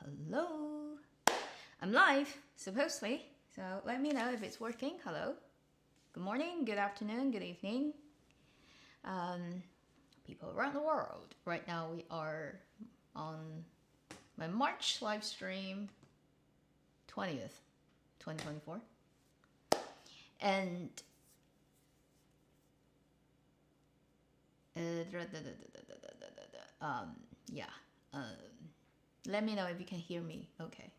Hello. I'm live, supposedly. So let me know if it's working. Hello. Good morning, good afternoon, good evening. People around the world. Right now we are on my March live stream 20th, 2024. And yeah. Let me know if you can hear me. Okay.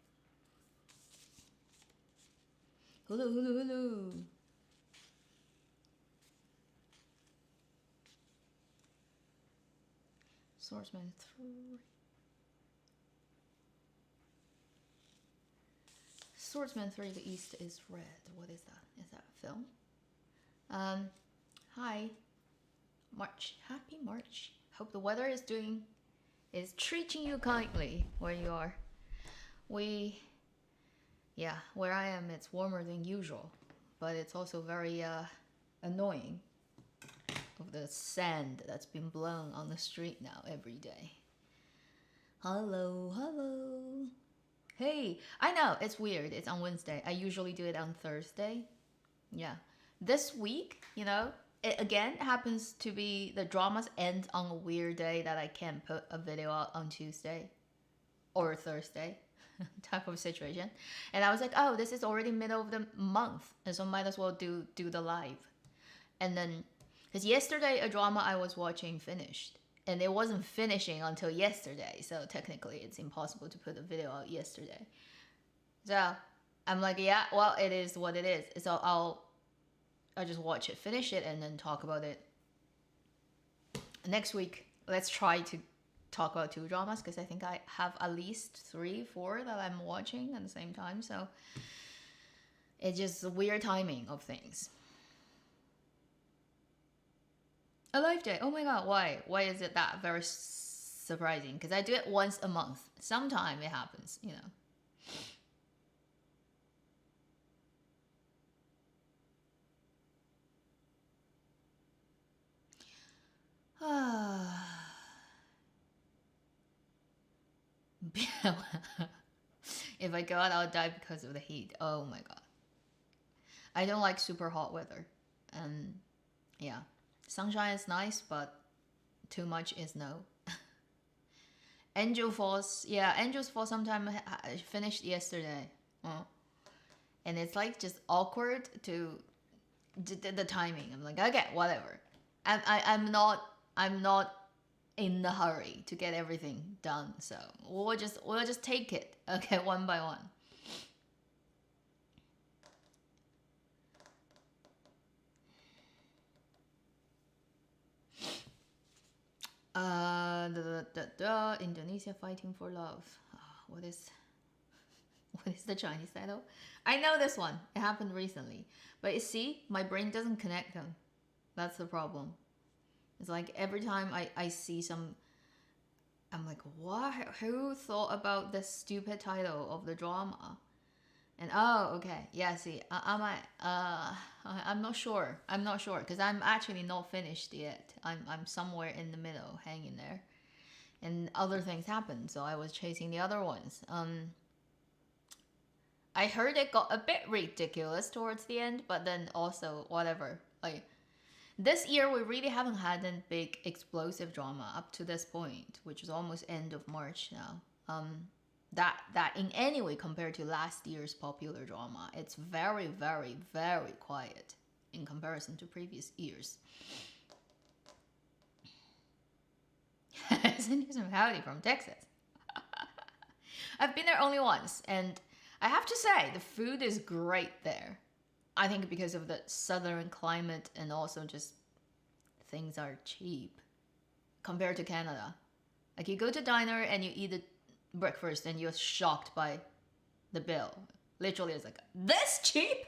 Hello, hello, hello. Swordsman 3. Swordsman 3, The East is Red. What is that? Is that a film? Hi. March. Happy March. Hope the weather is treating you kindly where you are. Where I am, it's warmer than usual, but it's also very annoying of the sand that's been blown on the street now every day. Hello, hello. Hey, I know, it's weird. It's on Wednesday. I usually do it on Thursday. Yeah. This week, it again happens to be the dramas end on a weird day that I can't put a video out on Tuesday or Thursday type of situation. And I was like, oh, this is already middle of the month, and so might as well do the live. And then, because yesterday a drama I was watching finished, and it wasn't finishing until yesterday, so technically it's impossible to put a video out yesterday. So I'm like, yeah, well, it is what it is. So I'll just watch it, finish it, and then talk about it next week. Let's try to talk about 2 dramas, because I think I have at least 3, 4 that I'm watching at the same time. So it's just a weird timing of things. A live day. Oh my god, why? Why is it that very surprising? Because I do it once a month. Sometime it happens, If I go out, I'll die because of the heat. Oh my god. I don't like super hot weather. And yeah, sunshine is nice, but too much is no. Angel Falls, yeah, Angel's Falls sometime finished yesterday. And it's like just awkward to the timing. I'm like, okay, whatever. I'm not in the hurry to get everything done, so we'll just take it, okay, one by one. Indonesia fighting for love. What is the Chinese title? I know this one. It happened recently, but you see, my brain doesn't connect them. That's the problem. It's like every time I see some, I'm like, what? Who thought about this stupid title of the drama? And oh, okay, yeah. See, I'm not sure. I'm not sure because I'm actually not finished yet. I'm somewhere in the middle, hanging there, and other things happened. So I was chasing the other ones. I heard it got a bit ridiculous towards the end, but then also whatever. Like this year, we really haven't had a big explosive drama up to this point, which is almost end of March now. That in any way compared to last year's popular drama, it's very, very, very quiet in comparison to previous years. Send you some howdy from Texas. I've been there only once, and I have to say the food is great there. I think because of the southern climate, and also just things are cheap compared to Canada. Like you go to diner and you eat a breakfast and you're shocked by the bill. Literally, it's like, this cheap?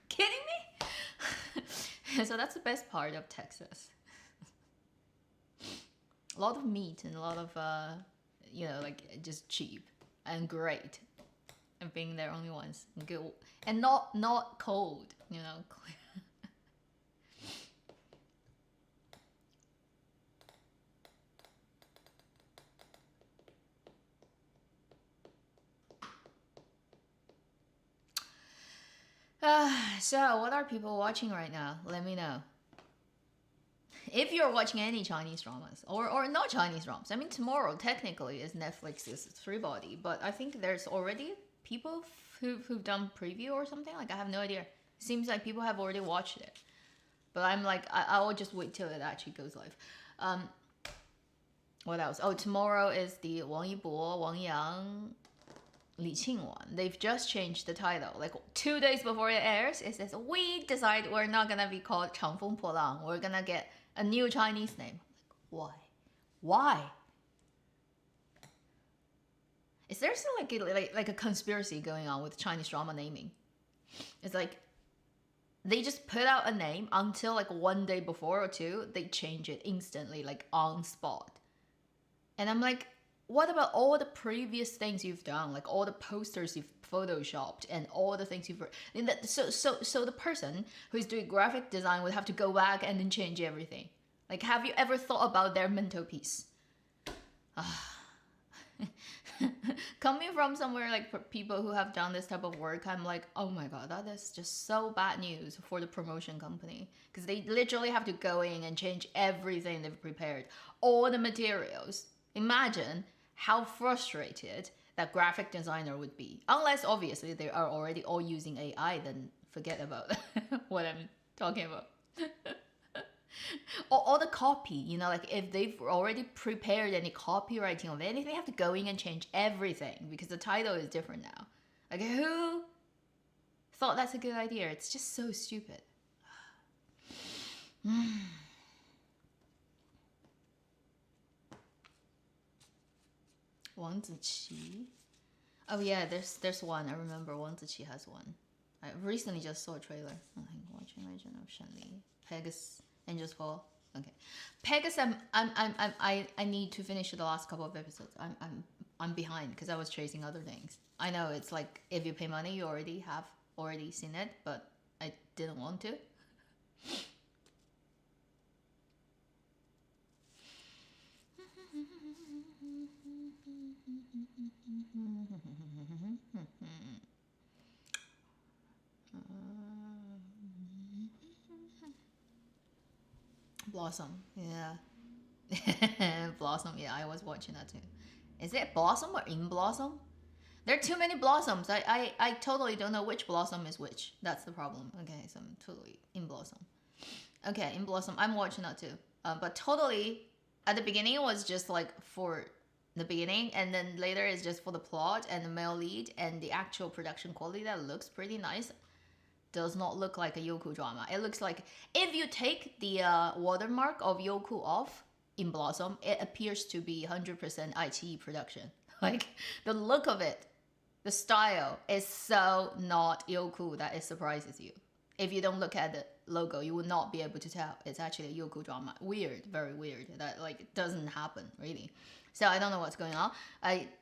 Kidding me? So that's the best part of Texas. A lot of meat and a lot of like just cheap and great. And being there only once, good and not cold, So, what are people watching right now? Let me know. If you're watching any Chinese dramas or not Chinese dramas, I mean, tomorrow technically is Netflix's Three Body, but I think there's already people who've done preview or something. Like, I have no idea. Seems like people have already watched it, but I'm like, I will just wait till it actually goes live. What else? Oh, tomorrow is the Wang Yibo, Wang Yang, Li Qing one. They've just changed the title. Like 2 days before it airs, it says, we decide we're not gonna be called Changfeng Polang. We're gonna get a new Chinese name. Like, why? Is there still like a conspiracy going on with Chinese drama naming? It's like they just put out a name until like 1 day before or two, they change it instantly, like on spot. And I'm like, what about all the previous things you've done, like all the posters you've photoshopped and all the things you've... So the person who's doing graphic design would have to go back and then change everything. Like, have you ever thought about their mental peace? Coming from somewhere like people who have done this type of work, I'm like, oh my god, that is just so bad news for the promotion company, because they literally have to go in and change everything they've prepared, all the materials. Imagine how frustrated that graphic designer would be. Unless obviously they are already all using AI, then forget about what I'm talking about. Or the copy, you know, like if they've already prepared any copywriting of anything, they have to go in and change everything because the title is different now. Like, who thought that's a good idea? It's just so stupid. Wang Ziqi. Oh yeah, there's one. I remember Wang Ziqi has one. I recently just saw a trailer. I think watching Legend of Shen Li. Pegasus, Angels Fall. Okay, Pegasus. I need to finish the last couple of episodes. I'm behind because I was chasing other things. I know it's like if you pay money, you have already seen it, but I didn't want to. Blossom, yeah. Blossom, yeah, I was watching that too. Is it Blossom or In Blossom? There are too many Blossoms. I totally don't know which Blossom is which. That's the problem. Okay, so I'm totally In Blossom. Okay, In Blossom, I'm watching that too. But totally, at the beginning it was just like for the beginning, and then later it's just for the plot and the male lead and the actual production quality that looks pretty nice. Does not look like a Youku drama. It looks like if you take the watermark of Youku off In Blossom, it appears to be 100% iQIYI production. Like the look of it, the style is so not Youku that it surprises you. If you don't look at the logo, you will not be able to tell it's actually a Youku drama. Weird, very weird. That like doesn't happen really. So I don't know what's going on.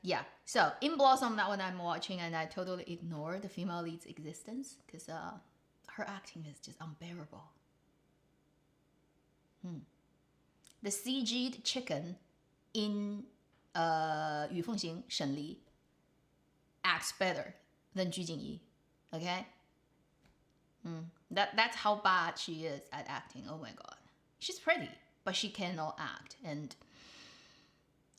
Yeah. So In Blossom, that one I'm watching, and I totally ignore the female lead's existence because her acting is just unbearable. The CG'd chicken in 雨凤行 Shen Li acts better than Ju Jingyi. Okay. That's how bad she is at acting. Oh my god. She's pretty, but she cannot act. And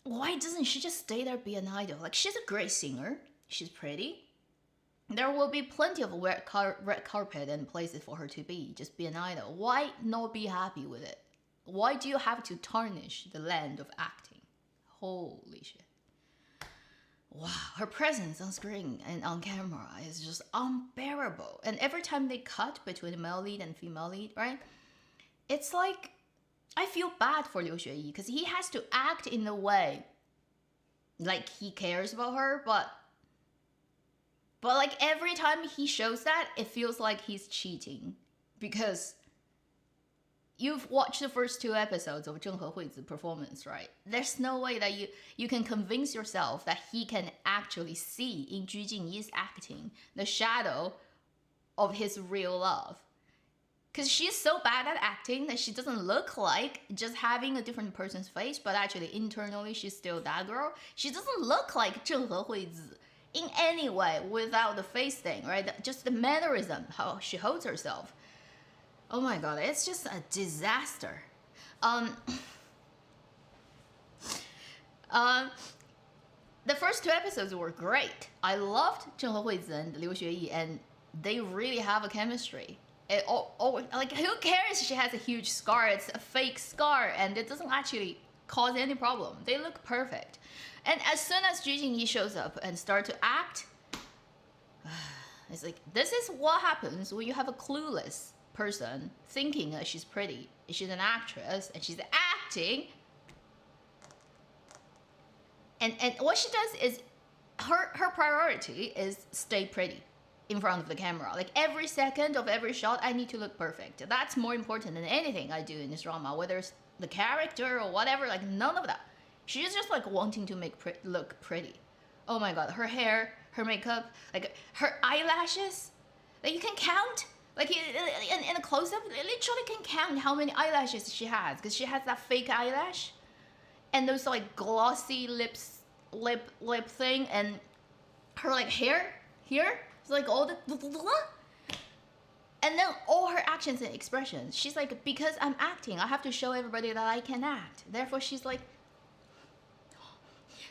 why doesn't she just stay there, be an idol? Like, she's a great singer. She's pretty. There will be plenty of red carpet and places for her to be. Just be an idol. Why not be happy with it? Why do you have to tarnish the land of acting? Holy shit. Wow, her presence on screen and on camera is just unbearable. And every time they cut between the male lead and female lead, right? It's like, I feel bad for Liu Xueyi because he has to act in a way like he cares about her, but like every time he shows that, it feels like he's cheating, because you've watched the first 2 episodes of Zheng Hehui's performance, right? There's no way that you can convince yourself that he can actually see in Ju Jingyi's acting the shadow of his real love. Because she's so bad at acting that she doesn't look like just having a different person's face, but actually internally she's still that girl. She doesn't look like Zheng Hehui's in any way without the face thing, right? Just the mannerism, how she holds herself. Oh my god, it's just a disaster. The first 2 episodes were great. I loved Zheng Hehuizi and Liu Xueyi, and they really have a chemistry. Like, who cares she has a huge scar? It's a fake scar, and it doesn't actually cause any problem. They look perfect. And as soon as Ju Jingyi shows up and start to act, it's like, this is what happens when you have a clueless person thinking that she's pretty. She's an actress, and she's acting. And what she does is, her priority is stay pretty in front of the camera. Like, every second of every shot, I need to look perfect. That's more important than anything I do in this drama, whether it's the character or whatever. Like, none of that. She's just like wanting to make look pretty. Oh my god, her hair, her makeup, like her eyelashes. Like, you can count. Like, in a close-up, you literally can count how many eyelashes she has, because she has that fake eyelash. And those like glossy lip thing, and her like hair here, it's like all the, and then all her actions and expressions. She's like, because I'm acting, I have to show everybody that I can act. Therefore, she's like,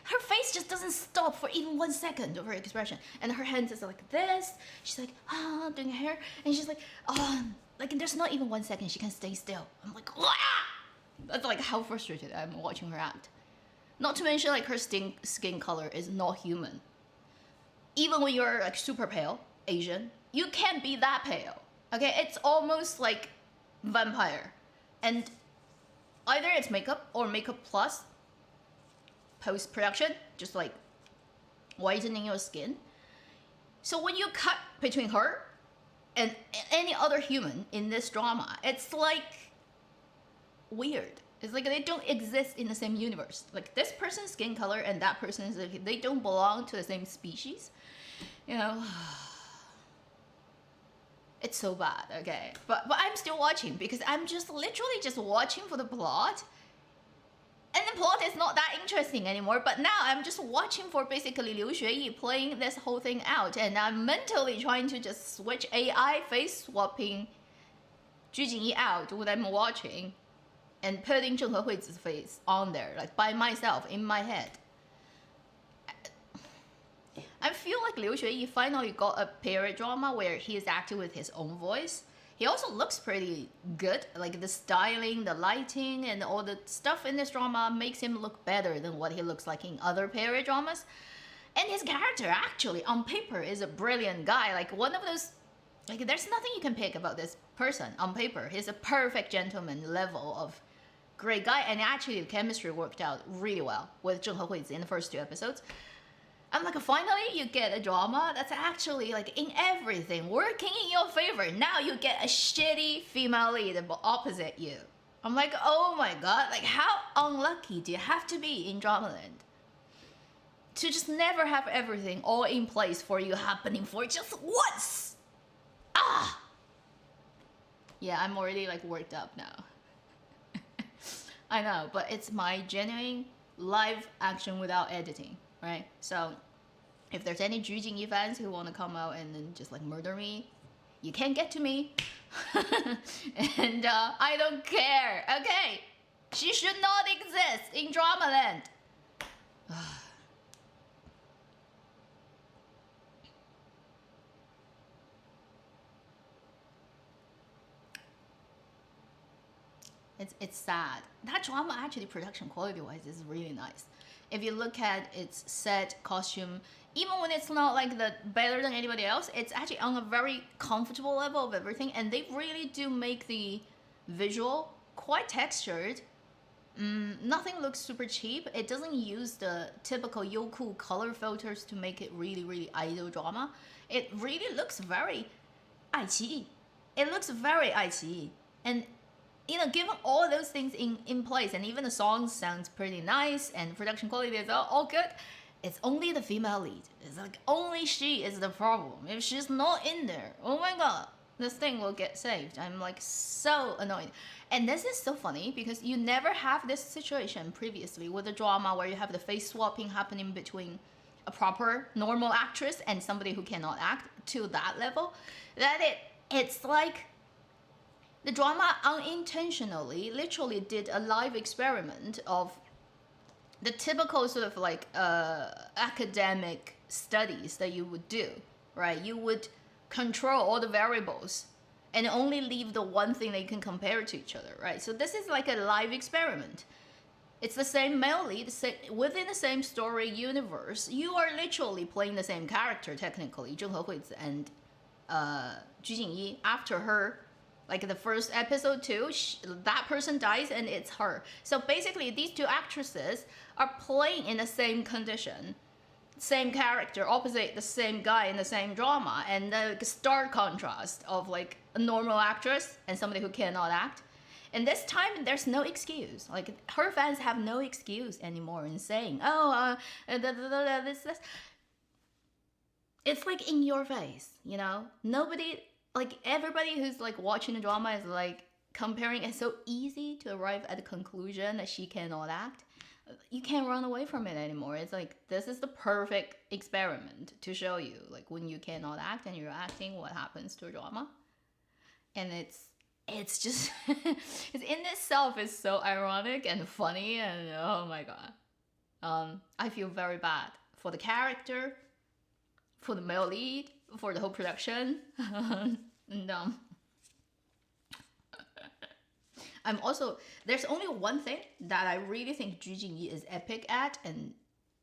her face just doesn't stop for even 1 second of her expression, and her hands is like this. She's like, doing her hair, and she's like, like, there's not even 1 second she can stay still. I'm like, ah! That's like how frustrated I am watching her act. Not to mention, like, her skin color is not human. Even when you're like super pale, Asian, you can't be that pale. Okay, it's almost like vampire. And either it's makeup or makeup plus post-production, just like whitening your skin. So when you cut between her and any other human in this drama, it's like weird. It's like they don't exist in the same universe. Like, this person's skin color and that person's, like, they don't belong to the same species. You know, it's so bad. Okay, but I'm still watching because I'm just literally just watching for the plot. And the plot is not that interesting anymore, but now I'm just watching for basically Liu Xueyi playing this whole thing out, and I'm mentally trying to just switch AI face swapping Ju Jingyi out when I'm watching, and putting Zheng Hehuizi's face on there, like, by myself, in my head. I feel like Liu Xueyi finally got a period drama where he is acting with his own voice. He also looks pretty good. Like, the styling, the lighting, and all the stuff in this drama makes him look better than what he looks like in other period dramas. And his character, actually, on paper, is a brilliant guy. Like, one of those... Like, there's nothing you can pick about this person on paper. He's a perfect gentleman level of great guy. And actually, the chemistry worked out really well with Zheng Hehuizi in the first 2 episodes. I'm like, finally you get a drama that's actually, like, in everything working in your favor. Now you get a shitty female lead opposite you. I'm like, oh my god, like, how unlucky do you have to be in Dramaland to just never have everything all in place for you happening for just once? Ah! Yeah, I'm already, like, worked up now. I know, but it's my genuine live action without editing. Right? So, if there's any Ju Jingyi fans who want to come out and then just, like, murder me, you can't get to me. And I don't care. Okay? She should not exist in Dramaland. It's sad. That drama, actually, production quality-wise, is really nice. If you look at its set, costume, even when it's not like the better than anybody else, it's actually on a very comfortable level of everything, and they really do make the visual quite textured. Nothing looks super cheap. It doesn't use the typical Youku color filters to make it really, really idol drama. It really looks very aiqi. It looks very aiqi. And, you know, given all those things in place, and even the songs sounds pretty nice, and production quality is all good, it's only the female lead. It's like, only she is the problem. If she's not in there, oh my god, this thing will get saved. I'm like so annoyed. And this is so funny because you never have this situation previously with a drama where you have the face swapping happening between a proper normal actress and somebody who cannot act to that level, that it's like the drama unintentionally literally did a live experiment of the typical sort of like academic studies that you would do, right? You would control all the variables and only leave the one thing that you can compare to each other, right? So this is like a live experiment. It's the same male lead, within the same story universe. You are literally playing the same character, technically, Zheng Hehuizi and Ju Jingyi. After her, like the first episode too, that person dies and it's her. So basically, these two actresses are playing in the same condition, same character, opposite the same guy in the same drama, and the stark contrast of like a normal actress and somebody who cannot act. And this time, there's no excuse. Like, her fans have no excuse anymore in saying, oh, this. It's like in your face, you know? Nobody, like, everybody who's, like, watching the drama is, like, comparing. It's so easy to arrive at the conclusion that she cannot act. You can't run away from it anymore. It's like, this is the perfect experiment to show you, like, when you cannot act and you're acting, what happens to a drama. And it's just it's in itself is so ironic and funny, and oh my god, I feel very bad for the character, for the male lead, for the whole production. And I'm also, there's only one thing that I really think Ju Jingyi is epic at, and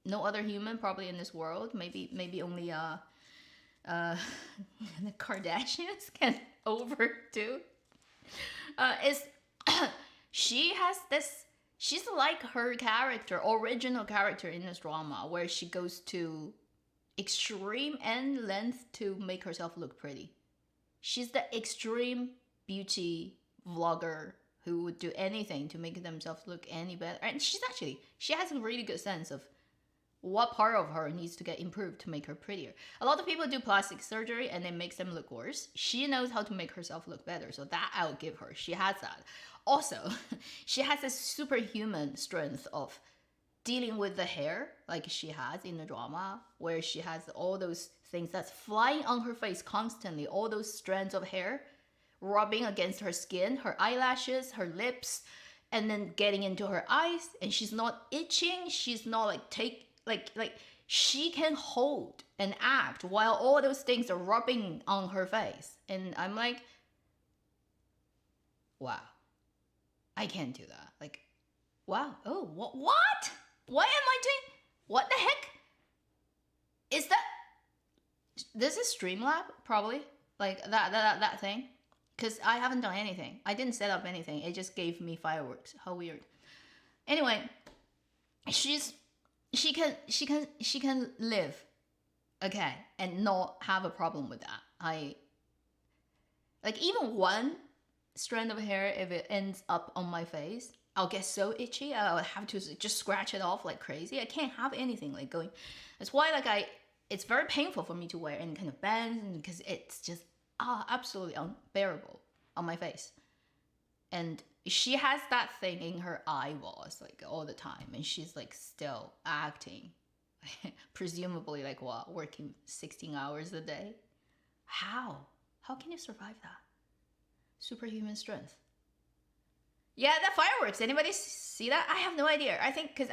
no other human probably in this world, maybe only the Kardashians can overdo, is she has this, she's like her character, original character in this drama, where she goes to extreme end length to make herself look pretty. She's the extreme beauty vlogger who would do anything to make themselves look any better. And she has a really good sense of what part of her needs to get improved to make her prettier. A lot of people do plastic surgery and it makes them look worse. She knows how to make herself look better, so that I'll give her. She has that. Also, she has this superhuman strength of dealing with the hair, like she has in the drama, where she has all those things that's flying on her face constantly, all those strands of hair rubbing against her skin, her eyelashes, her lips, and then getting into her eyes, and she's not itching, she's not like she can hold and act while all those things are rubbing on her face. And I'm like, wow, I can't do that. Like, wow, oh, what? What am I doing? What the heck? Is that, this is Streamlab, probably? Like, that thing? Because I haven't done anything. I didn't set up anything. It just gave me fireworks. How weird. Anyway, she can live, okay, and not have a problem with that. Like, even one strand of hair, if it ends up on my face, I'll get so itchy. I'll have to just scratch it off like crazy. I can't have anything like going. That's why it's very painful for me to wear any kind of bands, because it's just absolutely unbearable on my face. And she has that thing in her eyeballs like all the time, and she's like still acting presumably like what, working 16 hours a day. How can you survive that? Superhuman strength. Yeah, that fireworks, anybody see that? I have no idea. I think because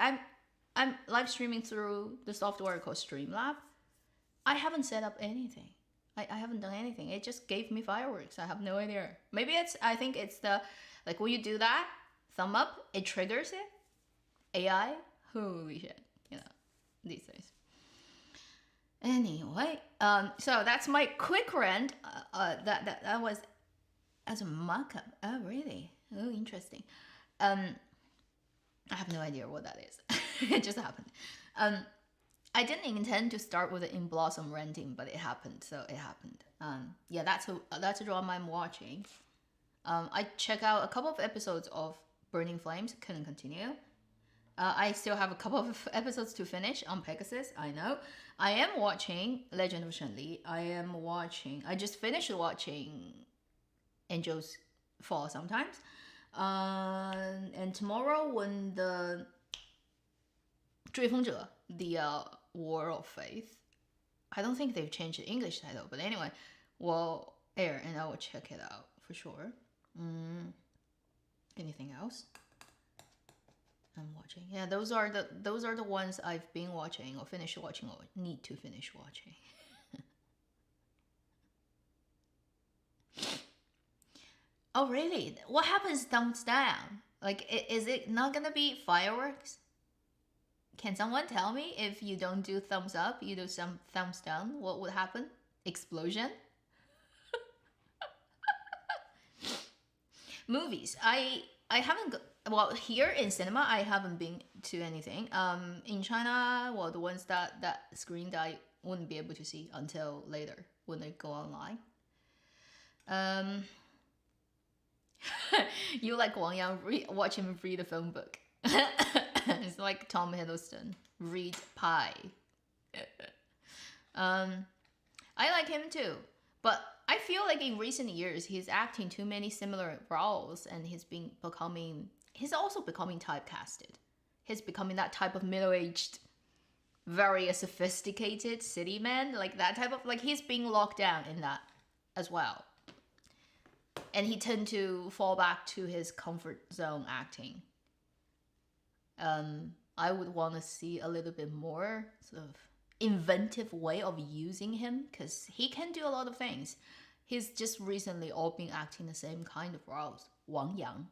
I'm live streaming through the software called Streamlab. I haven't set up anything. I haven't done anything. It just gave me fireworks. I have no idea. Maybe I think it's the, like when you do that, thumb up, it triggers it. AI, holy shit, you know, these days. Anyway, so that's my quick rant. That was as a mock-up. Oh, really? Oh, interesting. I have no idea what that is. It just happened. I didn't intend to start with the In Blossom ranting, but it happened, so it happened. Yeah, that's a drama I'm watching. I check out a couple of episodes of Burning Flames, couldn't continue. I still have a couple of episodes to finish on Pegasus, I know. I am watching Legend of Shen Li. I just finished watching Angels Fall Sometimes. And tomorrow when the 追风者, the War of Faith. I don't think they've changed the English title, but anyway, will air and I will check it out for sure. Anything else I'm watching? Yeah, those are the ones I've been watching or finished watching or need to finish watching. Oh really? What happens thumbs down? Like, is it not gonna be fireworks? Can someone tell me if you don't do thumbs up, you do some thumbs down, what would happen? Explosion? Movies. I haven't well, here in cinema I haven't been to anything. In China, well, the ones that screened I wouldn't be able to see until later when they go online. You like Wang Yang, watch him read a phone book. It's like Tom Hiddleston read Pie. I like him too, but I feel like in recent years he's acting too many similar roles, and he's also becoming typecasted. He's becoming that type of middle-aged, very sophisticated city man, like that type of, like, he's being locked down in that as well. And he tend to fall back to his comfort zone acting. I would want to see a little bit more sort of inventive way of using him, because he can do a lot of things. He's just recently all been acting the same kind of roles. Wang Yang.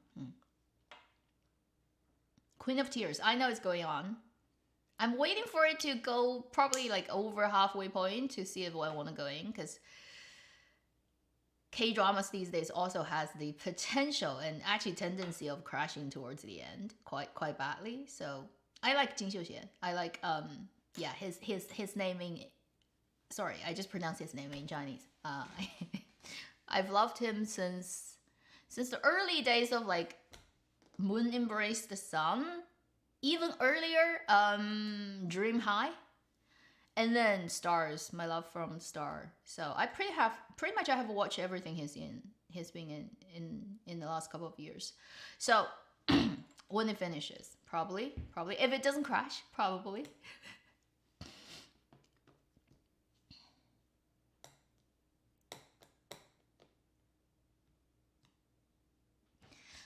Queen of Tears. I know it's going on. I'm waiting for it to go probably like over halfway point to see if I want to go in, because K-dramas these days also has the potential and actually tendency of crashing towards the end quite badly. So I like Jin Xiuxian. I like yeah, his naming. Sorry, I just pronounced his name in Chinese. I've loved him since the early days of like Moon Embraced the Sun, even earlier, Dream High. And then Stars, My Love from Star. So I pretty much I have watched everything he's been in the last couple of years. So when it finishes, probably if it doesn't crash, probably.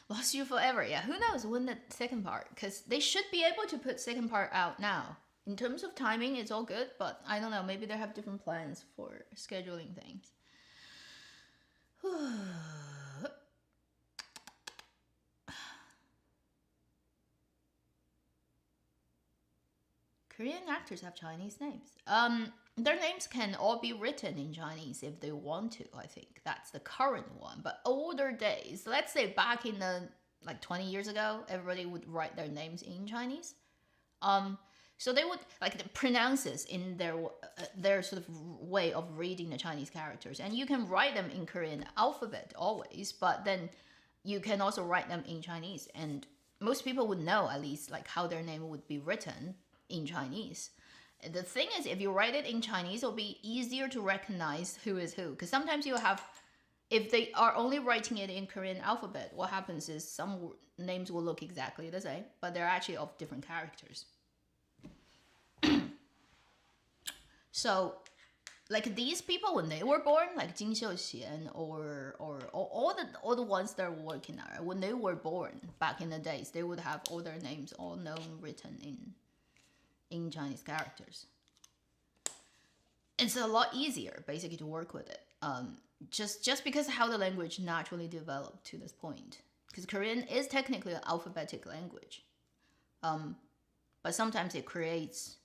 Lost You Forever. Yeah, who knows when the second part, because they should be able to put second part out now. In terms of timing, it's all good, but I don't know, maybe they have different plans for scheduling things. Korean actors have Chinese names. Their names can all be written in Chinese if they want to, I think. That's the current one. But older days, let's say back in the, like 20 years ago, everybody would write their names in Chinese. So they would like pronounce this in their sort of way of reading the Chinese characters, and you can write them in Korean alphabet always, but then you can also write them in Chinese, and most people would know at least like how their name would be written in Chinese. The thing is, if you write it in Chinese, it'll be easier to recognize who is who, because sometimes you have, if they are only writing it in Korean alphabet, what happens is some names will look exactly the same, but they're actually of different characters. So, like these people when they were born, like Jin Xiuxian or all the ones that are working now, when they were born back in the days, they would have all their names all known written in Chinese characters. It's a lot easier basically to work with it. Just because of how the language naturally developed to this point. Because Korean is technically an alphabetic language, but sometimes it creates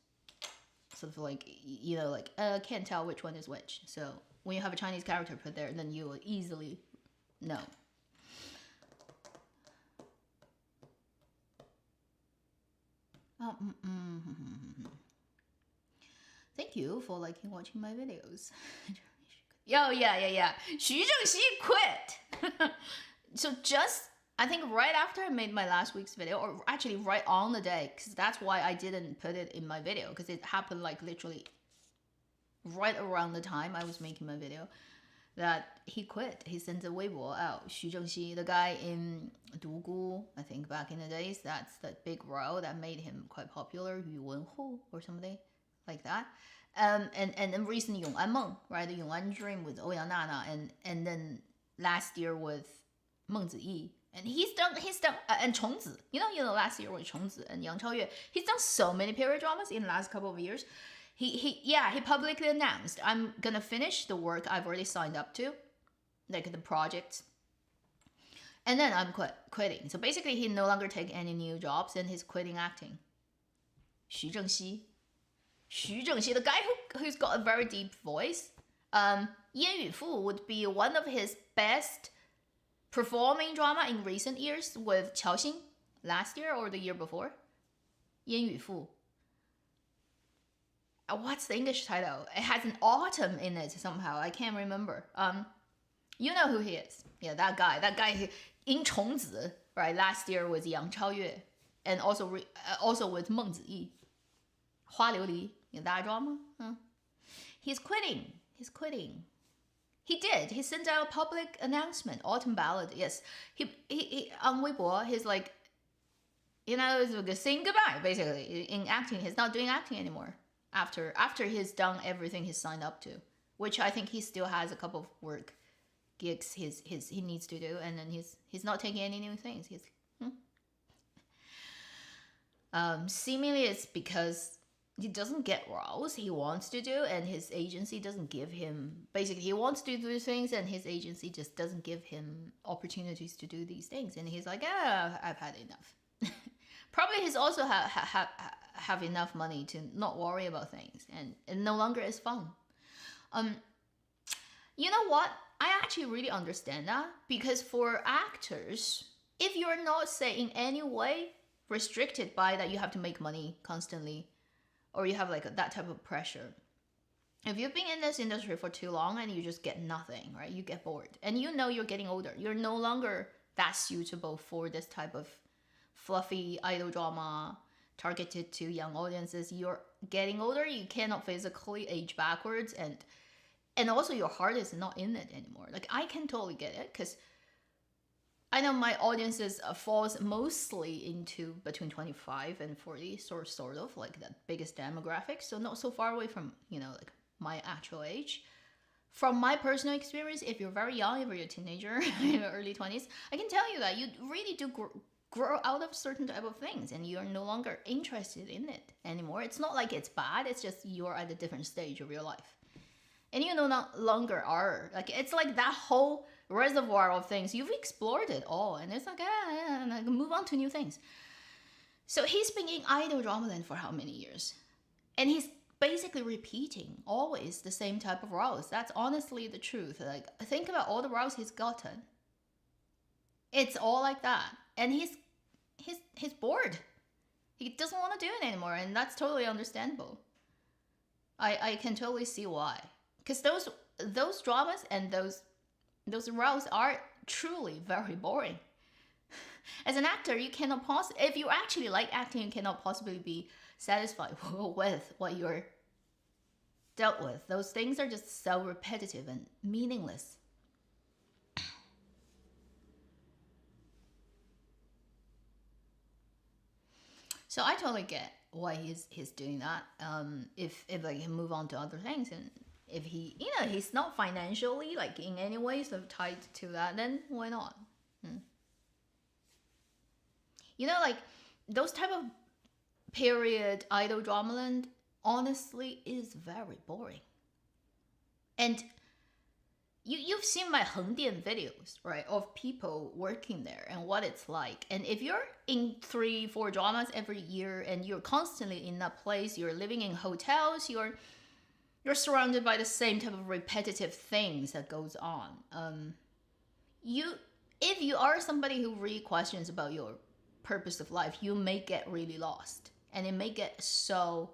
sort of like, you know, like can't tell which one is which. So when you have a Chinese character put there, then you will easily know. Thank you for liking watching my videos. Yo, yeah. Xu Zhengxi quit. So just, I think right after I made my last week's video, or actually right on the day, because that's why I didn't put it in my video, because it happened like literally right around the time I was making my video, that he quit. He sent a Weibo out. Xu Zhengxi, the guy in Dugu, I think back in the days, that's that big row that made him quite popular, Yu Wenhu or something. like that. And then recently 永安梦, right? The 永安 Dream with 欧阳娜娜, and then last year with 孟子义. And he's done and 虫子, you know, last year with 虫子 and Yang Chaoyue. He's done so many period dramas in the last couple of years. He publicly announced, I'm gonna finish the work I've already signed up to, like the projects, and then I'm quitting. So basically, he no longer take any new jobs, and he's quitting acting. Xu Zhengxi, the guy who's got a very deep voice. Yan Yufu would be one of his best performing drama in recent years with Qiao Xin last year or the year before. Yan Yufu. What's the English title? It has an autumn in it somehow. I can't remember. You know who he is. Yeah, that guy. That guy who, in 虫子, right? Last year was Yang Chaoyue, and also with 孟子义, 花琉璃, in that drama. He's quitting. He did. He sent out a public announcement, autumn ballad. Yes, he on Weibo. He's like, saying goodbye. Basically, in acting, he's not doing acting anymore. After he's done everything he signed up to, which I think he still has a couple of work gigs he needs to do, and then he's not taking any new things. Seemingly it's because he doesn't get roles he wants to do, and his agency doesn't give him. Basically, he wants to do things, and his agency just doesn't give him opportunities to do these things, and he's like, I've had enough. Probably he's also have enough money to not worry about things, and it no longer is fun. You know what? I actually really understand that, because for actors, if you're not, say, in any way restricted by that you have to make money constantly, or you have like that type of pressure, if you've been in this industry for too long and you just get nothing, right? You get bored, and you know you're getting older. You're no longer that suitable for this type of fluffy idol drama targeted to young audiences. You're getting older. You cannot physically age backwards, and also your heart is not in it anymore. Like, I can totally get it, because I know my audiences falls mostly into between 25 and 40, sort of like that biggest demographic. So not so far away from, like my actual age. From my personal experience, if you're very young, if you're a teenager, in your early 20s, I can tell you that you really do grow out of certain type of things, and you're no longer interested in it anymore. It's not like it's bad, it's just you're at a different stage of your life. And you no longer are. Like, it's like that whole reservoir of things. You've explored it all, and it's like, move on to new things. So he's been in idol drama then for how many years? And he's basically repeating always the same type of roles. That's honestly the truth. Like, think about all the roles he's gotten. It's all like that. And he's bored. He doesn't want to do it anymore, and that's totally understandable. I can totally see why. Because those dramas and those roles are truly very boring. As an actor, you cannot if you actually like acting, you cannot possibly be satisfied with what you're dealt with. Those things are just so repetitive and meaningless. So I totally get why he's doing that. If like he move on to other things, and if he he's not financially like in any way sort of tied to that, then why not? Like those type of period idol drama land honestly is very boring. And you've seen my Hengdian videos, right, of people working there and what it's like. And if you're in 3-4 dramas every year and you're constantly in that place, you're living in hotels, you're surrounded by the same type of repetitive things that goes on. If you are somebody who really questions about your purpose of life, you may get really lost, and it may get so,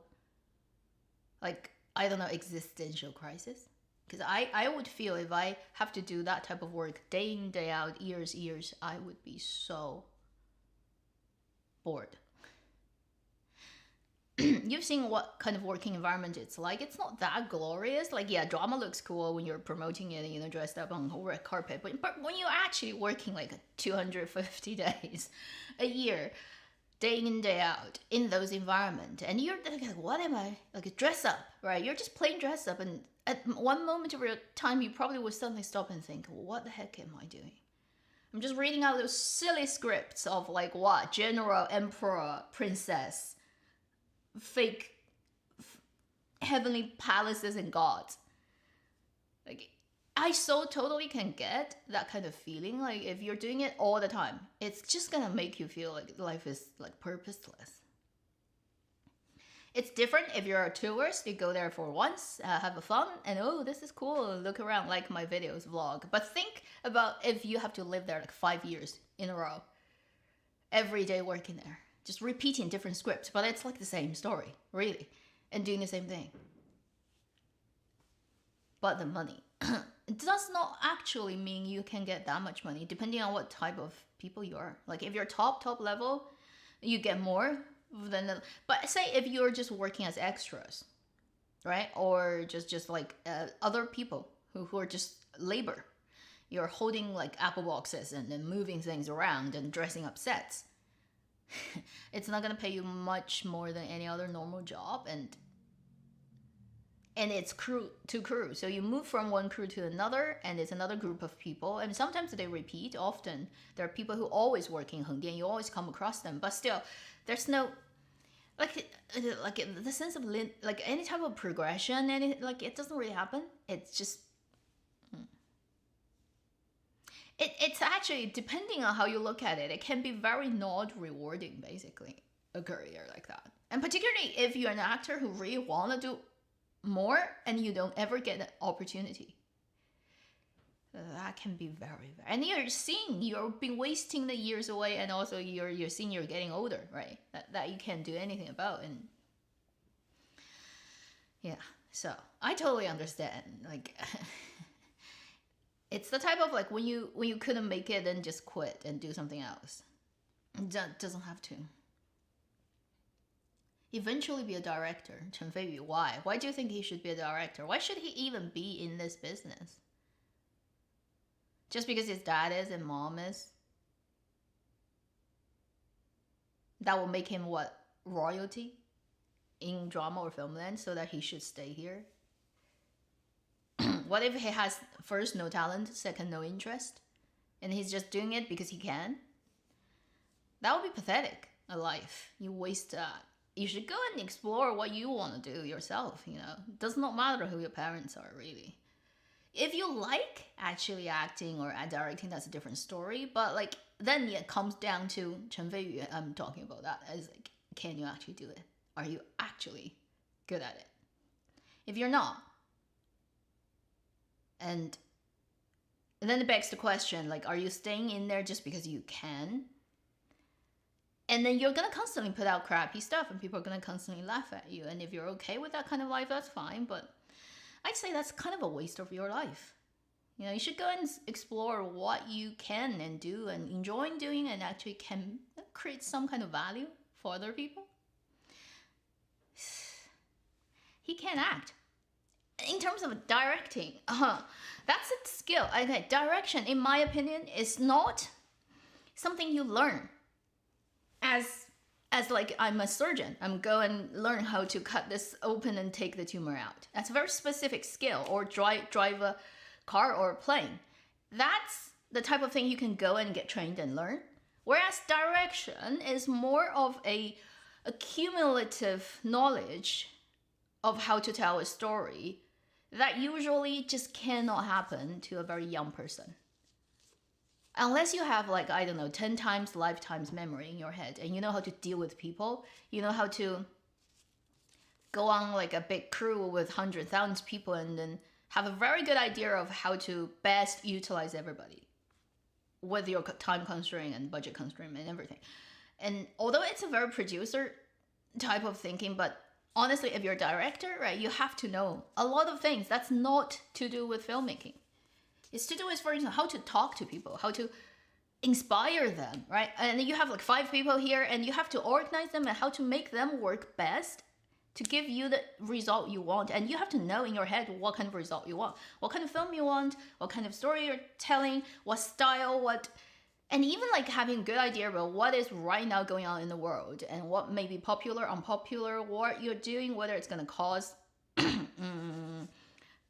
like, I don't know, existential crisis. Because I would feel if I have to do that type of work day in, day out, years, I would be so bored. You've seen what kind of working environment it's like. It's not that glorious. Like, yeah, drama looks cool when you're promoting it, dressed up on a red carpet. But when you're actually working like 250 days a year, day in, day out in those environments. And you're like, what am I? Like, dress up, right? You're just plain dress up. And at one moment of your time, you probably would suddenly stop and think, what the heck am I doing? I'm just reading out those silly scripts of like what? General, emperor, princess, fake heavenly palaces and gods. Like, I so totally can get that kind of feeling. Like, if you're doing it all the time, it's just gonna make you feel like life is like purposeless. It's different if you're a tourist. You go there for once, have a fun, and oh, this is cool. Look around, like my videos, vlog. But think about if you have to live there like 5 years in a row, every day working there, just repeating different scripts, but it's like the same story, really, and doing the same thing. But the money. It does not actually mean you can get that much money, depending on what type of people you are. Like, if you're top level, you get more than the, but say if you're just working as extras, right? Or just like other people who are just labor. You're holding like apple boxes and then moving things around and dressing up sets. It's not gonna pay you much more than any other normal job, and it's crew to crew. So you move from one crew to another, and it's another group of people. And sometimes they repeat. Often there are people who always work in Hengdian. You always come across them, but still, there's no like the sense of like any type of progression. And like it doesn't really happen. It's just it's actually, depending on how you look at it, it can be very not rewarding. Basically, a career like that, and particularly if you're an actor who really want to do more and you don't ever get an opportunity, that can be very, and you've been wasting the years away, and also you're seeing you're getting older, right? That you can't do anything about. And yeah, so I totally understand. Like, it's the type of like when you couldn't make it, then just quit and do something else. That doesn't have to. Eventually be a director. Chen Feiyu, why? Why do you think he should be a director? Why should he even be in this business? Just because his dad is and mom is? That will make him what? Royalty? In drama or film land, so that he should stay here? What if he has first no talent, second no interest, and he's just doing it because he can? That would be pathetic, a life. You waste that. You should go and explore what you want to do yourself, you know. It does not matter who your parents are, really. If you like actually acting or directing, that's a different story. But like, then it comes down to Chen Feiyu. I'm talking about that. As like, can you actually do it? Are you actually good at it? If you're not, and then it begs the question, like, are you staying in there just because you can? And then you're going to constantly put out crappy stuff, and people are going to constantly laugh at you. And if you're okay with that kind of life, that's fine. But I'd say that's kind of a waste of your life. You know, you should go and explore what you can and do and enjoy doing, and actually can create some kind of value for other people. He can act. In terms of directing, that's a skill. Okay, direction, in my opinion, is not something you learn. As like, I'm a surgeon, I'm going to learn how to cut this open and take the tumor out. That's a very specific skill. Or drive a car or a plane. That's the type of thing you can go and get trained and learn. Whereas direction is more of a cumulative knowledge of how to tell a story that usually just cannot happen to a very young person. Unless you have, like, I don't know, 10 times lifetime's memory in your head, and you know how to deal with people, you know how to go on like a big crew with 100,000 people and then have a very good idea of how to best utilize everybody with your time constraint and budget constraint and everything. And although it's a very producer type of thinking, but honestly, if you're a director, right, you have to know a lot of things that's not to do with filmmaking. It's to do with, for example, how to talk to people, how to inspire them, right? And you have like 5 people here, and you have to organize them and how to make them work best to give you the result you want. And you have to know in your head what kind of result you want, what kind of film you want, what kind of story you're telling, what style, what and even like having a good idea about what is right now going on in the world and what may be popular, unpopular, what you're doing, whether it's gonna cause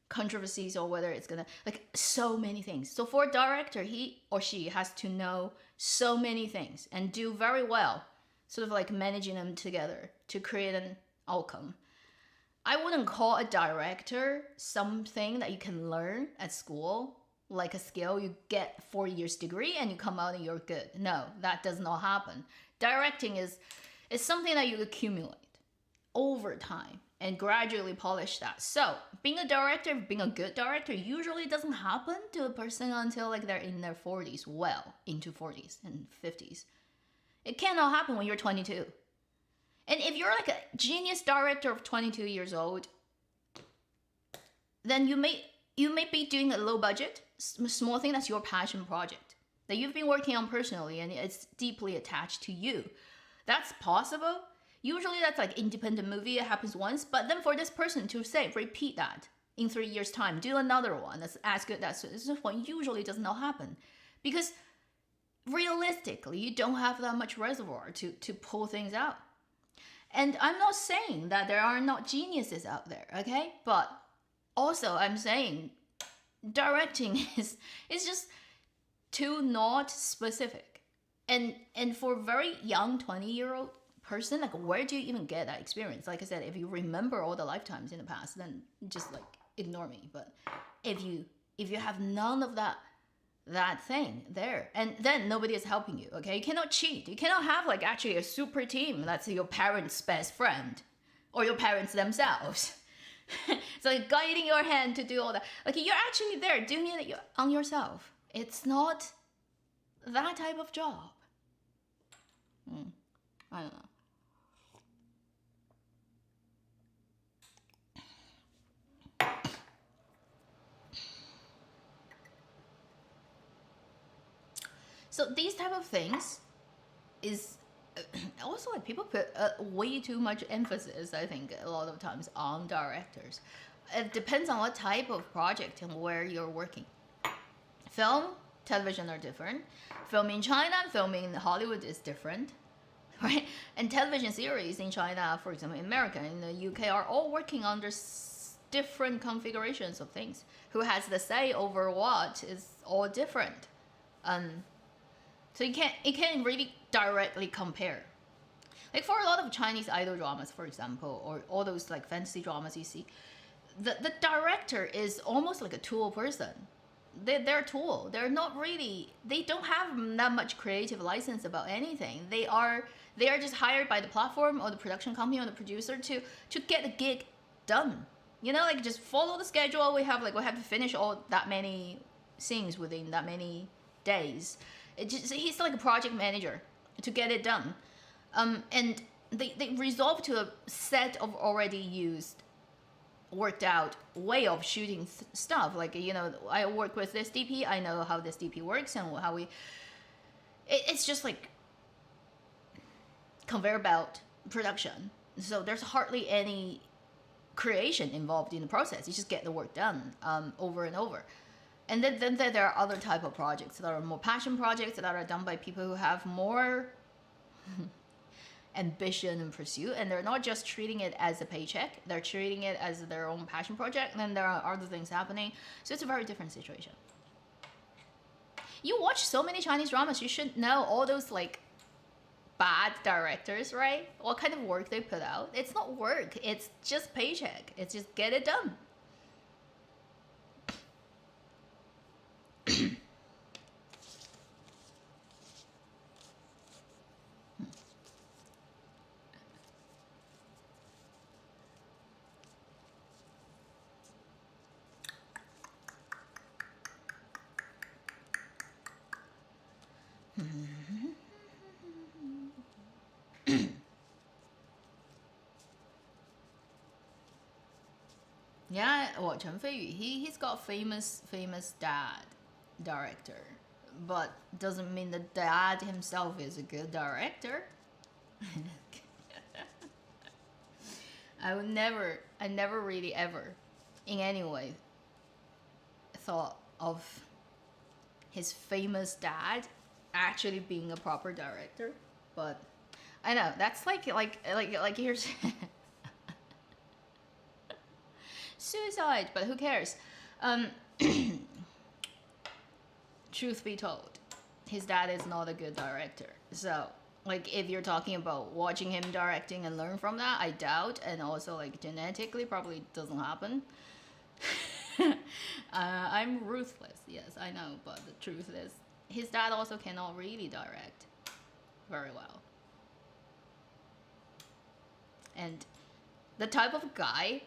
controversies or whether it's gonna like so many things. So for a director, he or she has to know so many things and do very well, sort of like managing them together to create an outcome. I wouldn't call a director something that you can learn at school, like a skill you get 4 years degree and you come out and you're good. No, that does not happen. Directing is something that you accumulate over time and gradually polish that. So being a director, being a good director, usually doesn't happen to a person until like they're in their 40s, well into 40s and 50s. It cannot happen when you're 22. And if you're like a genius director of 22 years old, then you may be doing a low budget, small thing that's your passion project that you've been working on personally and it's deeply attached to you. That's possible. Usually that's like independent movie, it happens once, but then for this person to say, repeat that in 3 years time, do another one that's as good as this one usually does not happen. Because realistically, you don't have that much reservoir to pull things out. And I'm not saying that there are not geniuses out there, okay? But also I'm saying directing is just too not specific. And for a very young 20-year-old person, like where do you even get that experience? Like I said, if you remember all the lifetimes in the past, then just like ignore me. But if you have none of that thing there, and then nobody is helping you, okay? You cannot cheat. You cannot have like actually a super team that's your parents' best friend or your parents themselves. It's like guiding your hand to do all that. Like you're actually there doing it on yourself. It's not that type of job. I don't know. So these type of things is also like people put way too much emphasis, I think, a lot of times on directors. It depends on what type of project and where you're working. Film, television are different. Film in China, film in Hollywood is different, right? And television series in China, for example, in America, in the UK, are all working under different configurations of things. Who has the say over what is all different. So you can't really directly compare. Like for a lot of Chinese idol dramas, for example, or all those like fantasy dramas you see, the director is almost like a tool person. They're a tool. They're not really. They don't have that much creative license about anything. They are just hired by the platform or the production company or the producer to get the gig done. You know, like just follow the schedule. We have to finish all that many scenes within that many days. He's like a project manager to get it done, and they resolve to a set of already used, worked out way of shooting stuff. Like, you know, I work with this DP, I know how this DP works and how it's just like conveyor belt production. So there's hardly any creation involved in the process. You just get the work done over and over. And then there are other type of projects that are more passion projects that are done by people who have more ambition and pursuit, and they're not just treating it as a paycheck, they're treating it as their own passion project, and then there are other things happening. So it's a very different situation. You watch so many Chinese dramas, you should know all those like bad directors, right? What kind of work they put out. It's not work, it's just paycheck. It's just get it done. Yeah, well, Chen Feiyu, he's got famous dad director, but doesn't mean the dad himself is a good director. I never really ever, in any way, thought of his famous dad actually being a proper director. But I know that's like here's suicide, but who cares? Um, truth be told, his dad is not a good director. So, like, if you're talking about watching him directing and learn from that, I doubt. And also, like, genetically, probably doesn't happen. I'm ruthless, yes, I know, but the truth is, his dad also cannot really direct very well. And the type of guy,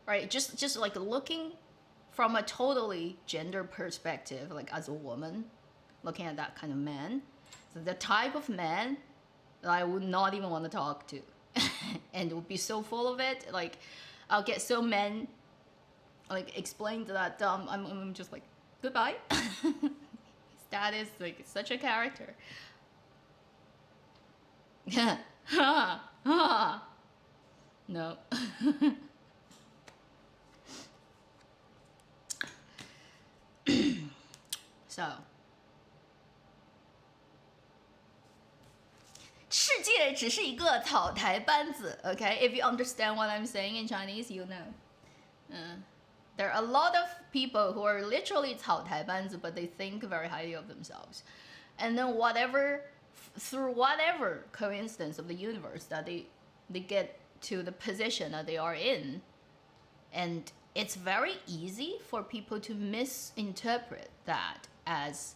right? Just like looking from a totally gender perspective, like as a woman, looking at that kind of man, so the type of man that I would not even want to talk to, and would be so full of it. Like, I'll get so men like explained that I'm just like goodbye. His dad is like such a character. Yeah. No. So, 世界只是一个草台班子. Okay, if you understand what I'm saying in Chinese, you know. There are a lot of people who are literally 草台班子, but they think very highly of themselves. And then through whatever coincidence of the universe that they get to the position that they are in, and it's very easy for people to misinterpret that as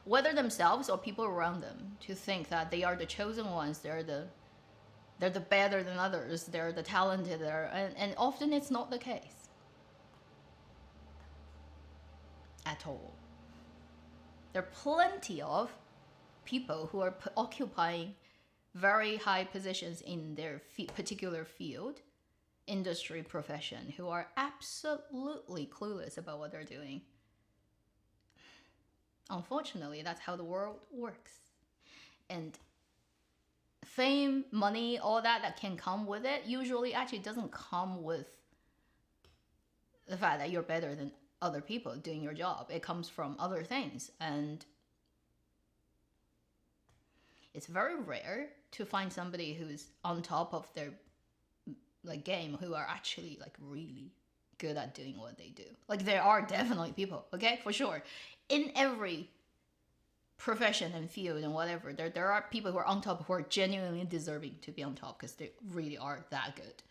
whether themselves or people around them, to think that they are the chosen ones, they're the better than others, they're the talented, and often it's not the case at all. There are plenty of people who are occupying very high positions in their particular field, industry, profession, who are absolutely clueless about what they're doing. Unfortunately, that's how the world works. And fame, money, all that can come with it, usually actually doesn't come with the fact that you're better than other people doing your job. It comes from other things. And it's very rare to find somebody who's on top of their like game, who are actually like really good at doing what they do. Like, there are definitely people, okay, for sure, in every profession and field and whatever, there are people who are on top, who are genuinely deserving to be on top because they really are that good.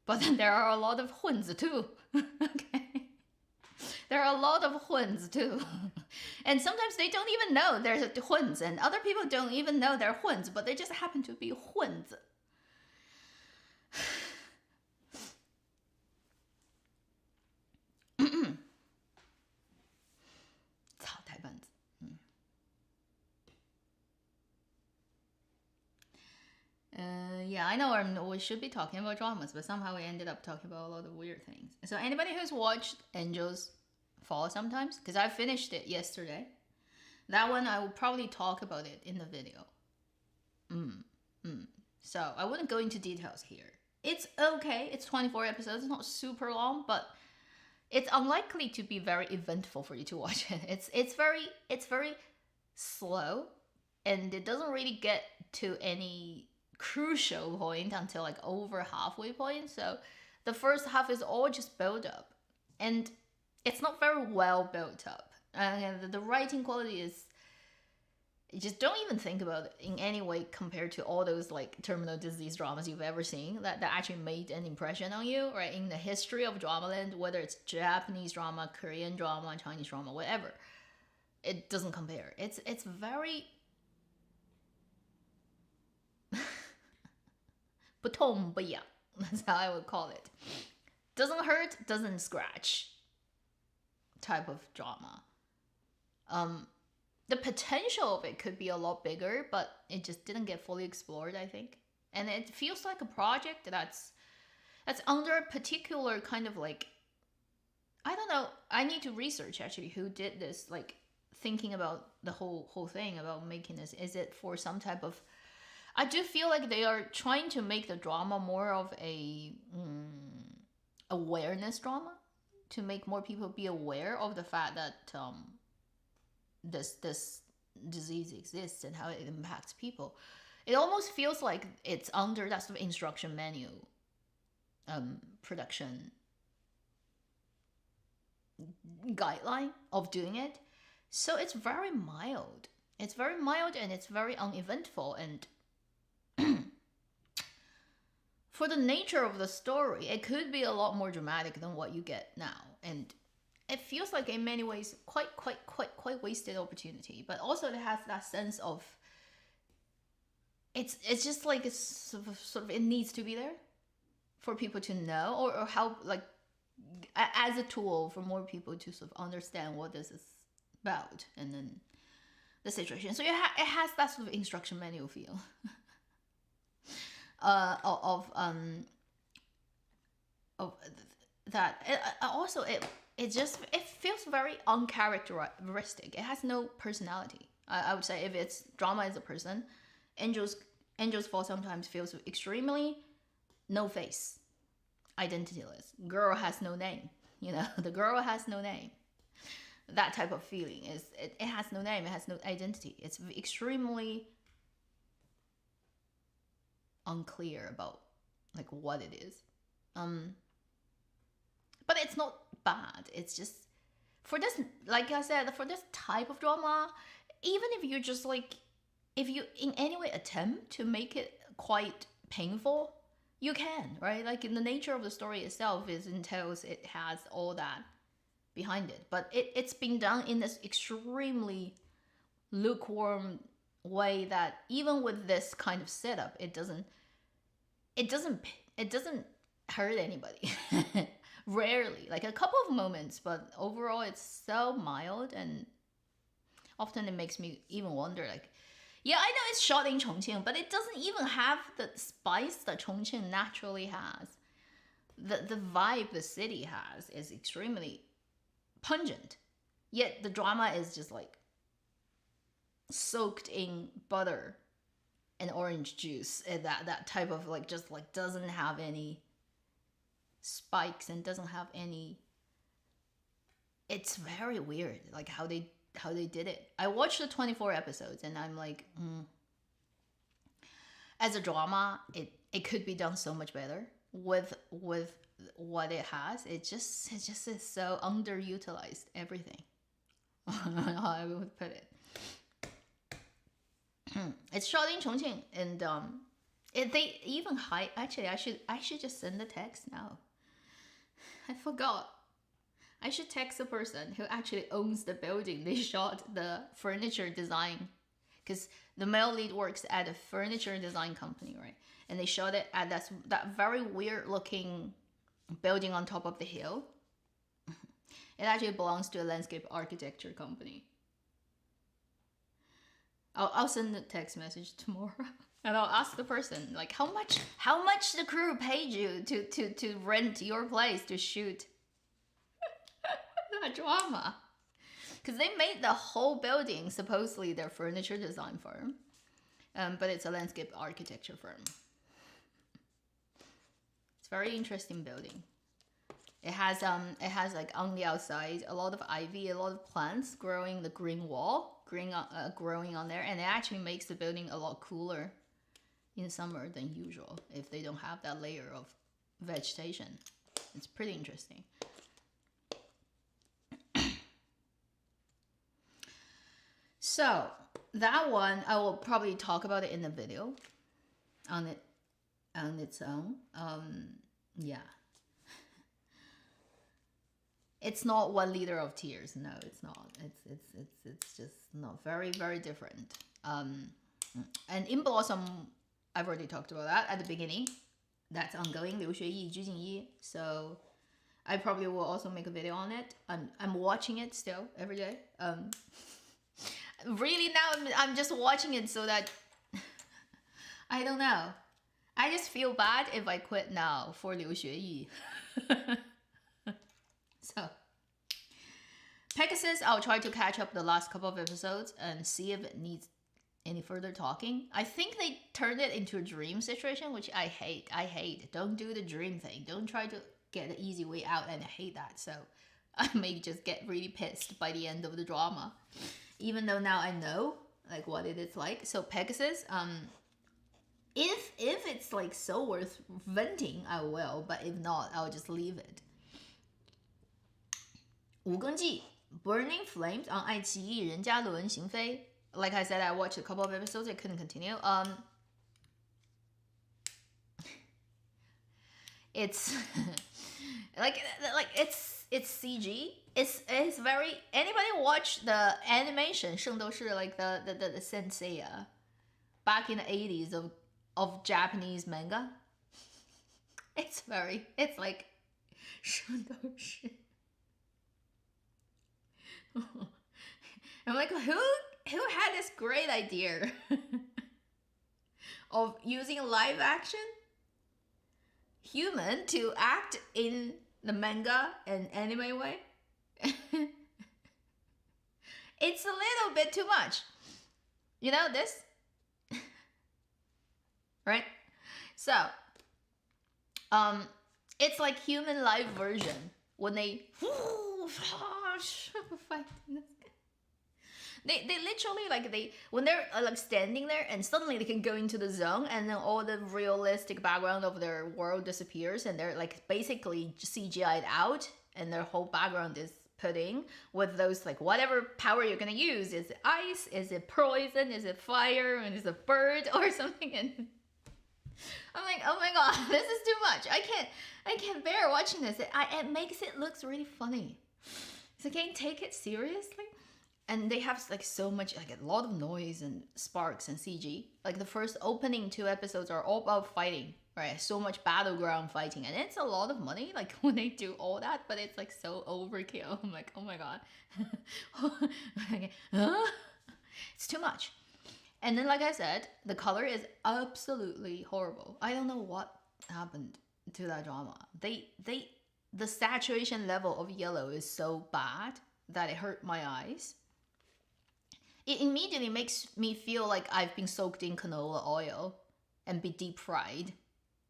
But then there are a lot of huns too. Okay, there are a lot of huns too. And sometimes they don't even know there's huns, and other people don't even know they're huns, but they just happen to be huns. Yeah, I know we should be talking about dramas, but somehow we ended up talking about a lot of weird things. So anybody who's watched Angels Fall sometimes, because I finished it yesterday, that one I will probably talk about it in the video. So I wouldn't go into details here. It's okay. It's 24 episodes. It's not super long, but it's unlikely to be very eventful for you to watch it. It's very slow, and it doesn't really get to any crucial point until like over halfway point. So the first half is all just build up, and it's not very well built up. And the writing quality is, just don't even think about it in any way compared to all those like terminal disease dramas you've ever seen that actually made an impression on you, right? In the history of Dramaland, whether it's Japanese drama, Korean drama, Chinese drama, whatever, it doesn't compare. It's very 不痛不痒. That's how I would call it. Doesn't hurt, doesn't scratch type of drama. The potential of it could be a lot bigger, but it just didn't get fully explored, I think. And it feels like a project that's under a particular kind of like, I don't know, I need to research actually who did this, like thinking about the whole thing about making this. Is it for some type of, I do feel like they are trying to make the drama more of a awareness drama, to make more people be aware of the fact that this disease exists and how it impacts people. It almost feels like it's under that sort of instruction manual production guideline of doing it. So it's very mild. It's very mild and it's very uneventful. And for the nature of the story, it could be a lot more dramatic than what you get now. And it feels like in many ways quite wasted opportunity. But also it has that sense of it's just like it's sort of it needs to be there for people to know or help, like, as a tool for more people to sort of understand what this is about and then the situation. So it has that sort of instruction manual feel of that. Also it feels very uncharacteristic. It has no personality. I would say if it's drama as a person, Angel's Fall sometimes feels extremely no face, identityless. Girl has no name. The girl has no name. That type of feeling is it has no name. It has no identity. It's extremely unclear about like what it is. But it's not bad. It's just for this, like I said, for this type of drama, even if you just like, if you in any way attempt to make it quite painful, you can, right? Like in the nature of the story itself entails it has all that behind it. But it's been done in this extremely lukewarm way that even with this kind of setup, it doesn't hurt anybody. Rarely, like a couple of moments, but overall it's so mild, and often it makes me even wonder, like, yeah, I know it's shot in Chongqing, but it doesn't even have the spice that Chongqing naturally has. The vibe the city has is extremely pungent, yet the drama is just like soaked in butter and orange juice, and that type of like just like doesn't have any spikes and doesn't have any. It's very weird, like how they did it. I watched the 24 episodes and I'm like, as a drama, it could be done so much better with what it has. It just is so underutilized, everything. How I would put it. It's shot in Chongqing, and they even hide. Actually, I should just send the text now. I forgot. I should text the person who actually owns the building they shot the furniture design, because the male lead works at a furniture design company, right? And they shot it at that very weird looking building on top of the hill. It actually belongs to a landscape architecture company. I'll send the text message tomorrow. And I'll ask the person, like, how much the crew paid you to rent your place to shoot that drama? Because they made the whole building supposedly their furniture design firm, but it's a landscape architecture firm. It's a very interesting building. It has like on the outside a lot of ivy, a lot of plants growing the green wall, growing on there, and it actually makes the building a lot cooler in summer than usual if they don't have that layer of vegetation. It's pretty interesting. So that one I will probably talk about it in the video on its own. Yeah. It's not 1 liter of tears. No, it's not. It's just not very, very different. And In Blossom, I've already talked about that at the beginning. That's ongoing, 流学艺, 鞠婧祎. So I probably will also make a video on it. I'm watching it still every day. Really now I'm just watching it so that I don't know. I just feel bad if I quit now for 流学艺. So Pegasus, I'll try to catch up the last couple of episodes and see if it needs any further talking. I think they turned it into a dream situation, which I hate. Don't do the dream thing. Don't try to get the easy way out, and I hate that. So I may just get really pissed by the end of the drama. Even though now I know like what it is like. So Pegasus, if it's like so worth venting, I will. But if not, I'll just leave it. 无根记 Burning Flames on 爱奇艺人家轮行飞. Like I said, I watched a couple of episodes. I couldn't continue. It's like it's CG. It's very. Anybody watch the animation 圣斗士 like the sensei back in the 80s of Japanese manga? It's like 圣斗士. I'm like, who had this great idea of using live action human to act in the manga and anime way? It's a little bit too much. You know this? Right? So, it's like human live version when they they literally like when they're like standing there and suddenly they can go into the zone and then all the realistic background of their world disappears and they're like basically CGI'd out and their whole background is put in with those like whatever power you're gonna use. Is it ice? Is it poison? Is it fire? And is it a bird or something? And I'm like, oh my god, this is too much. I can't bear watching this. It makes it looks really funny. So I can't take it seriously. And they have like so much, like a lot of noise and sparks and CG. Like the first opening 2 episodes are all about fighting, right? So much battleground fighting, and it's a lot of money. Like when they do all that, but it's like so overkill. I'm like, oh my god, it's too much. And then, like I said, the color is absolutely horrible. I don't know what happened to that drama. The saturation level of yellow is so bad that it hurt my eyes. It immediately makes me feel like I've been soaked in canola oil and be deep fried.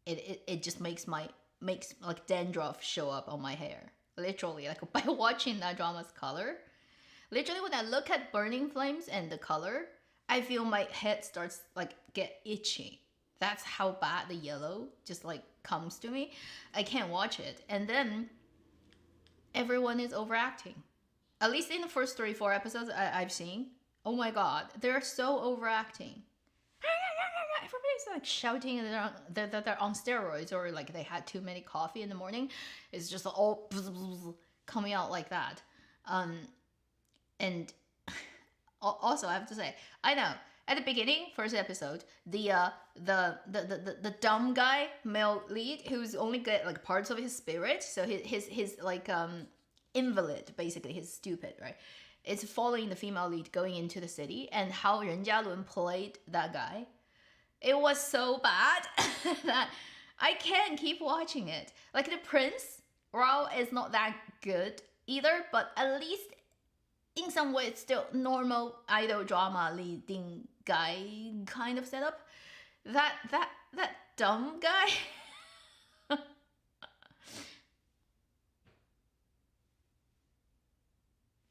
It just makes like dandruff show up on my hair. Literally, like by watching that drama's color. Literally, when I look at Burning Flames and the color, I feel my head starts like get itchy. That's how bad the yellow just like comes to me. I can't watch it. And then everyone is overacting. At least in the first 3-4 episodes I've seen. Oh my god, they're so overacting. Everybody's like shouting and they're on steroids or like they had too many coffee in the morning. It's just all coming out like that. And also I have to say, I know at the beginning, first episode, the dumb guy, male lead, who's only get like parts of his spirit, so his like invalid, basically, he's stupid, right? It's following the female lead going into the city, and how Ren Jialun played that guy. It was so bad that I can't keep watching it. Like the Prince, Rao is not that good either, but at least in some way it's still normal idol drama leading guy kind of setup. That dumb guy.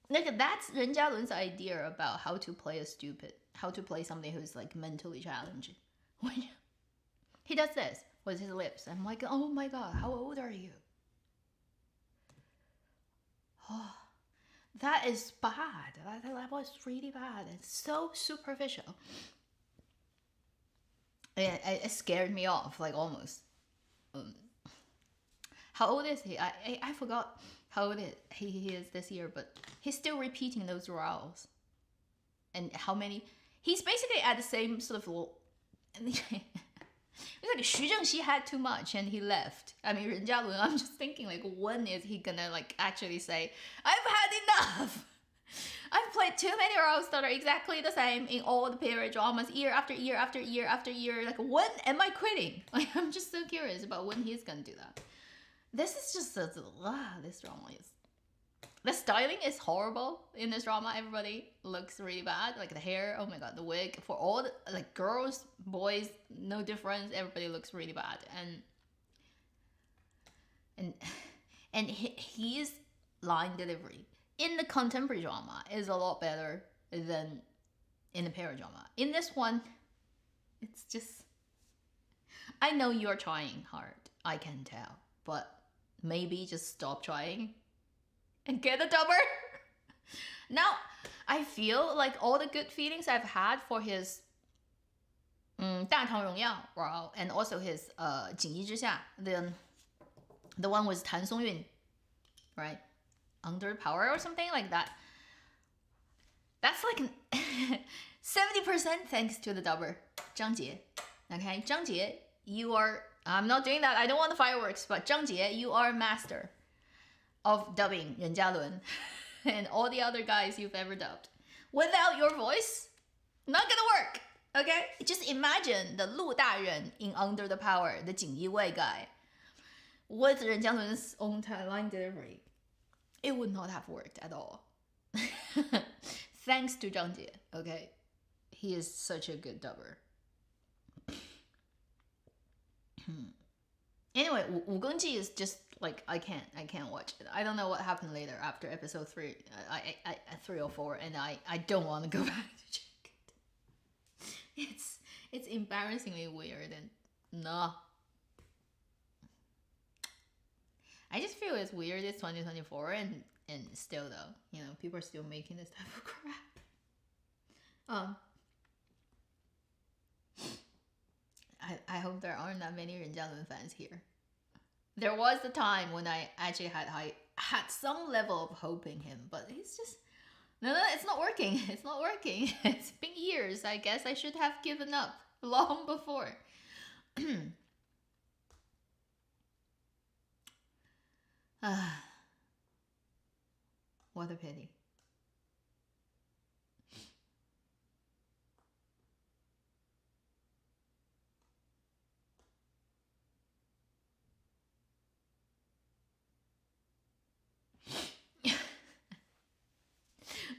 Like that's Ren Jialun's idea about how to play something who's like mentally challenged. When he does this with his lips, I'm like, oh my god, how old are you? Oh, that is bad. That was really bad. It's so superficial. It scared me off, like almost. How old is he? I forgot how old he is this year, but he's still repeating those roles. And how many? He's basically at the same sort of. It's like Xu Zhengxi had too much and he left. I mean, Ren Jialun, I'm just thinking like, when is he gonna like actually say, I've had enough. I've played too many roles that are exactly the same in all the period dramas, year after year after year after year. Like, when am I quitting? Like, I'm just so curious about when he's gonna do that. This is just this drama is. The styling is horrible in this drama. Everybody looks really bad. Like the hair, oh my god, the wig. For all the like girls, boys, no difference. Everybody looks really bad. And his line delivery in the contemporary drama is a lot better than in the parent drama. In this one, it's just, I know you're trying hard, I can tell, but maybe just stop trying and get a dubber. Now, I feel like all the good feelings I've had for his 大唐荣耀, wow, and also his 锦衣之下, the one with Tan Songyun, right? Under Power or something like that. That's like 70% thanks to the dubber, Zhang Jie. Okay, Zhang Jie, you are, I'm not doing that, I don't want the fireworks, but Zhang Jie, you are a master of dubbing Ren Jialun and all the other guys you've ever dubbed. Without your voice, not gonna work. Okay? Just imagine the Lu Daren in Under the Power, the Jing Yi-wei guy, with Ren Jialun's own line delivery. It would not have worked at all. Thanks to Zhang Jie, okay? He is such a good dubber. Anyway, 武功记 is just like, I can't watch it. I don't know what happened later after episode 3, 3 or 4, and I don't want to go back to check it. It's embarrassingly weird, and no. I just feel it's weird, it's 2024, and still though, you know, people are still making this type of crap. I hope there aren't that many Ren Jialun fans here. There was a time when I actually had some level of hope in him, but he's just, no, it's not working. It's not working. It's been years. I guess I should have given up long before. What a pity.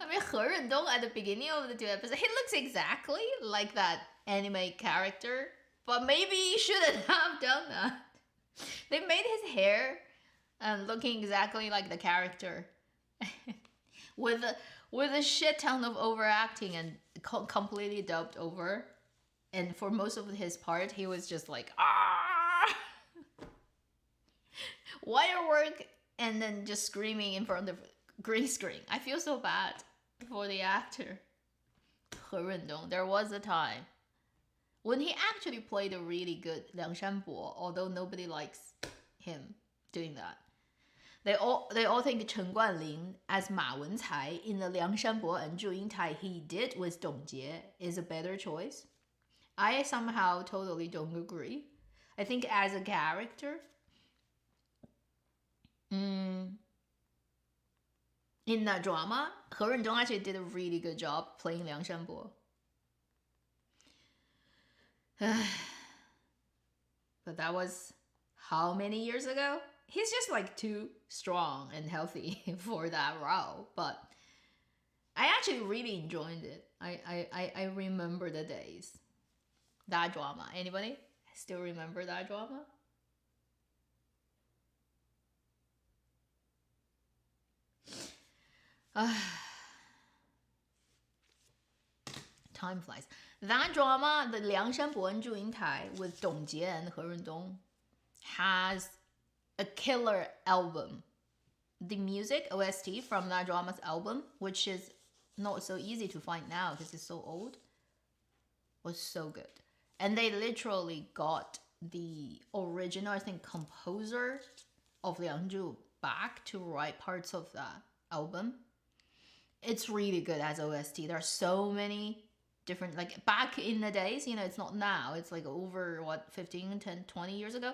I mean, He Rendong at the beginning of the 2 episodes, he looks exactly like that anime character, but maybe he shouldn't have done that. They made his hair looking exactly like the character, with a shit ton of overacting and completely dubbed over. And for most of his part, he was just like, ah, wire work, and then just screaming in front of green screen. I feel so bad for the actor. He Rendong. There was a time when he actually played a really good Liang Shanbo, although nobody likes him doing that. They all think Chen Guanling as Ma Wencai in the Liang Shanbo and Zhu Yingtai he did with Dong Jie is a better choice. I somehow totally don't agree. I think as a character, in that drama, He Rendong actually did a really good job playing Liang Shanbo. But that was how many years ago? He's just like too strong and healthy for that role. But I actually really enjoyed it. I remember the days. That drama. Anybody still remember that drama? Time flies. That drama, the Liang Shanbo and Zhu Yingtai with Dong Jie and He Rendong, has a killer album. The music, OST from that drama's album, which is not so easy to find now because it's so old, was so good. And they literally got the original, I think, composer of Liang Zhu back to write parts of that album. It's really good as OST. There are so many different, like back in the days, you know, it's not now. It's like over, 15, 10, 20 years ago.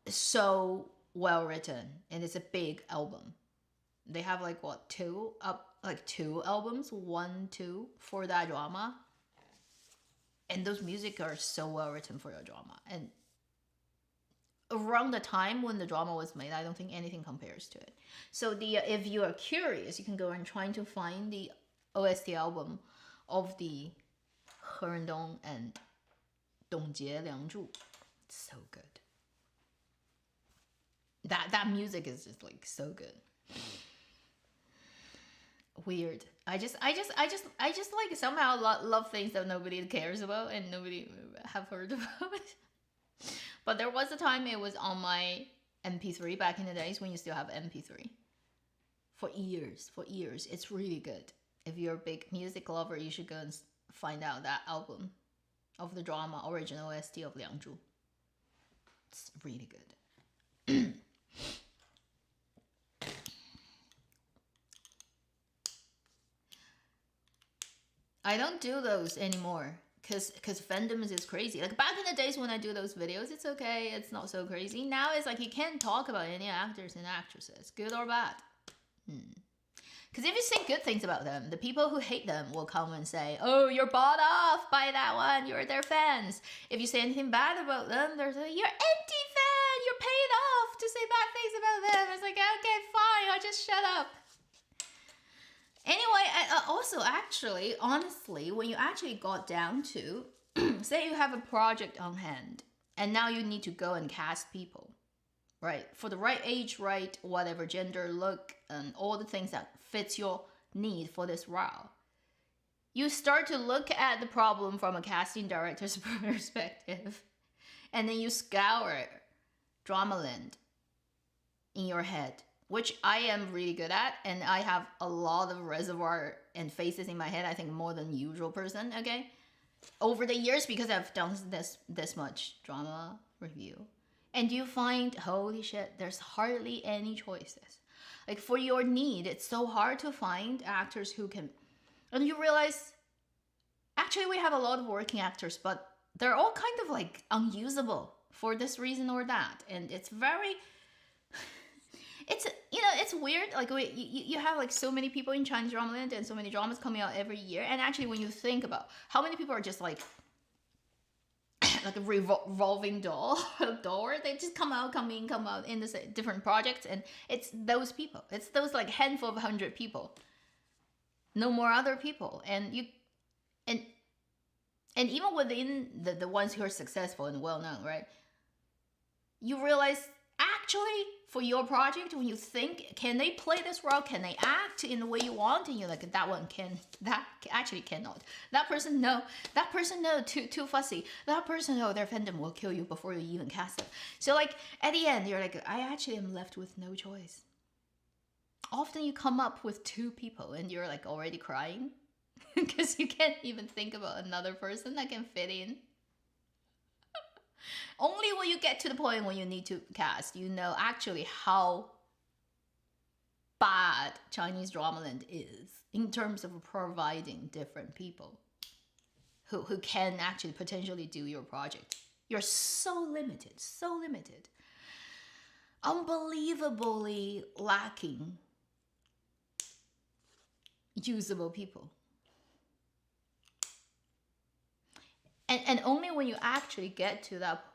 So well written. And it's a big album. They have like, two albums, 1, 2 for that drama. And those music are so well written for your drama. And around the time when the drama was made, I don't think anything compares to it. So if you are curious, you can go and try to find the OST album of the He Rendong and Dong Jie Liang Zhu. It's so good. That music is just like so good. weird. I just like somehow love things that nobody cares about and nobody have heard about. But there was a time it was on my MP3 back in the days when you still have MP3. For years. It's really good. If you're a big music lover, you should go and find out that album of the drama original OST of Liang Zhu. It's really good. I don't do those anymore because fandoms is crazy. Like back in the days when I do those videos, it's okay, it's not so crazy. Now it's like you can't talk about any actors and actresses, good or bad. Because if you say good things about them, the people who hate them will come and say, oh, you're bought off by that one, you're their fans. If you say anything bad about them, they're like, you're anti-fan, you're paid off to say bad things about them. It's like, okay, fine, I'll just shut up. Anyway, also actually, honestly, when you actually got down to, say you have a project on hand, and now you need to go and cast people, right? For the right age, right, whatever gender, look, and all the things that fits your need for this role. You start to look at the problem from a casting director's perspective, and then you scour Dramaland in your head, which I am really good at, and I have a lot of reservoir and faces in my head, I think more than usual person, okay? Over the years, because I've done this much drama review. And you find, holy shit, there's hardly any choices. Like for your need, it's so hard to find actors who can, and you realize, actually we have a lot of working actors, but they're all kind of like unusable for this reason or that. And it's very, it's, you know, it's weird. Like you have like so many people in Chinese dramaland and so many dramas coming out every year. And actually when you think about how many people are just like a revolving door, they just come out in this different projects, and it's those people. It's those like handful of 100 people. No more other people. And you, and even within the ones who are successful and well known, right? You realize actually for your project, when you think, can they play this role? Can they act in the way you want? And you're like, that one can, that actually cannot. That person, no. That person, no, too fussy. That person, no, their fandom will kill you before you even cast them. So like, at the end, you're like, I actually am left with no choice. Often you come up with 2 people and you're like already crying because you can't even think about another person that can fit in. Only when you get to the point when you need to cast, you know actually how bad Chinese dramaland is in terms of providing different people who can actually potentially do your project. You're so limited, unbelievably lacking usable people. And only when you actually get to that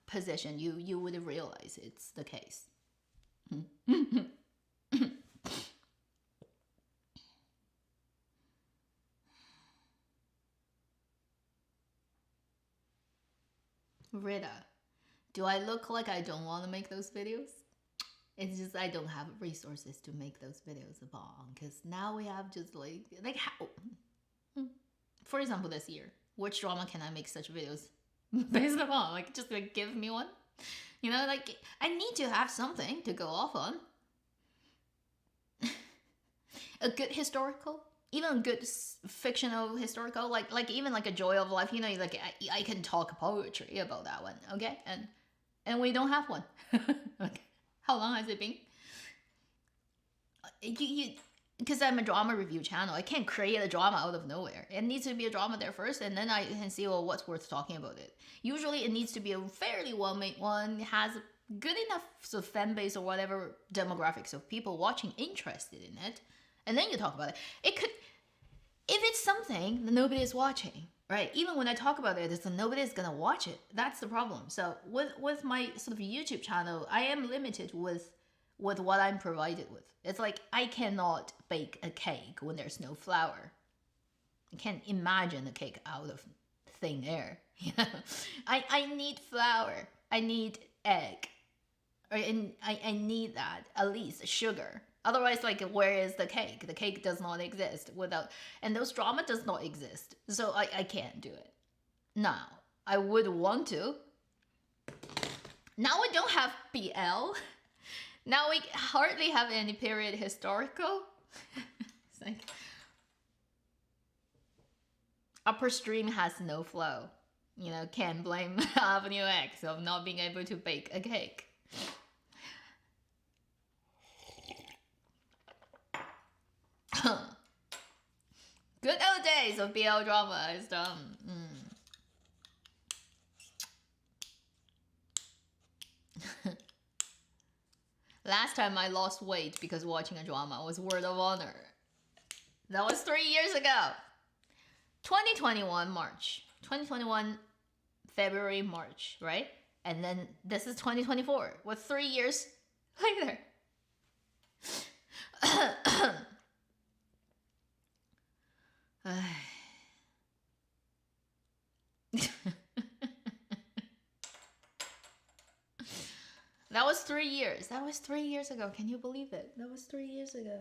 position, you would realize it's the case. Rita, do I look like I don't want to make those videos? It's just I don't have resources to make those videos upon, because now we have just like how, for example, this year, which drama can I make such videos based upon? Like, just like give me one. You know, like I need to have something to go off on. A good historical, even a good fictional historical, like even like a Joy of Life. You know, like I can talk poetry about that one, okay? And we don't have one. Okay. How long has it been? Because I'm a drama review channel, I can't create a drama out of nowhere. It needs to be a drama there first, and then I can see, well, what's worth talking about it. Usually it needs to be a fairly well-made one, has a good enough sort of fan base or whatever demographics of people watching interested in it, and then you talk about it. It could, if it's something that nobody is watching, right? Even when I talk about it, it's nobody is gonna watch it. That's the problem. So with my sort of YouTube channel, I am limited with what I'm provided with. It's like I cannot bake a cake when there's no flour. I can't imagine a cake out of thin air. You know, I need flour. I need egg, and I need that, at least sugar. Otherwise, like, where is the cake? The cake does not exist without, and those drama does not exist. So I can't do it. Now, I would want to. Now we don't have BL. Now we hardly have any period historical. It's like, upper stream has no flow. You know, can't blame Avenue X of not being able to bake a cake. Good old days of BL drama is done. Last time I lost weight because watching a drama was Word of Honor. That was 3 years ago. 2021 March. 2021 February, March, right? And then this is 2024. With 3 years later. That was 3 years. That was 3 years ago. Can you believe it? That was 3 years ago.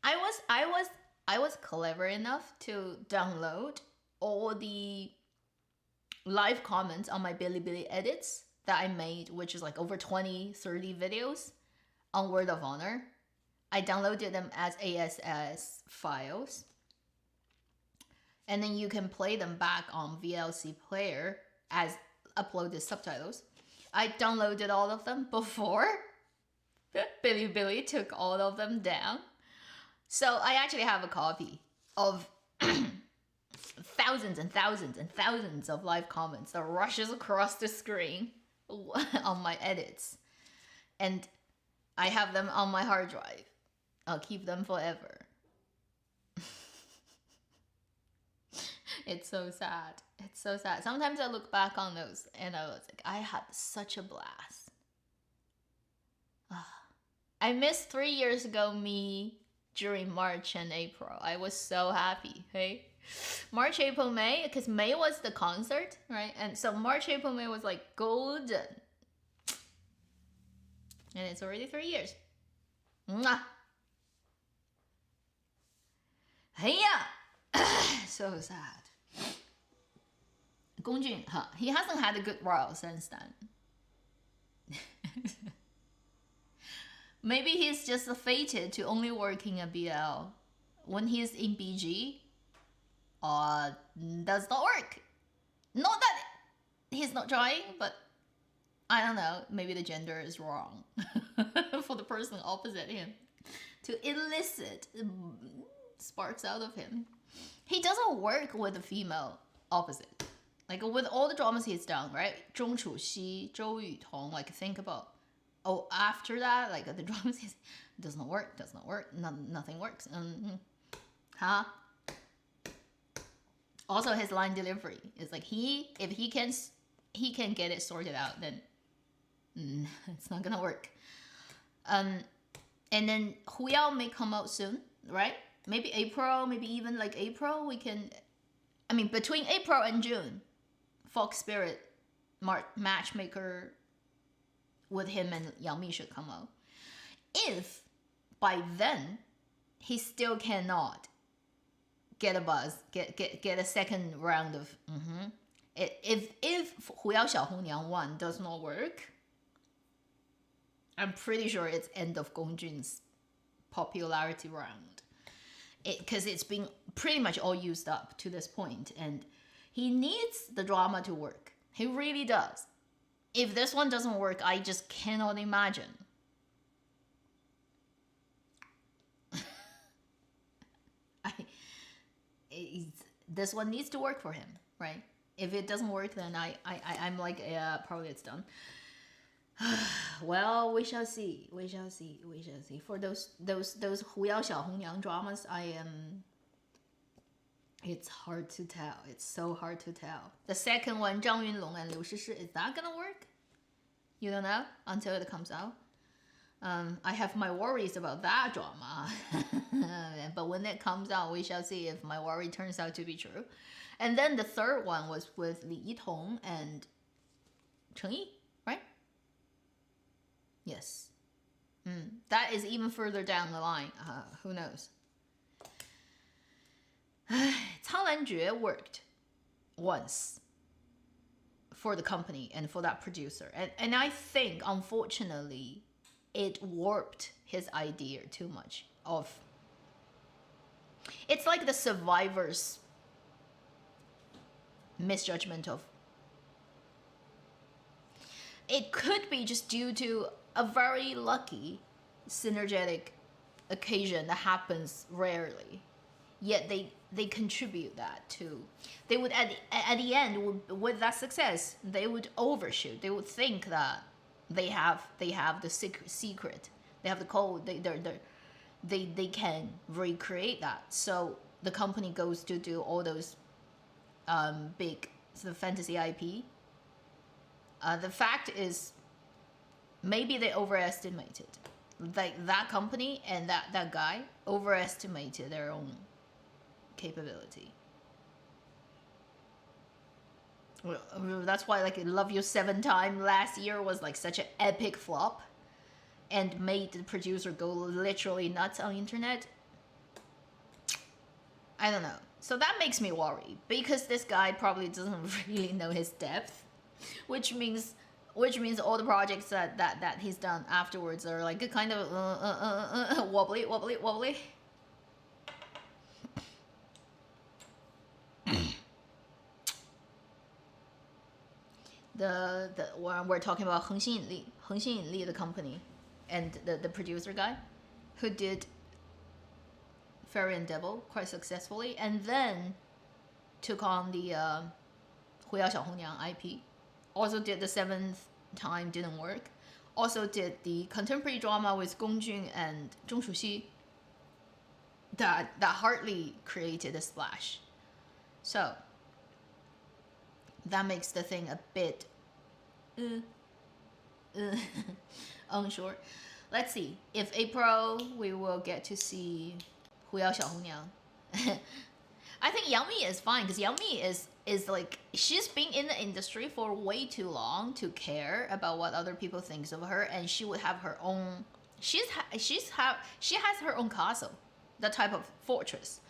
I was clever enough to download all the live comments on my Bilibili edits that I made, which is like over 20-30 videos on Word of Honor. I downloaded them as ASS files. And then you can play them back on VLC player as uploaded subtitles. I downloaded all of them before Bilibili took all of them down. So I actually have a copy of thousands and thousands and thousands of live comments that rushes across the screen on my edits. And I have them on my hard drive. I'll keep them forever. It's so sad. It's so sad. Sometimes I look back on those and I was like, I had such a blast. I missed 3 years ago me during March and April. I was so happy, hey? March, April, May, because May was the concert, right? And so March, April, May was like golden. And it's already 3 years. Mwah! Hey ya! So sad. Gong Jun, he hasn't had a good while since then. Maybe he's just fated to only working a BL. When he's in BG, does not work. Not that he's not trying, but I don't know. Maybe the gender is wrong for the person opposite him to elicit sparks out of him. He doesn't work with the female opposite. Like with all the dramas he's done, right? Zhong Chuxi, Zhou Yutong, like think about, after that, like the dramas he's, does not work, nothing works. Also his line delivery is like if he can get it sorted out, then it's not gonna work. And then Huyao may come out soon, right? Maybe April, maybe even like April, we can, I mean, between April and June, Fox Spirit matchmaker with him and Yang Mi should come out. If by then he still cannot get a buzz, get a second round of if Huyao Xiaohongniang 1 does not work, I'm pretty sure it's end of Gong Jun's popularity round. Because it's been pretty much all used up to this point, and he needs the drama to work. He really does. If this one doesn't work, I just cannot imagine. This one needs to work for him, right? If it doesn't work, then I'm like, yeah, probably it's done. Well, we shall see. We shall see. We shall see. For those Huyao Xiaohongniang dramas, it's hard to tell. It's so hard to tell. The second one, Zhang Yunlong and Liu Shishi, is that gonna work? You don't know until it comes out. I have my worries about that drama, but when it comes out, we shall see if my worry turns out to be true. And then the third one was with Li Yitong and Cheng Yi, right? Yes. That is even further down the line. Who knows? Cao Lanjue worked once for the company and for that producer. And I think, unfortunately, it warped his idea too much of... It's like the survivors' misjudgment of... It could be just due to a very lucky, synergetic occasion that happens rarely. Yet they contribute that to... They would, at the end, with that success, they would overshoot. They would think that they have the secret. They have the code. They can recreate that. So the company goes to do all those big sort of fantasy IP. The fact is, maybe they overestimated. Like that company and that guy overestimated their own capability. Well, that's why like Love You 7 Times last year was like such an epic flop and made the producer go literally nuts on the internet. I don't know. So that makes me worry because this guy probably doesn't really know his depth, which means all the projects that he's done afterwards are like a kind of wobbly. When we're talking about Heng Xin Li, the company, and the producer guy, who did Fairy and Devil quite successfully, and then took on the Hu Yao Xiao Hongyang IP. Also did the 7th Time, didn't work. Also did the contemporary drama with Gong Jun and Zhong Shuxi. That hardly created a splash. So that makes the thing a bit unsure. Let's see. If April, we will get to see Hu Yao Xiao Hongyang. I think Yang Mi is fine because Yang Mi is like, she's been in the industry for way too long to care about what other people think of her, and she would have her own. She has her own castle, that type of fortress.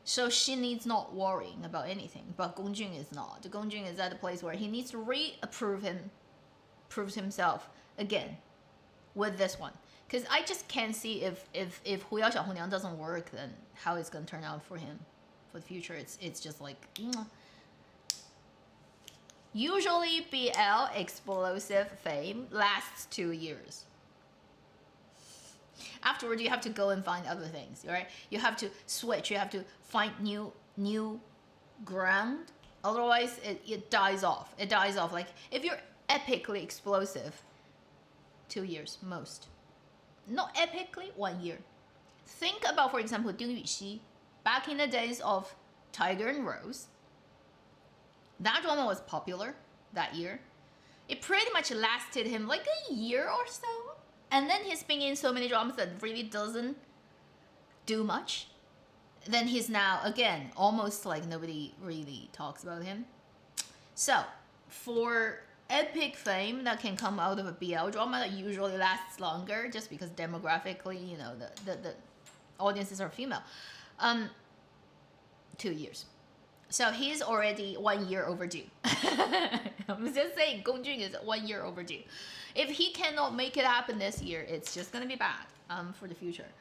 So she needs not worrying about anything. But Gong Jun is not. Gong Jun is at a place where he needs to prove himself again with this one. Because I just can't see if Hu Yao Xiao Hongyang doesn't work, then how it's gonna turn out for him for the future. It's just like usually BL explosive fame lasts 2 years. Afterward, you have to go and find other things, right? You have to switch. You have to find new ground. Otherwise, it dies off. It dies off. Like if you're epically explosive, 2 years most. Not epically, 1 year. Think about, for example, Ding Yuxi. Back in the days of Tiger and Rose, that drama was popular that year. It pretty much lasted him like a year or so. And then he's been in so many dramas that really doesn't do much. Then he's now, again, almost like nobody really talks about him. So, for epic fame that can come out of a BL drama that usually lasts longer just because demographically, you know, the audiences are female. 2 years. So he's already 1 year overdue. I'm just saying, Gong Jun is 1 year overdue. If he cannot make it happen this year, it's just gonna be bad for the future.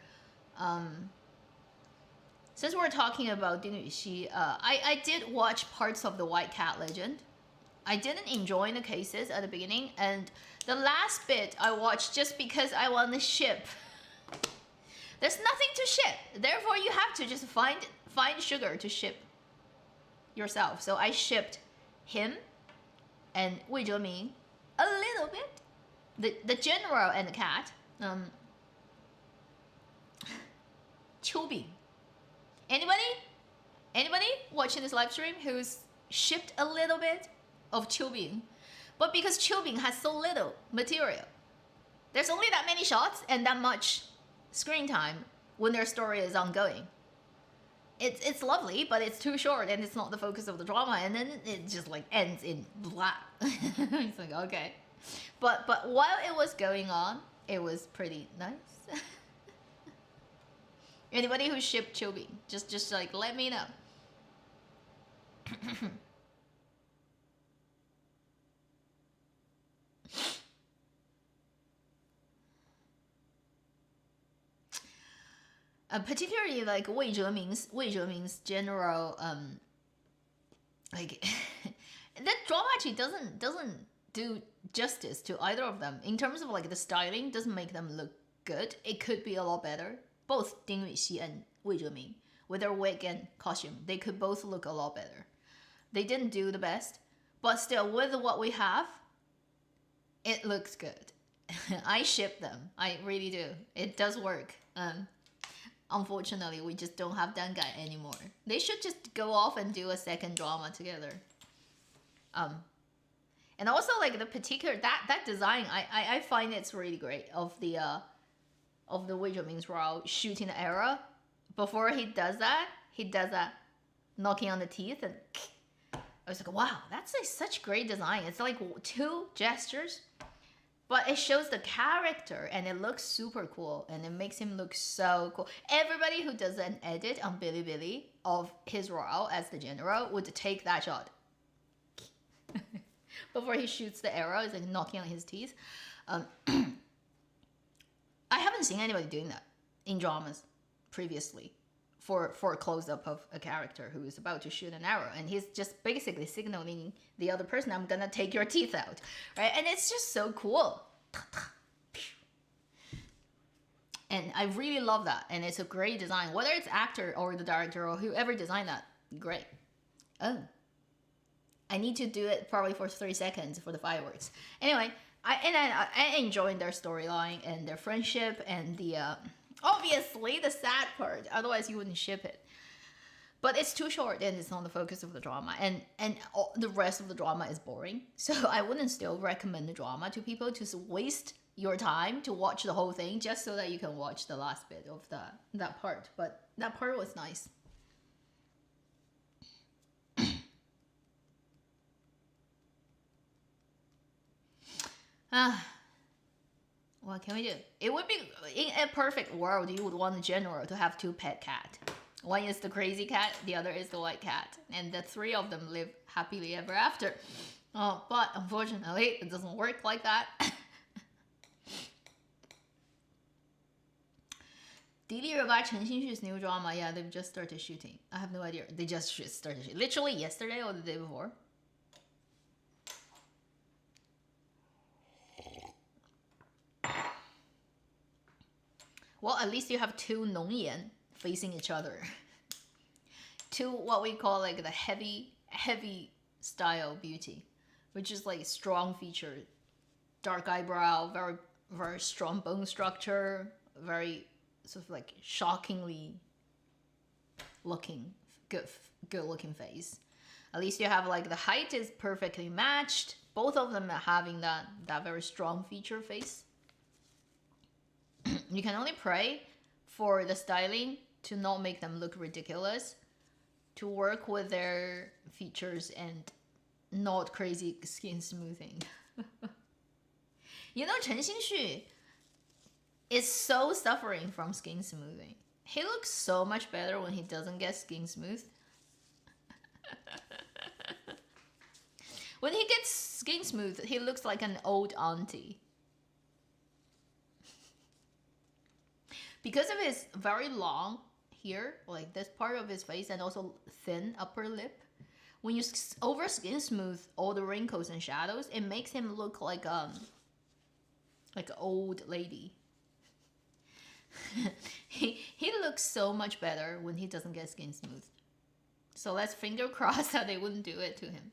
Since we're talking about Ding Yuxi, I did watch parts of the White Cat Legend. I didn't enjoy the cases at the beginning, and the last bit I watched just because I want to ship. There's nothing to ship, therefore you have to just find sugar to ship yourself. So I shipped him and Wei Zheming a little bit. The general and the cat. Qiubing. Anybody watching this live stream who's shipped a little bit of Qiubing? But because Qiubing has so little material, there's only that many shots and that much screen time when their story is ongoing. It's lovely, but it's too short and it's not the focus of the drama, and then it just like ends in blah. It's like, okay. But while it was going on, it was pretty nice. Anybody who shipped Chobi, just like let me know. Particularly like Wei Zheming's general like that drama actually doesn't do justice to either of them in terms of like the styling. Doesn't make them look good. It could be a lot better. Both Ding Yuxi and Wei Zheming with their wig and costume, they could both look a lot better. They didn't do the best, but still with what we have, it looks good. I ship them. I really do. It does work. Unfortunately, we just don't have that guy anymore. They should just go off and do a second drama together. And also like the particular that design, I find it's really great of the Wei Zheming's Rao shooting the arrow. Before he does that knocking on the teeth, and I was like, wow, that's like such great design. It's like two gestures, but it shows the character and it looks super cool and it makes him look so cool. Everybody who does an edit on Bilibili of his Rao as the general would take that shot. Before he shoots the arrow, it's like knocking on his teeth. I haven't seen anybody doing that in dramas previously for a close-up of a character who is about to shoot an arrow, and he's just basically signaling the other person, I'm gonna take your teeth out, right? And it's just so cool. And I really love that, and it's a great design. Whether it's actor or the director or whoever designed that, great. Oh, I need to do it probably for 3 seconds for the fireworks. Anyway, I enjoyed their storyline and their friendship and the obviously the sad part. Otherwise, you wouldn't ship it. But it's too short and it's not the focus of the drama, and the rest of the drama is boring. So I wouldn't still recommend the drama to people to waste your time to watch the whole thing just so that you can watch the last bit of that part. But that part was nice. What can we do? It would be, in a perfect world, you would want the general to have 2 pet cats. One is the crazy cat, the other is the white cat, and the 3 of them live happily ever after. But unfortunately, it doesn't work like that. Dili Revive Chen Xinxu's new drama, yeah, they've just started shooting. I have no idea. They just started shooting. Literally yesterday or the day before. Well, at least you have 2 Nongyan facing each other. 2 what we call like the heavy style beauty, which is like strong feature, dark eyebrow, very very strong bone structure, very sort of like shockingly looking good looking face. At least you have like the height is perfectly matched. Both of them are having that very strong feature face. You can only pray for the styling to not make them look ridiculous, to work with their features and not crazy skin smoothing. You know, Chen Xinxu is so suffering from skin smoothing. He looks so much better when he doesn't get skin smooth. When he gets skin smooth, he looks like an old auntie. Because of his very long here, like this part of his face, and also thin upper lip, when you over skin smooth all the wrinkles and shadows, it makes him look like an old lady. he looks so much better when he doesn't get skin smooth. So let's finger cross that they wouldn't do it to him.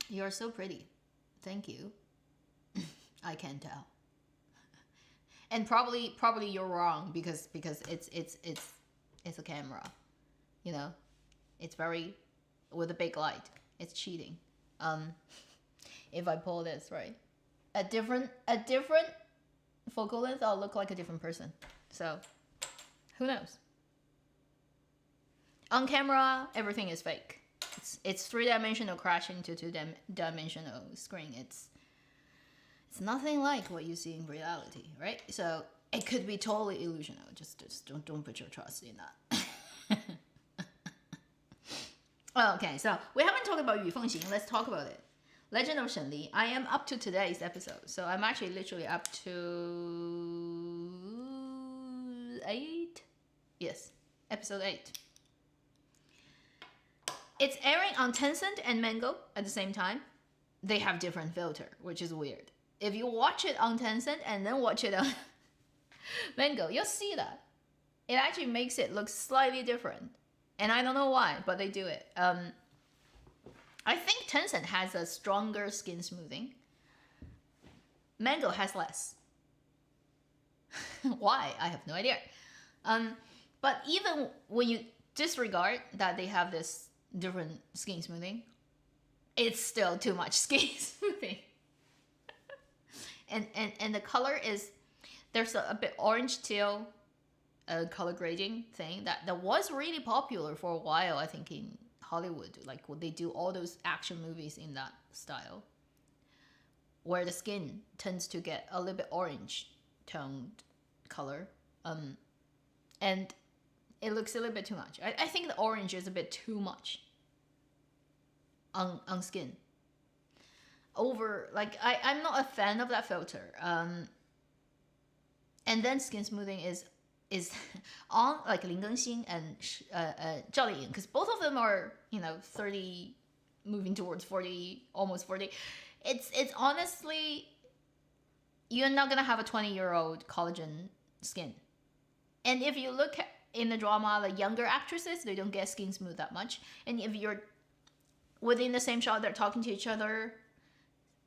You're so pretty. Thank you. I can tell. And probably you're wrong because it's a camera, you know, it's very with a big light. It's cheating. If I pull this right, a different focal length, I'll look like a different person. So who knows? On camera, everything is fake. It's 3-dimensional crashing to 2-dimensional screen. It's nothing like what you see in reality, right? So it could be totally illusional. Just don't put your trust in that. Okay, so we haven't talked about Yu Fengxing. Let's talk about it. Legend of Shen Li. I am up to today's episode, so I'm actually literally up to 8. Yes, episode 8. It's airing on Tencent and Mango at the same time. They have different filter, which is weird. If you watch it on Tencent and then watch it on Mango, you'll see that. It actually makes it look slightly different. And I don't know why, but they do it. I think Tencent has a stronger skin smoothing. Mango has less. Why? I have no idea. But even when you disregard that they have this different skin smoothing, it's still too much skin smoothing. and the color is, there's a bit orange teal color grading thing that was really popular for a while, I think, in Hollywood. Like they do all those action movies in that style, where the skin tends to get a little bit orange toned color, and it looks a little bit too much. I think the orange is a bit too much on skin. Like I'm not a fan of that filter. And then skin smoothing is on like Lin Gengxin and Zhao Liying, because both of them are 30, moving towards 40, almost 40. It's honestly, you're not gonna have a 20-year-old collagen skin. And if you look at, in the drama, the younger actresses, they don't get skin smooth that much. And if you're within the same shot, they're talking to each other,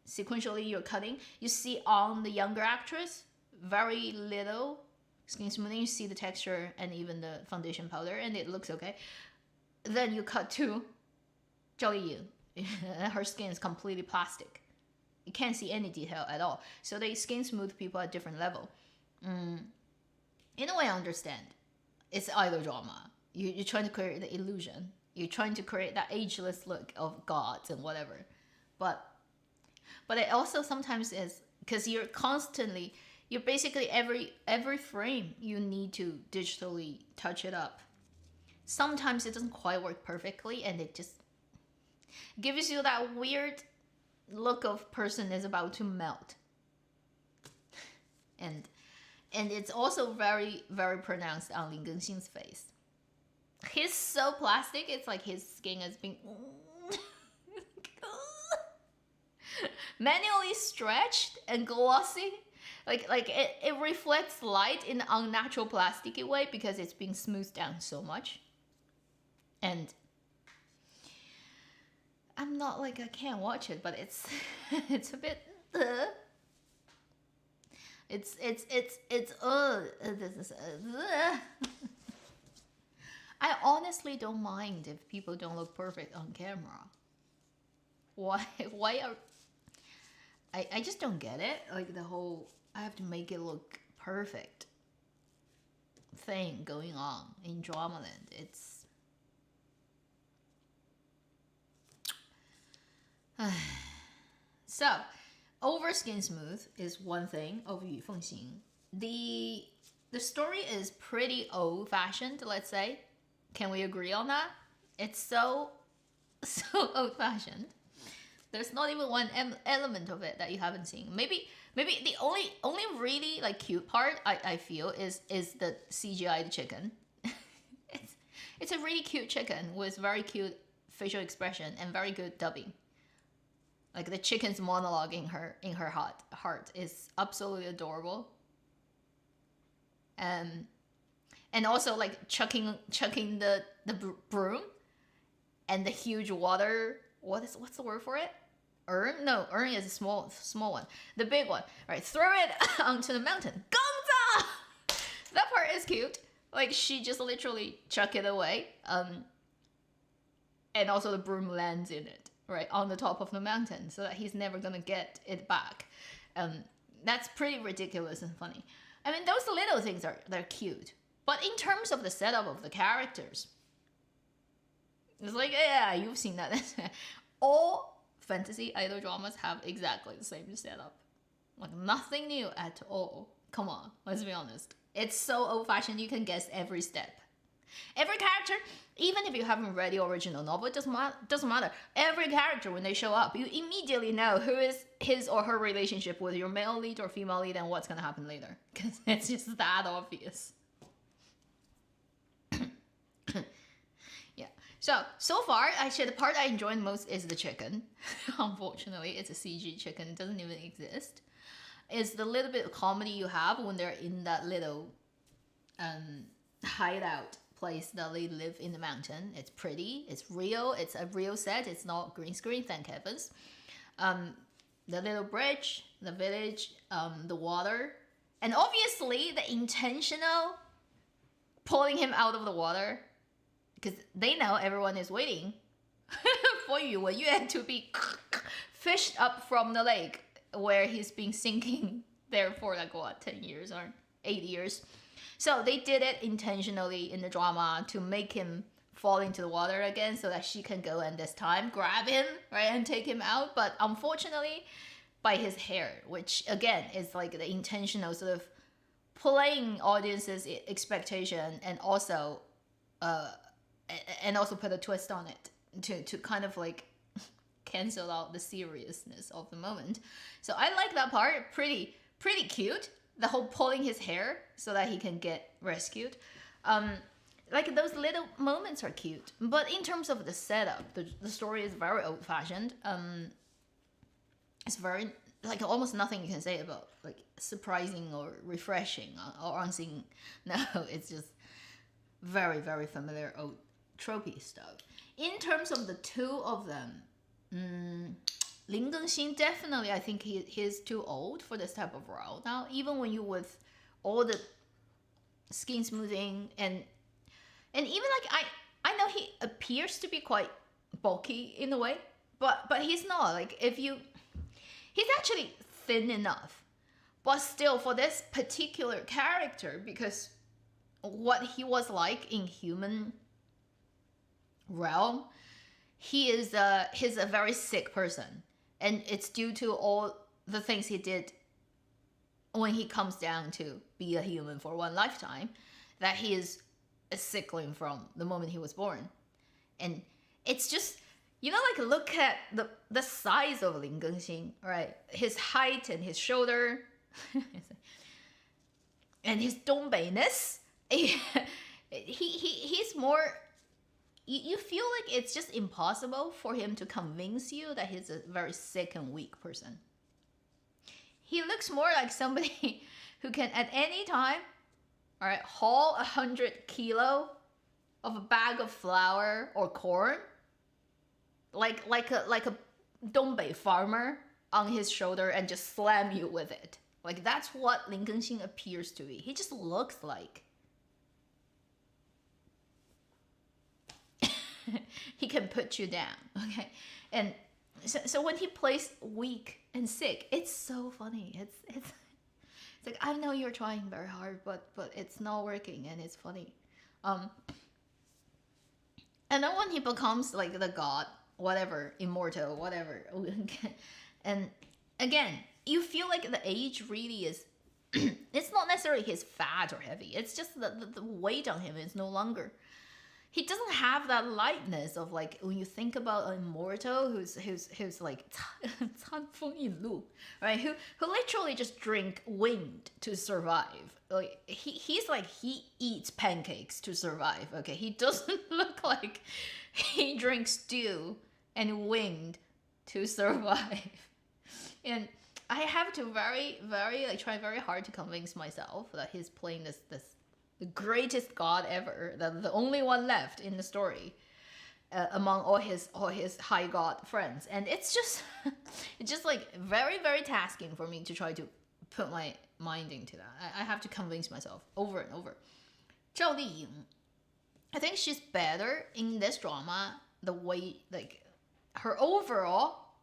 sequentially you're cutting, you see on the younger actress very little skin smoothing. You see the texture and even the foundation powder, and it looks okay. Then you cut to Zhao Liying. Her skin is completely plastic. You can't see any detail at all. So they skin smooth people at different level. In a way, I understand. It's idol drama. You're trying to create the illusion. You're trying to create that ageless look of gods and whatever. But it also sometimes is, because you're basically every frame you need to digitally touch it up. Sometimes it doesn't quite work perfectly, and it just gives you that weird look of person is about to melt. And it's also very, very pronounced on Lin Gengxin's face. He's so plastic, it's like his skin has been manually stretched and glossy. Like it reflects light in an unnatural plasticky way because it's being smoothed down so much. And I'm not like, I can't watch it, but it's it's a bit It's I honestly don't mind if people don't look perfect on camera. Why are I just don't get it. Like the whole I have to make it look perfect thing going on in Dramaland. It's so over skin smooth is one thing of Yu Fengxing. The story is pretty old fashioned, let's say. Can we agree on that? It's so old fashioned. There's not even one element of it that you haven't seen. Maybe the only really like cute part I feel is the CGI chicken. it's a really cute chicken with very cute facial expression and very good dubbing. Like the chicken's monologue in her heart is absolutely adorable. And also like chucking the broom and the huge water. What's the word for it? Urn? No, urn is a small one. The big one, right? Throw it onto the mountain. Gongza! That part is cute. Like she just literally chuck it away. And also the broom lands in it, right, on the top of the mountain, so that he's never gonna get it back. That's pretty ridiculous and funny. I mean, those little things they're cute. But in terms of the setup of the characters, it's like, yeah, you've seen that. All fantasy idol dramas have exactly the same setup. Like nothing new at all. Come on, let's be honest. It's so old-fashioned. You can guess every step. Every character, even if you haven't read the original novel, it doesn't matter. Every character, when they show up, you immediately know who is his or her relationship with your male lead or female lead and what's going to happen later. Because it's just that obvious. Yeah. So far, actually, the part I enjoyed most is the chicken. Unfortunately, it's a CG chicken. It doesn't even exist. It's the little bit of comedy you have when they're in that little hideout place that they live in the mountain. It's pretty, it's real, it's a real set, it's not green screen, thank heavens. The little bridge, the village, the water, and obviously the intentional pulling him out of the water, because they know everyone is waiting for you when you had to be fished up from the lake where he's been sinking there for like what, 10 years or 8 years. So they did it intentionally in the drama to make him fall into the water again so that she can go and this time grab him, right, and take him out. But unfortunately, by his hair, which again is like the intentional sort of playing audience's expectation and also put a twist on it to kind of like cancel out the seriousness of the moment. So I like that part. Pretty cute. The whole pulling his hair so that he can get rescued. Like those little moments are cute. But in terms of the setup, the story is very old-fashioned. It's very, like almost nothing you can say about like surprising or refreshing or unseen. No, it's just very, very familiar old tropey stuff. In terms of the two of them, Lin Gengxin, definitely, I think he's too old for this type of role. Now, even when you with all the skin smoothing and even like I know he appears to be quite bulky in a way, but he's not. Like he's actually thin enough, but still for this particular character, because what he was like in human realm, he's a very sick person. And it's due to all the things he did when he comes down to be a human for one lifetime, that he is a sickling from the moment he was born. And it's just, like look at the size of Lin Gengxin, right? His height and his shoulder and his Dongbei-ness. He's more... You feel like it's just impossible for him to convince you that he's a very sick and weak person. He looks more like somebody who can at any time, all right, haul 100 kilo of a bag of flour or corn, like a Dongbei farmer on his shoulder and just slam you with it. Like that's what Lin Gengxin appears to be. He just looks like. He can put you down, okay? And so when he plays weak and sick, it's so funny. It's like, I know you're trying very hard, but it's not working, and it's funny. And then when he becomes like the god, whatever, immortal, whatever, and again, you feel like the age really is. It's not necessarily he's fat or heavy. It's just that the weight on him is no longer. He doesn't have that lightness of like when you think about an immortal who's like 餐风饮露, right? Who literally just drink wind to survive. Like he's like he eats pancakes to survive. Okay, he doesn't look like he drinks stew and wind to survive. And I have to very try very hard to convince myself that he's playing this the greatest god ever, the only one left in the story among all his high god friends. And it's just like very, very tasking for me to try to put my mind into that. I have to convince myself over and over. Zhao Liying, I think she's better in this drama. The way, like, her overall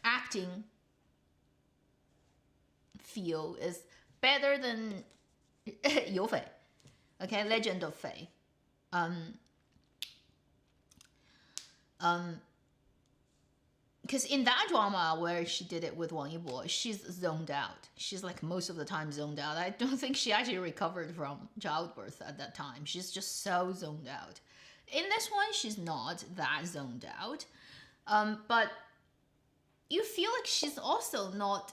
acting feel is better than Yu Fei, okay, Legend of Fei. because in that drama where she did it with Wang Yibo, she's zoned out. She's like most of the time zoned out. I don't think she actually recovered from childbirth at that time. She's just so zoned out. In this one, she's not that zoned out. But you feel like she's also not,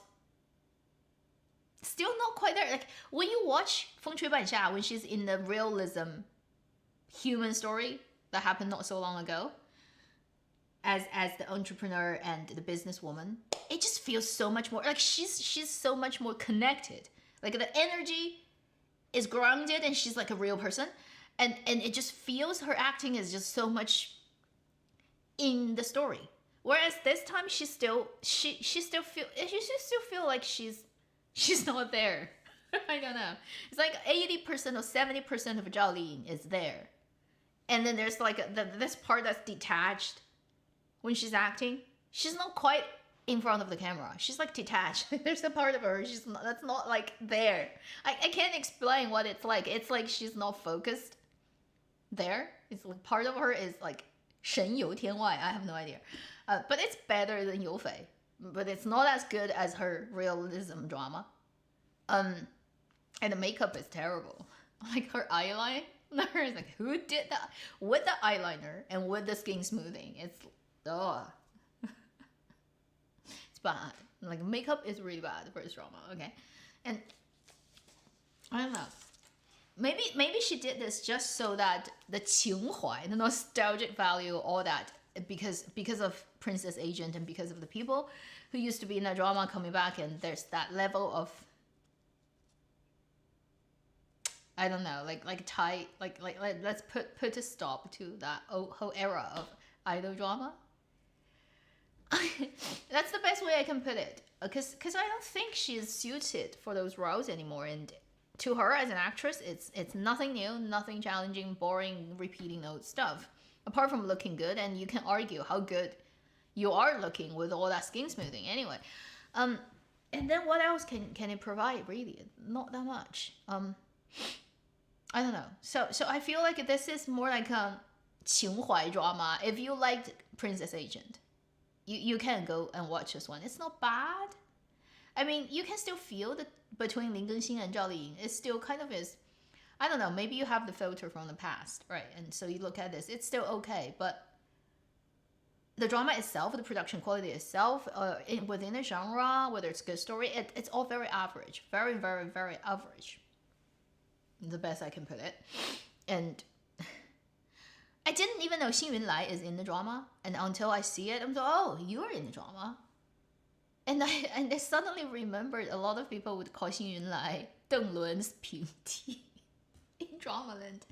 still not quite there. Like when you watch 风吹半夏, when she's in the realism human story that happened not so long ago, as the entrepreneur and the businesswoman, it just feels so much more like she's so much more connected. Like the energy is grounded and she's like a real person, and it just feels her acting is just so much in the story. Whereas this time she still feel like she's not there. I don't know. It's like 80% or 70% of Zhao Liying is there, and then there's like this part that's detached. When she's acting, she's not quite in front of the camera. She's like detached. There's a part of her that's not like there. I can't explain what it's like. It's like she's not focused there. It's like part of her is like 神游天外. I have no idea. But it's better than Yu Fei. But it's not as good as her realism drama. And the makeup is terrible. Like her eyeliner is like, who did that? With the eyeliner and with the skin smoothing. It's bad. Like makeup is really bad for this drama, okay? And I don't know. Maybe she did this just so that the 情怀, the nostalgic value, all that, because of Princess Agent and because of the people who used to be in that drama coming back, and there's that level of, I don't know, like let's put a stop to that whole era of idol drama. That's the best way I can put it, because I don't think she's suited for those roles anymore, and to her as an actress, it's nothing new, nothing challenging, boring, repeating old stuff, apart from looking good. And you can argue how good you are looking with all that skin smoothing anyway. And then what else can it provide? Really, not that much. I don't know. So I feel like this is more like a 情怀 drama. If you liked Princess Agent, you can go and watch this one. It's not bad. I mean, you can still feel that between Lin Gengxin and Zhao Liying, it still kind of is, I don't know, maybe you have the filter from the past, right? And so you look at this, it's still okay. But the drama itself, the production quality itself, within the genre, whether it's a good story, it's all very average. Very, very, very average. The best I can put it. And I didn't even know Xin Yunlai is in the drama, and until I see it, I'm like, oh, you're in the drama. And I suddenly remembered a lot of people would call Xin Yunlai Deng Lun's Pinti in Dramaland.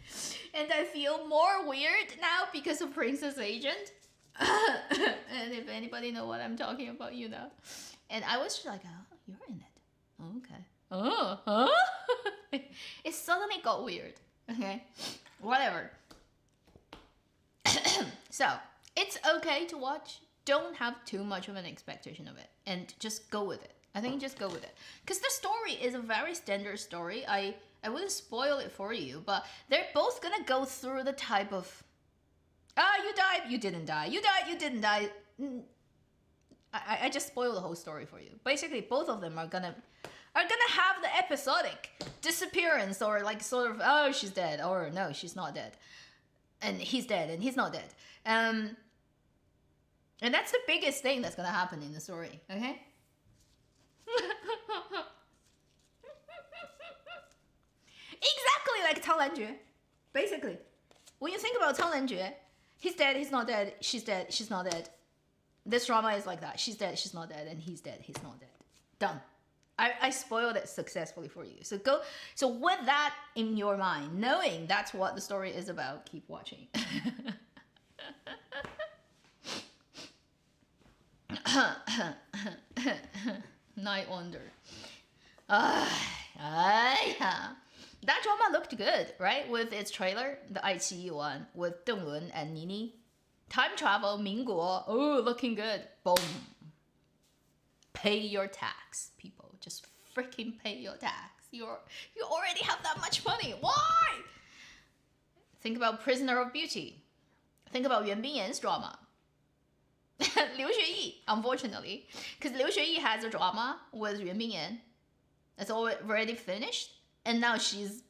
And I feel more weird now because of Princess Agent. And if anybody know what I'm talking about, you know. And I was just like, oh, you're in it. Okay. Oh, huh? It suddenly got weird. Okay. Whatever. So, it's okay to watch. Don't have too much of an expectation of it. And just go with it. I think just go with it. Because the story is a very standard story. I wouldn't spoil it for you, but they're both gonna go through the type of, you died, you didn't die. You died, you didn't die. I just spoiled the whole story for you. Basically, both of them are gonna have the episodic disappearance, or like sort of, oh, she's dead, or no, she's not dead. And he's dead, and he's not dead. And that's the biggest thing that's gonna happen in the story, okay? Exactly like Cao Lanjue. Basically, when you think about Cao Lanjue, he's dead, he's not dead, she's dead, she's not dead. This drama is like that. She's dead, she's not dead, and he's dead, he's not dead. Done. I spoiled it successfully for you. So with that in your mind, knowing that's what the story is about, keep watching. Night Wonder. Yeah. That drama looked good, right? With its trailer, the iQIYI one, with Deng Lun and Nini. Time travel, Mingguo. Oh, looking good. Boom. Pay your tax, people. Just freaking pay your tax. You already have that much money. Why? Think about Prisoner of Beauty. Think about Yuan Bingyan's drama. Liu Xueyi, unfortunately, because Liu Xueyi has a drama with Yuan Bingyan. It's already finished, and now he's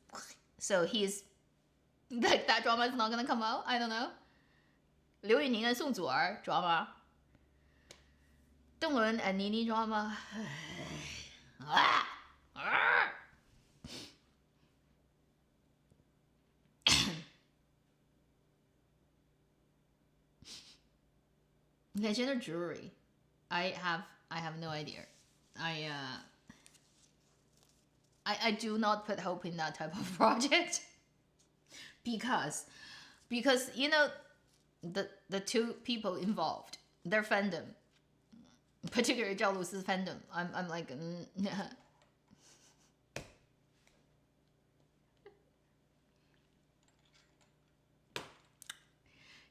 like that drama is not gonna come out. I don't know. Liu Yuning and Song Zu'er drama. Deng Lun and Nini drama. Okay, gender jewelry. I have no idea. I do not put hope in that type of project because you know the two people involved, their fandom, particularly Zhao Lusi's fandom. I'm like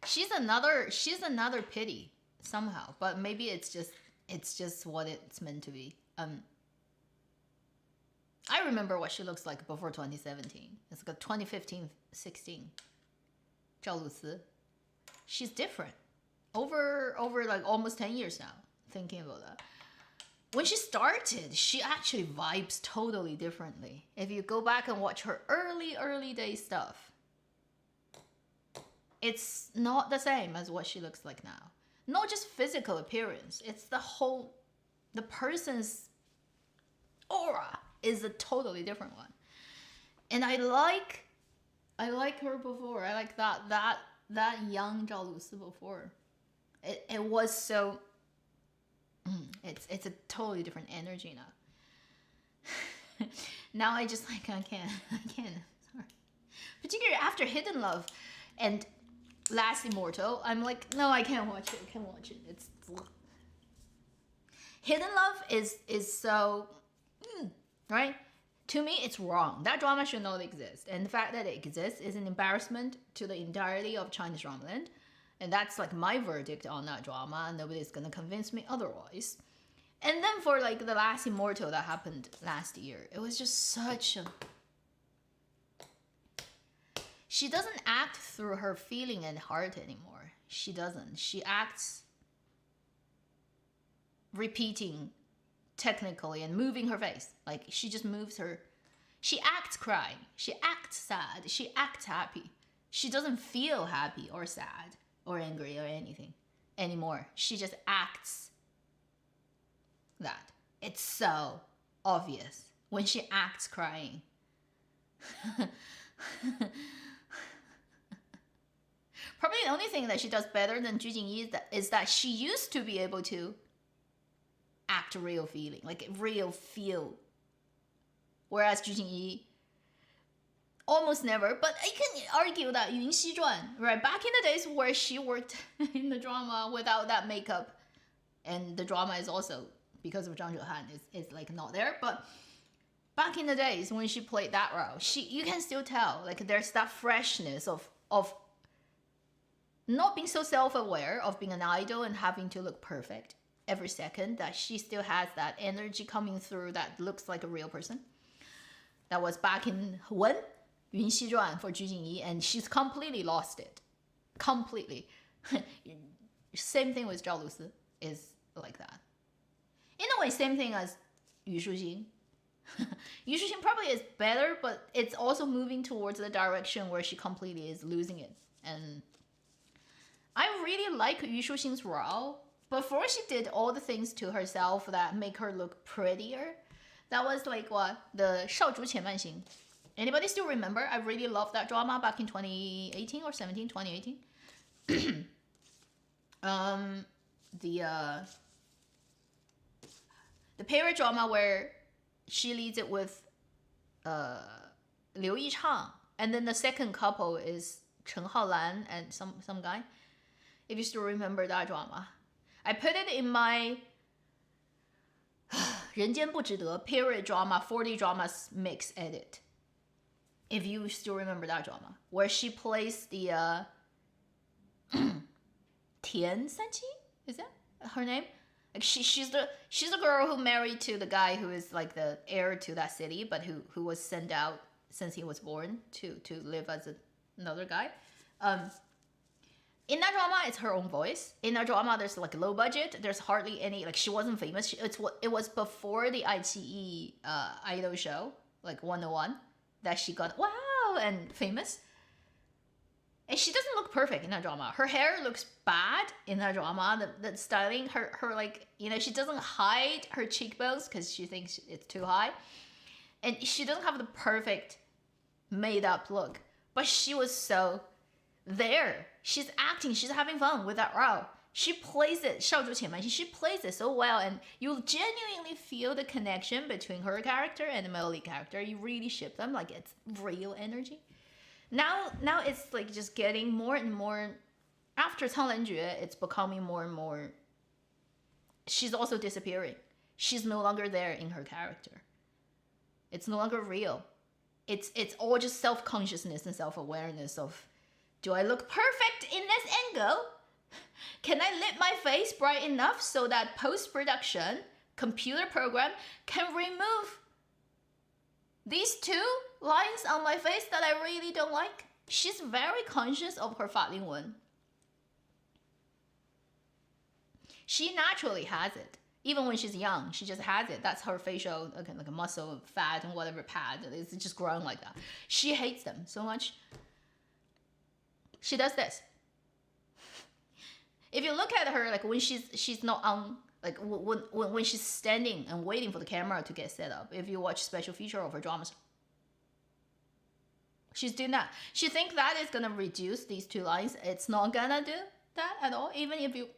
she's another pity somehow, but maybe it's just what it's meant to be. I remember what she looks like before 2017. It's like a 2015-16. Zhao Lusi. She's different. Over like almost 10 years now, thinking about that. When she started, she actually vibes totally differently. If you go back and watch her early day stuff, it's not the same as what she looks like now. Not just physical appearance, it's the person's aura is a totally different one. And I like her before. I like that young Zhao Lusi before. It was so it's a totally different energy now. Now I just like I can't. Sorry. Particularly after Hidden Love and Last Immortal, I'm like, no, I can't watch it. It's Hidden Love is so right? To me, it's wrong. That drama should not exist. And the fact that it exists is an embarrassment to the entirety of Chinese dramaland. And that's like my verdict on that drama. And nobody's gonna convince me otherwise. And then for like The Last Immortal that happened last year, it was just such a... She doesn't act through her feeling and heart anymore. She doesn't. She acts repeating technically and moving her face. Like she just moves her. She acts crying. She acts sad. She acts happy. She doesn't feel happy or sad or angry or anything anymore. She just acts that. It's so obvious when she acts crying. Probably the only thing that she does better than Zhu Jingyi is that she used to be able to act real feeling, like real feel. Whereas Zhu Jingyi almost never, but I can argue that Yun Xizhuan, right, back in the days where she worked in the drama without that makeup, and the drama is also, because of Zhang Zhehan, is like not there, but back in the days when she played that role, you can still tell, like there's that freshness of not being so self-aware of being an idol and having to look perfect every second, that she still has that energy coming through that looks like a real person. That was back in when? Yun Xizhuan for Zhu Jingyi, and she's completely lost it. Completely. Same thing with Zhao Lusi, is like that. In a way, same thing as Yu Shuxing. Yu Shuxing probably is better, but it's also moving towards the direction where she completely is losing it. And I really like Yu Shuxing's role. Before she did all the things to herself that make her look prettier, that was like what? The 少主前慢行. Anybody still remember? I really loved that drama back in 2018 or 17, 2018. The period drama where she leads it with Liu Yichang, and then the second couple is Chen Haolan and some guy. If you still remember that drama, I put it in my 人间不值得 period drama 40 dramas mix edit. If you still remember that drama, where she plays the Tian Sanqi, is that her name? Like she's the girl who married to the guy who is like the heir to that city, but who was sent out since he was born to live as another guy. In that drama, it's her own voice. In that drama, there's like low budget. There's hardly any, like, she wasn't famous. It was before the iQIYI idol show, like 101, that she got wow and famous. And she doesn't look perfect in that drama. Her hair looks bad in that drama. The styling, her like, you know, she doesn't hide her cheekbones because she thinks it's too high. And she doesn't have the perfect made up look. But she was so there. She's acting, she's having fun with that role. She plays it, 少主前面, she plays it so well, and you genuinely feel the connection between her character and the Melody character. You really ship them, like it's real energy. Now it's like just getting more and more. After 苍兰诀, it's becoming more and more. She's also disappearing. She's no longer there in her character. It's no longer real. It's all just self-consciousness and self-awareness of, do I look perfect in this angle? Can I lit my face bright enough so that post-production computer program can remove these 2 lines on my face that I really don't like? She's very conscious of her 法令纹. She naturally has it. Even when she's young, she just has it. That's her facial, like a muscle, fat, and whatever pad. It's just grown like that. She hates them so much. She does this. If you look at her, like when she's not on, like when she's standing and waiting for the camera to get set up, if you watch special feature of her dramas, she's doing that. She thinks that is gonna reduce these 2 lines. It's not gonna do that at all, even if you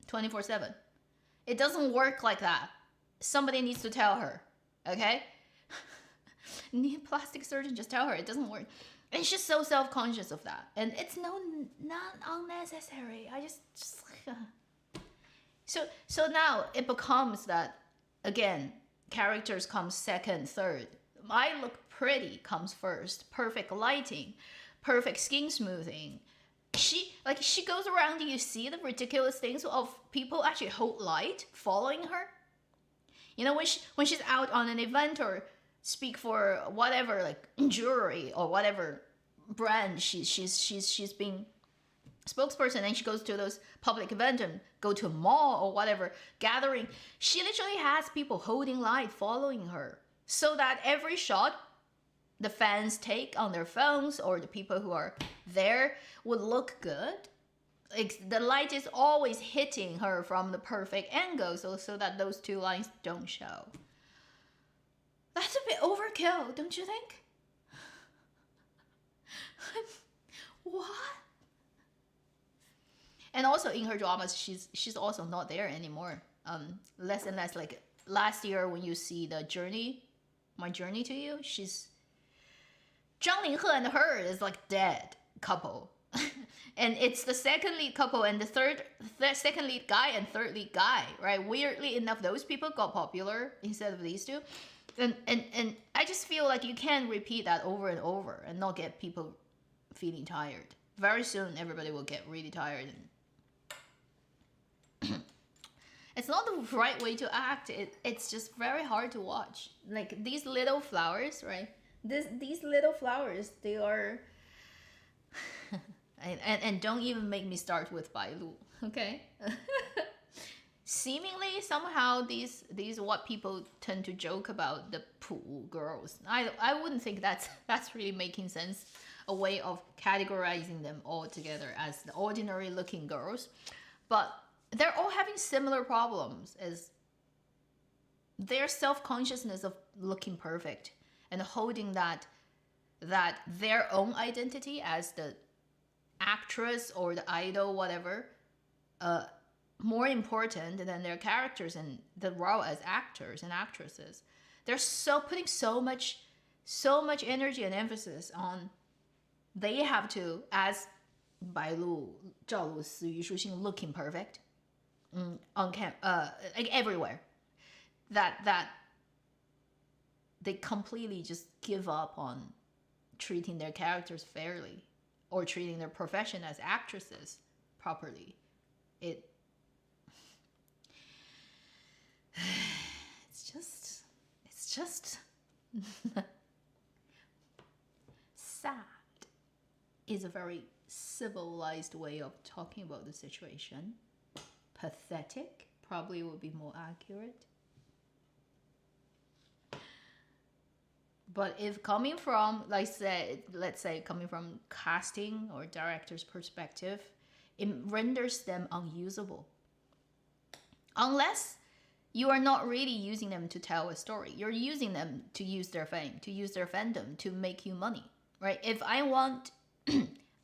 24/7. It doesn't work like that. Somebody needs to tell her, okay? Need plastic surgeon, just tell her it doesn't work. And she's so self-conscious of that. And it's not unnecessary. I just So now it becomes that, again, characters come second, third. I look pretty comes first. Perfect lighting, perfect skin smoothing. She goes around, you see the ridiculous things of people actually hold light following her. You know, when she's out on an event or speak for whatever, like jewelry or whatever brand she's being spokesperson, and she goes to those public events and go to a mall or whatever gathering, she literally has people holding light following her, so that every shot the fans take on their phones or the people who are there would look good. Like the light is always hitting her from the perfect angle, so that those 2 lines don't show. That's a bit overkill, don't you think? What? And also in her dramas, she's also not there anymore. Less and less. Like last year when you see the journey, My Journey to You, she's Zhang Linghe and her is like dead couple. And it's the second lead couple and the second lead guy and third lead guy, right? Weirdly enough, those people got popular instead of these 2. And I just feel like you can't repeat that over and over and not get people feeling tired. Very soon, everybody will get really tired. It's not the right way to act. It's just very hard to watch. Like these little flowers, right? These little flowers, they are... and don't even make me start with Bai Lu, okay? Seemingly, somehow, these what people tend to joke about, the Pu girls. I wouldn't think that's really making sense. A way of categorizing them all together as the ordinary looking girls. But they're all having similar problems as their self-consciousness of looking perfect and holding that their own identity as the actress or the idol, whatever, more important than their characters and the role as actors and actresses. They're putting so much energy and emphasis on they have to, as Bai Lu, Zhao Lu, Si, Yu Shuxing, looking perfect on like everywhere. That they completely just give up on treating their characters fairly or treating their profession as actresses properly. It's just sad. Is a very civilized way of talking about the situation. Pathetic probably would be more accurate. But if coming from, let's say coming from casting or director's perspective, it renders them unusable. Unless you are not really using them to tell a story. You're using them to use their fame, to use their fandom, to make you money, right? If I want,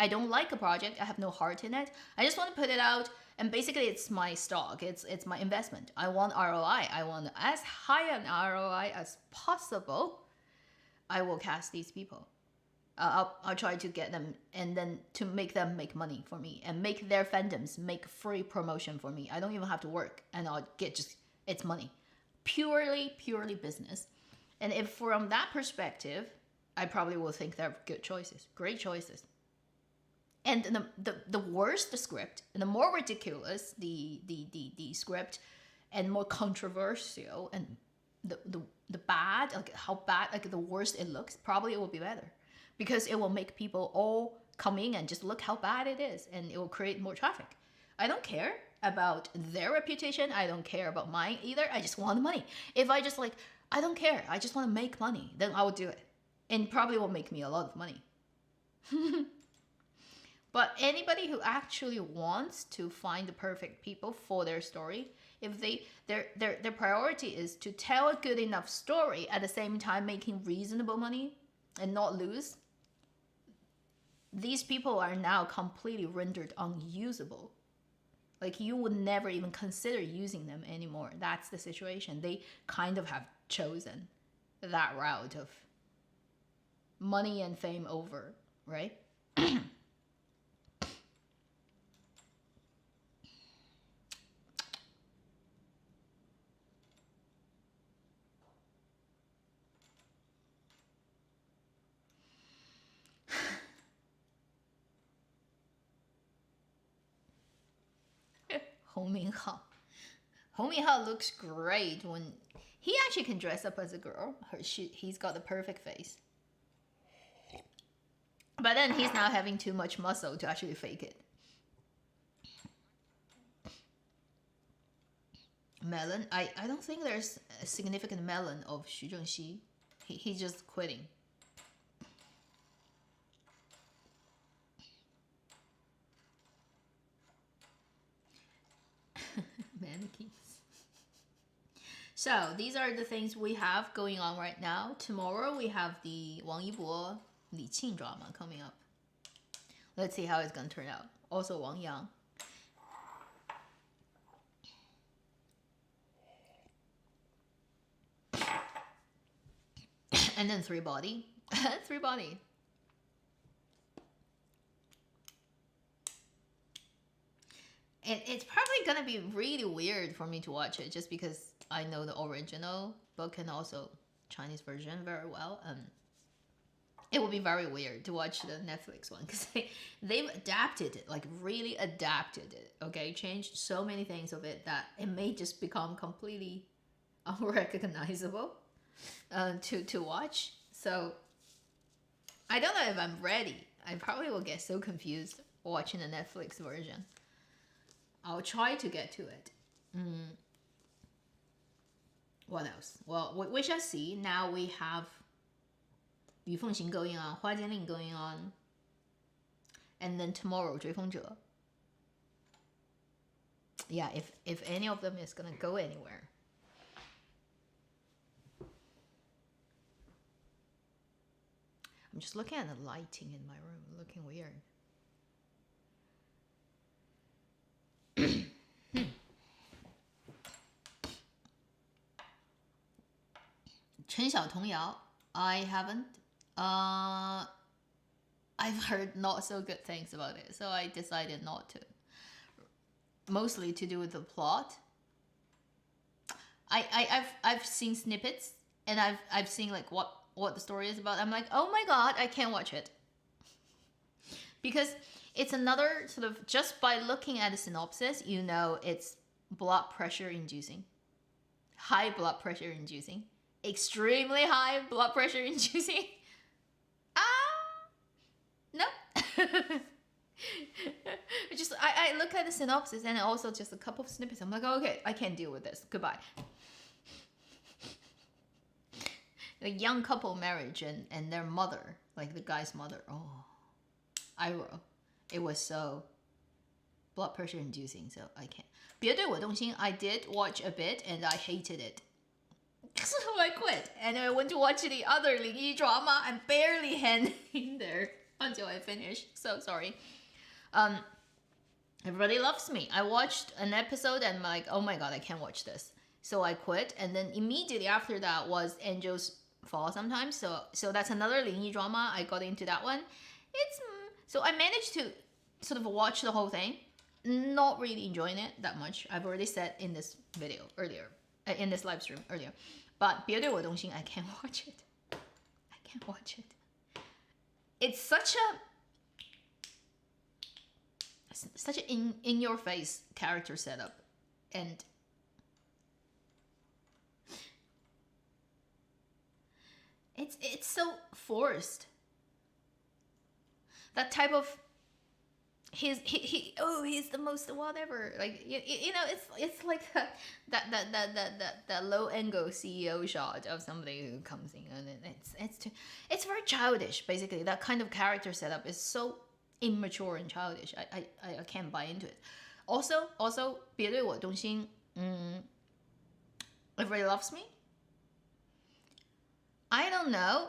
I don't like a project, I have no heart in it, I just want to put it out, and basically it's my stock, it's my investment. I want ROI, I want as high an ROI as possible. I will cast these people. I'll try to get them, and then to make them make money for me and make their fandoms make free promotion for me. I don't even have to work, and I'll get just, it's money. Purely business. And if from that perspective, I probably will think they're good choices, great choices. And the worse the script, and the more ridiculous the script, and more controversial, and the bad, like how bad, like the worse it looks, probably it will be better. Because it will make people all come in and just look how bad it is, and it will create more traffic. I don't care about their reputation. I don't care about mine either. I just want the money. If I just like, I don't care, I just want to make money, then I will do it. And probably will make me a lot of money. But anybody who actually wants to find the perfect people for their story, if their priority is to tell a good enough story at the same time making reasonable money and not lose, these people are now completely rendered unusable. Like, you would never even consider using them anymore. That's the situation. They kind of have chosen that route of money and fame over, right? 洪明浩. Hong Minhao looks great when he actually can dress up as a girl. He's got the perfect face. But then he's now having too much muscle to actually fake it. Melon. I don't think there's a significant melon of Xu Zhengxi. He's just quitting. Mannequins. So these are the things we have going on right now. Tomorrow we have the Wang Yibo, Li Qing drama coming up. Let's see how it's gonna turn out. Also Wang Yang. And then Three Body. Three Body. It's probably gonna be really weird for me to watch it, just because I know the original book and also Chinese version very well. It will be very weird to watch the Netflix one, because they've adapted it, like really adapted it. Okay, changed so many things of it that it may just become completely unrecognizable to watch. So I don't know if I'm ready. I probably will get so confused watching the Netflix version. I'll try to get to it. What else? Well, we shall see. Now we have Yu Fengxing going on, Hua Jianling going on, and then tomorrow 追风者. Yeah, if any of them is gonna go anywhere. I'm just looking at the lighting in my room, looking weird. Chen Xiaotong, I haven't. I've heard not so good things about it, so I decided not to. Mostly to do with the plot. I've seen snippets, and I've seen like what the story is about. I'm like, oh my god, I can't watch it. Because it's another sort of, just by looking at the synopsis, you know it's blood pressure inducing. High blood pressure inducing. Extremely high blood pressure inducing. No. look at the synopsis and also just a couple of snippets. I'm like, okay, I can't deal with this. Goodbye. A young couple marriage and their mother, like the guy's mother. Oh, I wrote. It was so blood pressure inducing, so I can't. 别对我动心, I did watch a bit and I hated it. So I quit and I went to watch the other 灵异 drama. I'm barely hanging in there until I finished. So sorry. Everybody Loves Me. I watched an episode and I'm like, oh my god, I can't watch this. So I quit, and then immediately after that was Angels Fall Sometimes. So that's another 灵异 drama. I got into that one. So I managed to sort of watch the whole thing. Not really enjoying it that much. I've already said in this video earlier, in this live stream earlier. But 别对我动心, I can't watch it. I can't watch it. It's such an in-your-face character setup, and it's so forced. That type of he's the most whatever, like you know, it's like that low angle CEO shot of somebody who comes in, and it's very childish. Basically, that kind of character setup is so immature and childish. I can't buy into it. Also 别对我动心, Everybody Loves Me. I don't know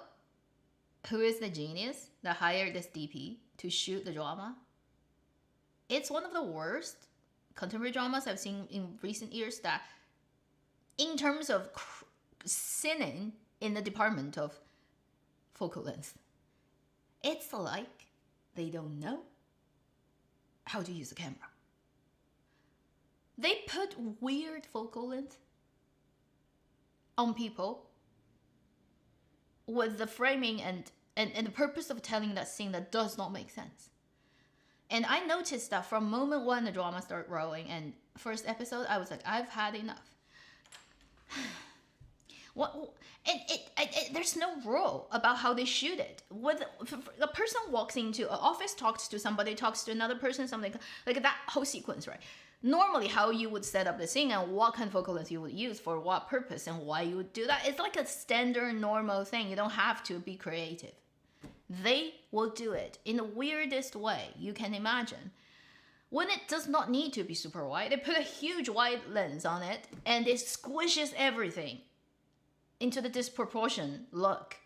who is the genius that hired this DP to shoot the drama. It's one of the worst contemporary dramas I've seen in recent years, that in terms of sinning in the department of focal length, it's like they don't know how to use a camera. They put weird focal length on people with the framing and the purpose of telling that scene that does not make sense. And I noticed that from moment one the drama started rolling and first episode, I was like, I've had enough. There's no rule about how they shoot it. With the person walks into an office, talks to somebody, talks to another person, something like that whole sequence, right? Normally, how you would set up the scene and what kind of focal length you would use for what purpose and why you would do that, it's like a standard normal thing. You don't have to be creative. They will do it in the weirdest way you can imagine. When it does not need to be super wide, they put a huge wide lens on it and it squishes everything into the disproportion look.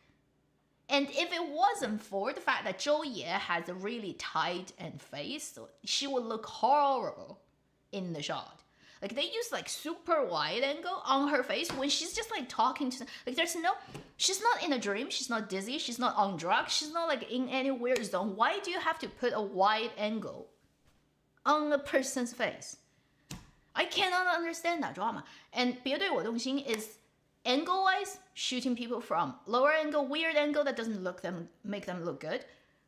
And if it wasn't for the fact that Zhou Ye has a really tight end face, she would look horrible in the shot. Like they use like super wide angle on her face when she's just like talking to, like she's not in a dream, she's not dizzy, she's not on drugs, she's not like in any weird zone. Why do you have to put a wide angle on a person's face? I cannot understand that drama. And 别对我动心 is angle-wise shooting people from lower angle, weird angle that doesn't make them look good.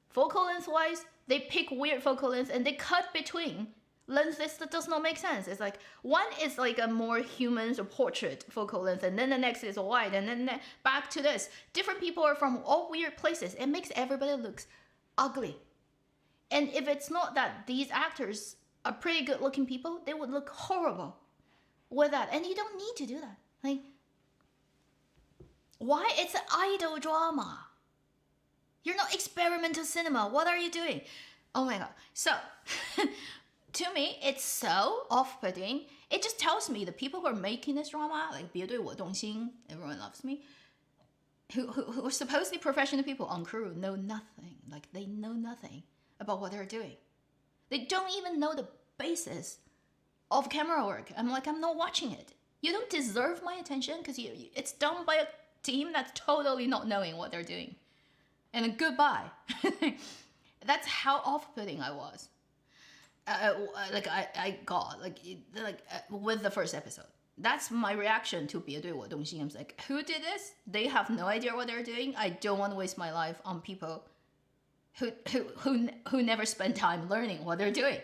Focal length-wise, they pick weird focal length and they cut between lenses that does not make sense. It's like one is like a more human or portrait focal length, and then the next is a wide, and then back to this. Different people are from all weird places. It makes everybody looks ugly. And if it's not that these actors are pretty good looking people, they would look horrible with that. And you don't need to do that. Like, why? It's an idol drama. You're not experimental cinema. What are you doing? Oh my god. So to me, it's so off-putting. It just tells me the people who are making this drama, like 别对我动心, Everyone Loves Me, who are supposedly professional people on crew, know nothing. Like they know nothing about what they're doing. They don't even know the basis of camera work. I'm like, I'm not watching it. You don't deserve my attention because it's done by a team that's totally not knowing what they're doing. And goodbye. That's how off-putting I was. I got with the first episode. That's my reaction to 别对我动心. I was like, who did this? They have no idea what they're doing. I don't want to waste my life on people who never spend time learning what they're doing.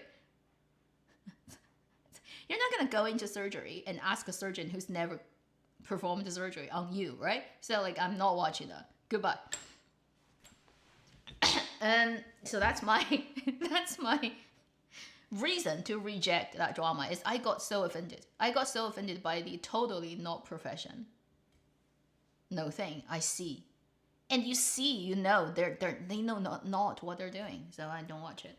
You're not gonna go into surgery and ask a surgeon who's never performed the surgery on you, right? So like, I'm not watching that. Goodbye. So that's my reason to reject that drama is I got so offended. I got so offended by the totally not profession. No thing. I see. And you see, you know, they know not what they're doing. So I don't watch it.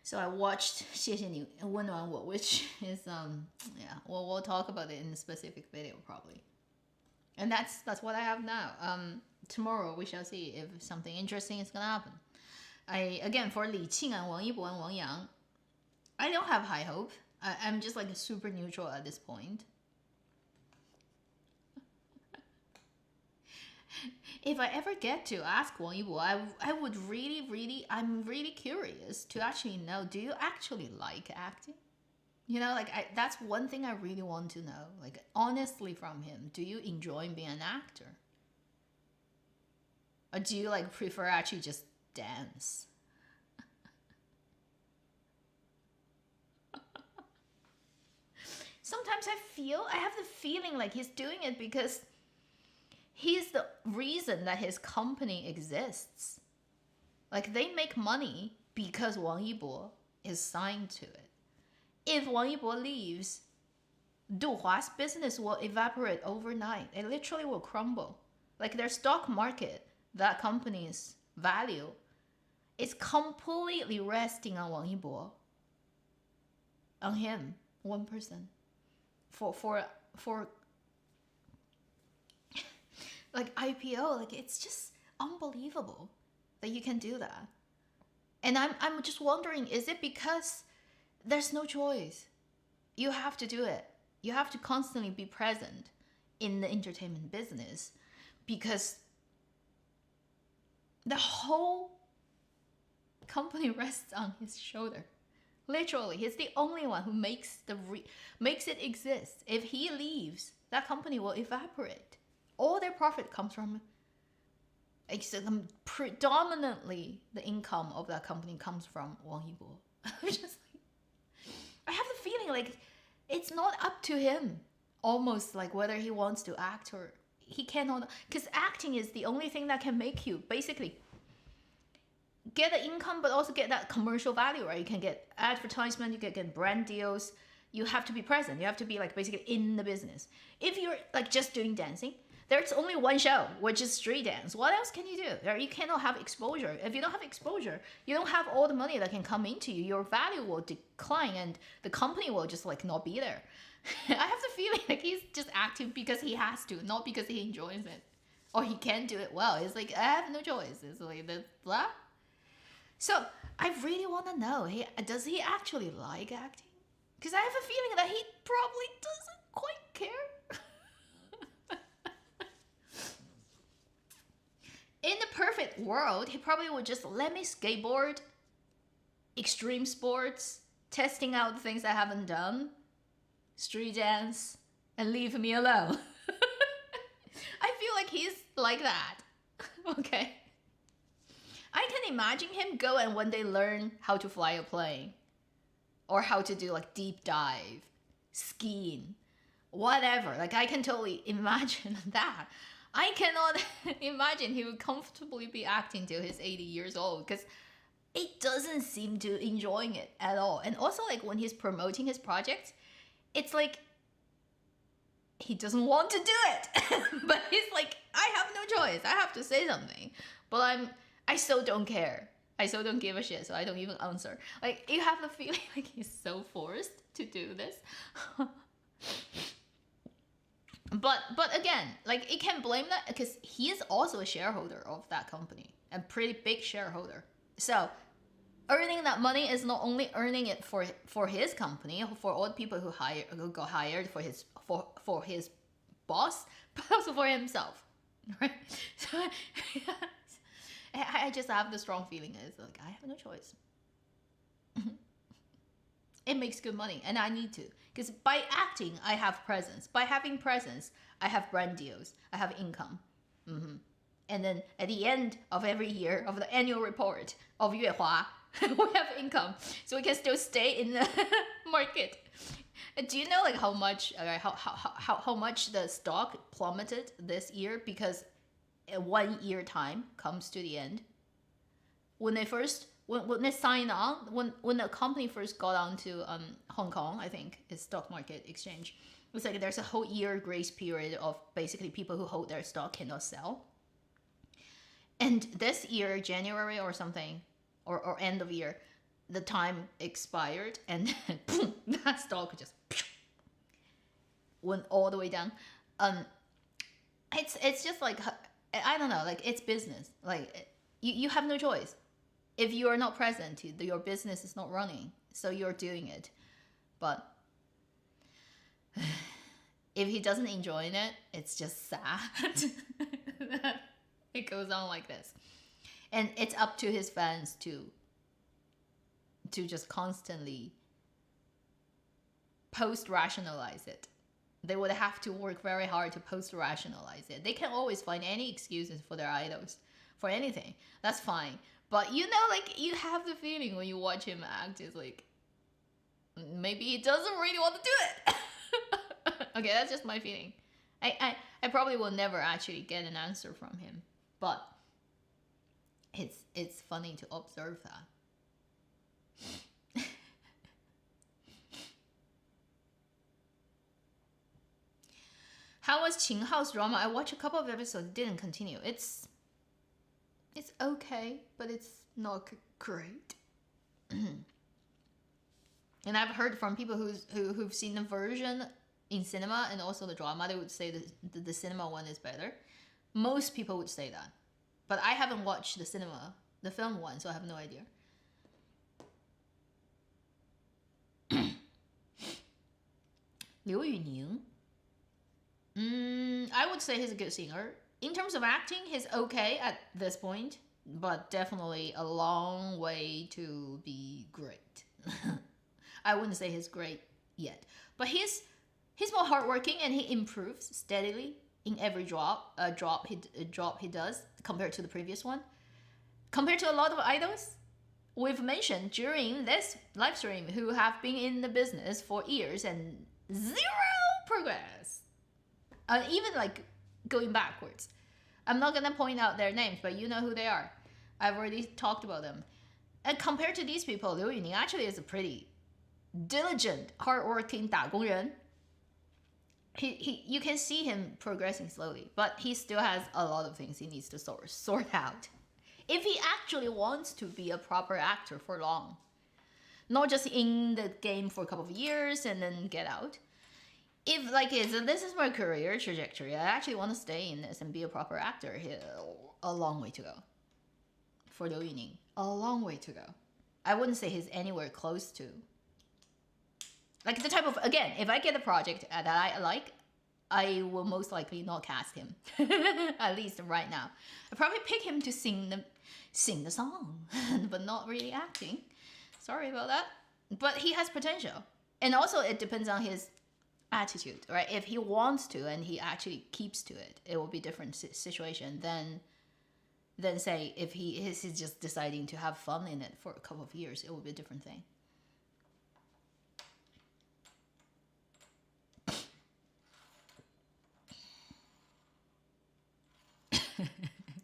So I watched 谢谢你温暖我, which is yeah, well, we'll talk about it in a specific video probably. And that's what I have now. Tomorrow we shall see if something interesting is gonna happen. Again, for Li Qing and Wang Yibo and Wang Yang, I don't have high hope. I'm just like super neutral at this point. If I ever get to ask Wang Yibo, I would I'm really curious to actually know, do you actually like acting? You know, like that's one thing I really want to know. Like honestly from him, do you enjoy being an actor? Or do you like prefer actually just dance? Sometimes I have the feeling like he's doing it because he's the reason that his company exists. Like they make money because Wang Yibo is signed to it. If Wang Yibo leaves, Du Hua's business will evaporate overnight. It literally will crumble. Like their stock market, that company's value, is completely resting on Wang Yibo. On him, one person. For like IPO, like it's just unbelievable that you can do that. And I'm just wondering, is it because there's no choice? You have to do it. You have to constantly be present in the entertainment business because the whole company rests on his shoulder. Literally, he's the only one who makes it exist. If he leaves, that company will evaporate. All their profit comes from, predominantly the income of that company comes from Wang Yibo. I have the feeling like it's not up to him, almost like whether he wants to act or he cannot, because acting is the only thing that can make you basically get the income, but also get that commercial value, right? You can get advertisement, you can get brand deals. You have to be present. You have to be like basically in the business. If you're like just doing dancing, there's only one show, which is street dance. What else can you do? You cannot have exposure. If you don't have exposure, you don't have all the money that can come into you. Your value will decline and the company will just like not be there. I have the feeling like he's just acting because he has to, not because he enjoys it. Or he can do it well. It's like, I have no choice. It's like the blah. So I really want to know, does he actually like acting? Because I have a feeling that he probably doesn't quite care. In the perfect world, he probably would just let me skateboard, extreme sports, testing out things I haven't done, street dance, and leave me alone. I feel like he's like that. Okay. I can imagine him go and one day learn how to fly a plane or how to do like deep dive, skiing, whatever. Like I can totally imagine that. I cannot imagine he would comfortably be acting till he's 80 years old because it doesn't seem to enjoying it at all. And also like when he's promoting his project, it's like he doesn't want to do it. But he's like, I have no choice. I have to say something. But I still don't care. I still don't give a shit, so I don't even answer. Like, you have the feeling like he's so forced to do this. But again, like, you can't blame that because he is also a shareholder of that company, a pretty big shareholder. So, earning that money is not only earning it for his company, for all the people who got hired for his boss, but also for himself, right? So, I just have the strong feeling is like I have no choice. It makes good money, and I need to because by acting I have presence. By having presence, I have brand deals. I have income, and then at the end of every year of the annual report of Yuehua, we have income, so we can still stay in the market. Do you know like how much the stock plummeted this year because 1 year time comes to the end? When when they signed on, when the company first got onto Hong Kong, I think it's stock market exchange. It's like there's a whole year grace period of basically people who hold their stock cannot sell. And this year, January or something, or end of year, the time expired, and boom, that stock just went all the way down. It's just like, I don't know, like it's business. Like you have no choice. If you are not present, your business is not running, so you're doing it. But if he doesn't enjoy it, it's just sad. It goes on like this. And it's up to his fans to just constantly post-rationalize it. They would have to work very hard to post-rationalize it. They can always find any excuses for their idols, for anything. That's fine. But you know, like, you have the feeling when you watch him act, it's like, maybe he doesn't really want to do it. Okay, that's just my feeling. I probably will never actually get an answer from him, but it's funny to observe that. How was Qing Hao's drama? I watched a couple of episodes, didn't continue. It's okay, but it's not great. And I've heard from people who've seen the version in cinema and also the drama, they would say the cinema one is better. Most people would say that. But I haven't watched the film one, so I have no idea. Liu Yuning. I would say he's a good singer. In terms of acting, he's okay at this point, but definitely a long way to be great. I wouldn't say he's great yet, but he's more hardworking and he improves steadily in every drop he does compared to the previous one. Compared to a lot of idols we've mentioned during this live stream who have been in the business for years and zero progress. Even like going backwards. I'm not gonna point out their names, but you know who they are. I've already talked about them. And compared to these people, Liu Yuning actually is a pretty diligent, hardworking 打工人. You can see him progressing slowly, but he still has a lot of things he needs to sort out. If he actually wants to be a proper actor for long, not just in the game for a couple of years and then get out. If like this is my career trajectory, I actually want to stay in this and be a proper actor. A long way to go. For Liu Yuning, a long way to go. I wouldn't say he's anywhere close to. Like the type of, again, if I get a project that I like, I will most likely not cast him. At least right now. I'll probably pick him to sing the song, but not really acting. Sorry about that. But he has potential. And also it depends on his attitude, right? If he wants to and he actually keeps to it, it will be a different situation than say if he is just deciding to have fun in it for a couple of years, it will be a different thing.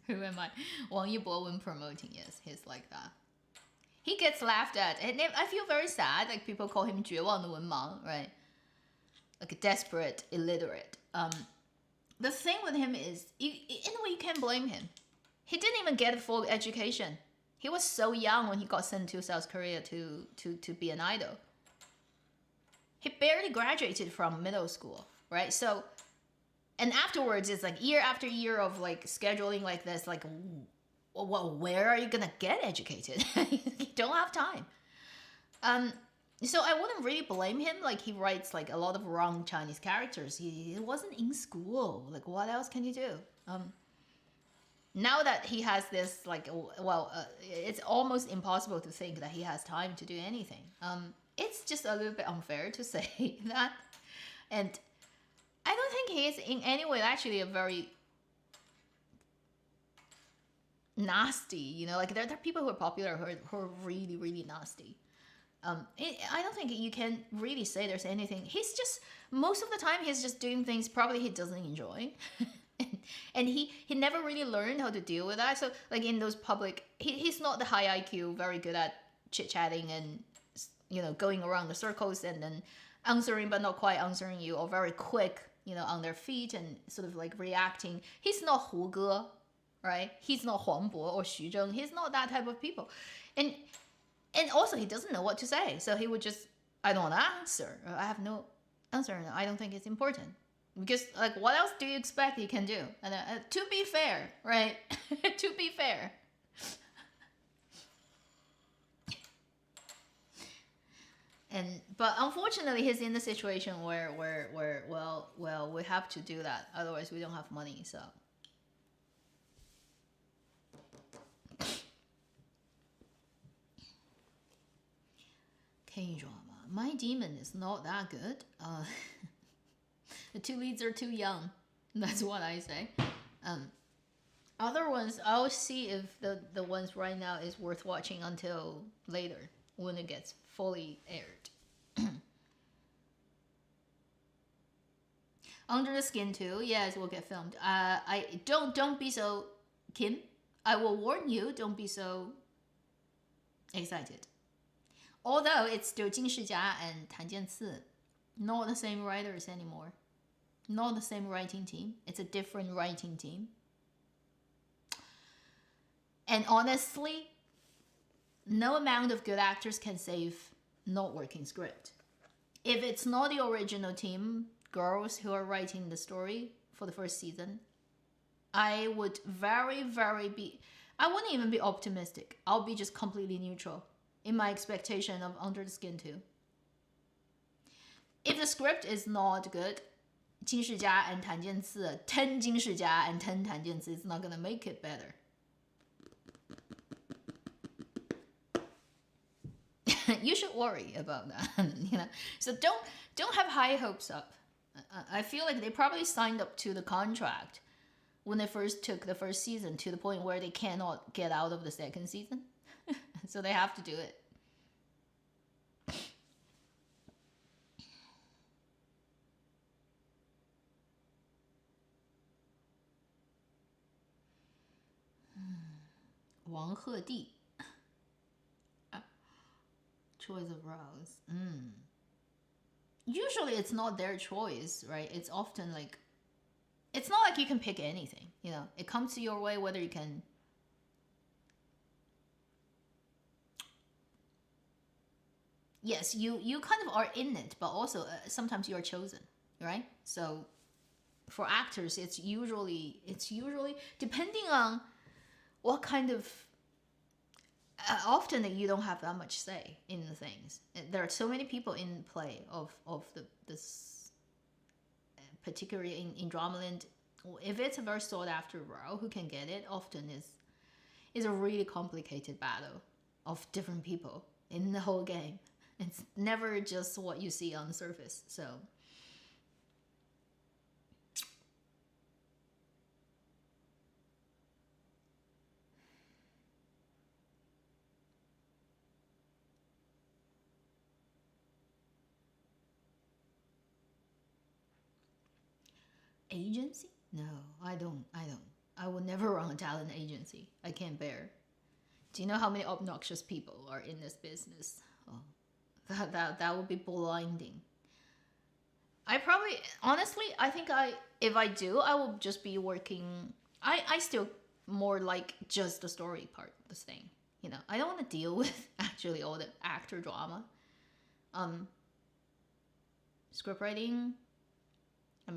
Who am I? Wang Yibo when promoting, yes, he's like that. He gets laughed at, and I feel very sad. Like people call him 绝望的文盲, right? Like a desperate, illiterate. The thing with him is, in a way, you can't blame him. He didn't even get a full education. He was so young when he got sent to South Korea to be an idol. He barely graduated from middle school, right? So, and afterwards, it's like year after year of like scheduling like this, like, well, where are you gonna get educated? You don't have time. So I wouldn't really blame him. Like he writes like a lot of wrong Chinese characters. He wasn't in school. Like what else can you do? Now that he has this like, it's almost impossible to think that he has time to do anything. It's just a little bit unfair to say that. And I don't think he is in any way actually a very nasty, you know, like there are people who are popular who are really, really nasty. I don't think you can really say there's anything. He's just, most of the time he's just doing things probably he doesn't enjoy. And he never really learned how to deal with that. So like in those public, he's not the high IQ, very good at chit chatting and going around the circles and then answering but not quite answering you, or very quick on their feet and sort of like reacting. He's not Hu Ge, right? He's not Huang Bo or Xu Zheng. He's not that type of people. And also he doesn't know what to say, so he would just, I don't want to answer. I have no answer. I don't think it's important. Because like, what else do you expect he can do? And to be fair, right? To be fair. But unfortunately, he's in the situation where well, we have to do that. Otherwise, we don't have money. So. K-drama. My Demon is not that good. The two leads are too young. That's what I say. Other ones, I'll see if the ones right now is worth watching until later when it gets fully aired. Under the Skin too, yes, will get filmed. I don't be so, Kim. I will warn you, don't be so excited. Although it's still Jin Shijia and Tan Jianci, not the same writers anymore. Not the same writing team. It's a different writing team. And honestly, no amount of good actors can save not working script. If it's not the original team, girls who are writing the story for the first season, I would I wouldn't even be optimistic. I'll be just completely neutral in my expectation of Under the Skin 2. If the script is not good, Jin Shijia and Tan Jianci, 10 Jin Shijia and 10 Tan Jianci is not gonna make it better. You should worry about that, So don't have high hopes up. I feel like they probably signed up to the contract when they first took the first season to the point where they cannot get out of the second season. So they have to do it. Wang Hedi. Choice of roles. Usually it's not their choice, right? It's often like, it's not like you can pick anything, It comes to your way whether you can. Yes, you kind of are in it, but also sometimes you are chosen, right? So for actors, it's usually depending on what kind of. Often you don't have that much say in the things. There are so many people in play of this, particularly in Dramaland. If it's a very sought after role, who can get it often is a really complicated battle of different people in the whole game. It's never just what you see on the surface. So. Agency? No, I don't. I will never run a talent agency. I can't bear. Do you know how many obnoxious people are in this business? Oh, that would be blinding. I probably, honestly, I think if I do, I will just be working. I still more like just the story part of this thing. I don't want to deal with actually all the actor drama. Script writing.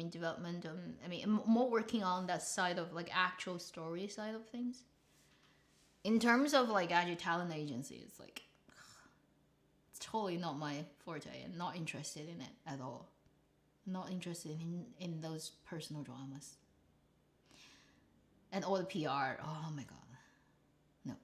Development. More working on that side of like actual story side of things. In terms of like actual talent agency, it's like it's totally not my forte. I'm not interested in it at all. I'm not interested in those personal dramas. And all the PR. Oh my god. No.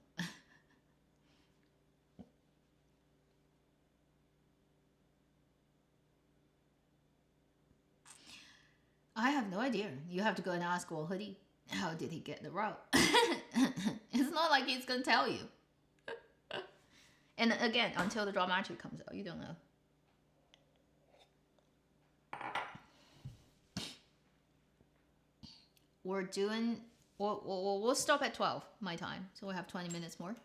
I have no idea. You have to go and ask Wang Hedi. How did he get the role? It's not like he's gonna tell you. And again, until the drama actually comes out, you don't know. we're doing. We'll stop at 12 my time, so we have 20 minutes more.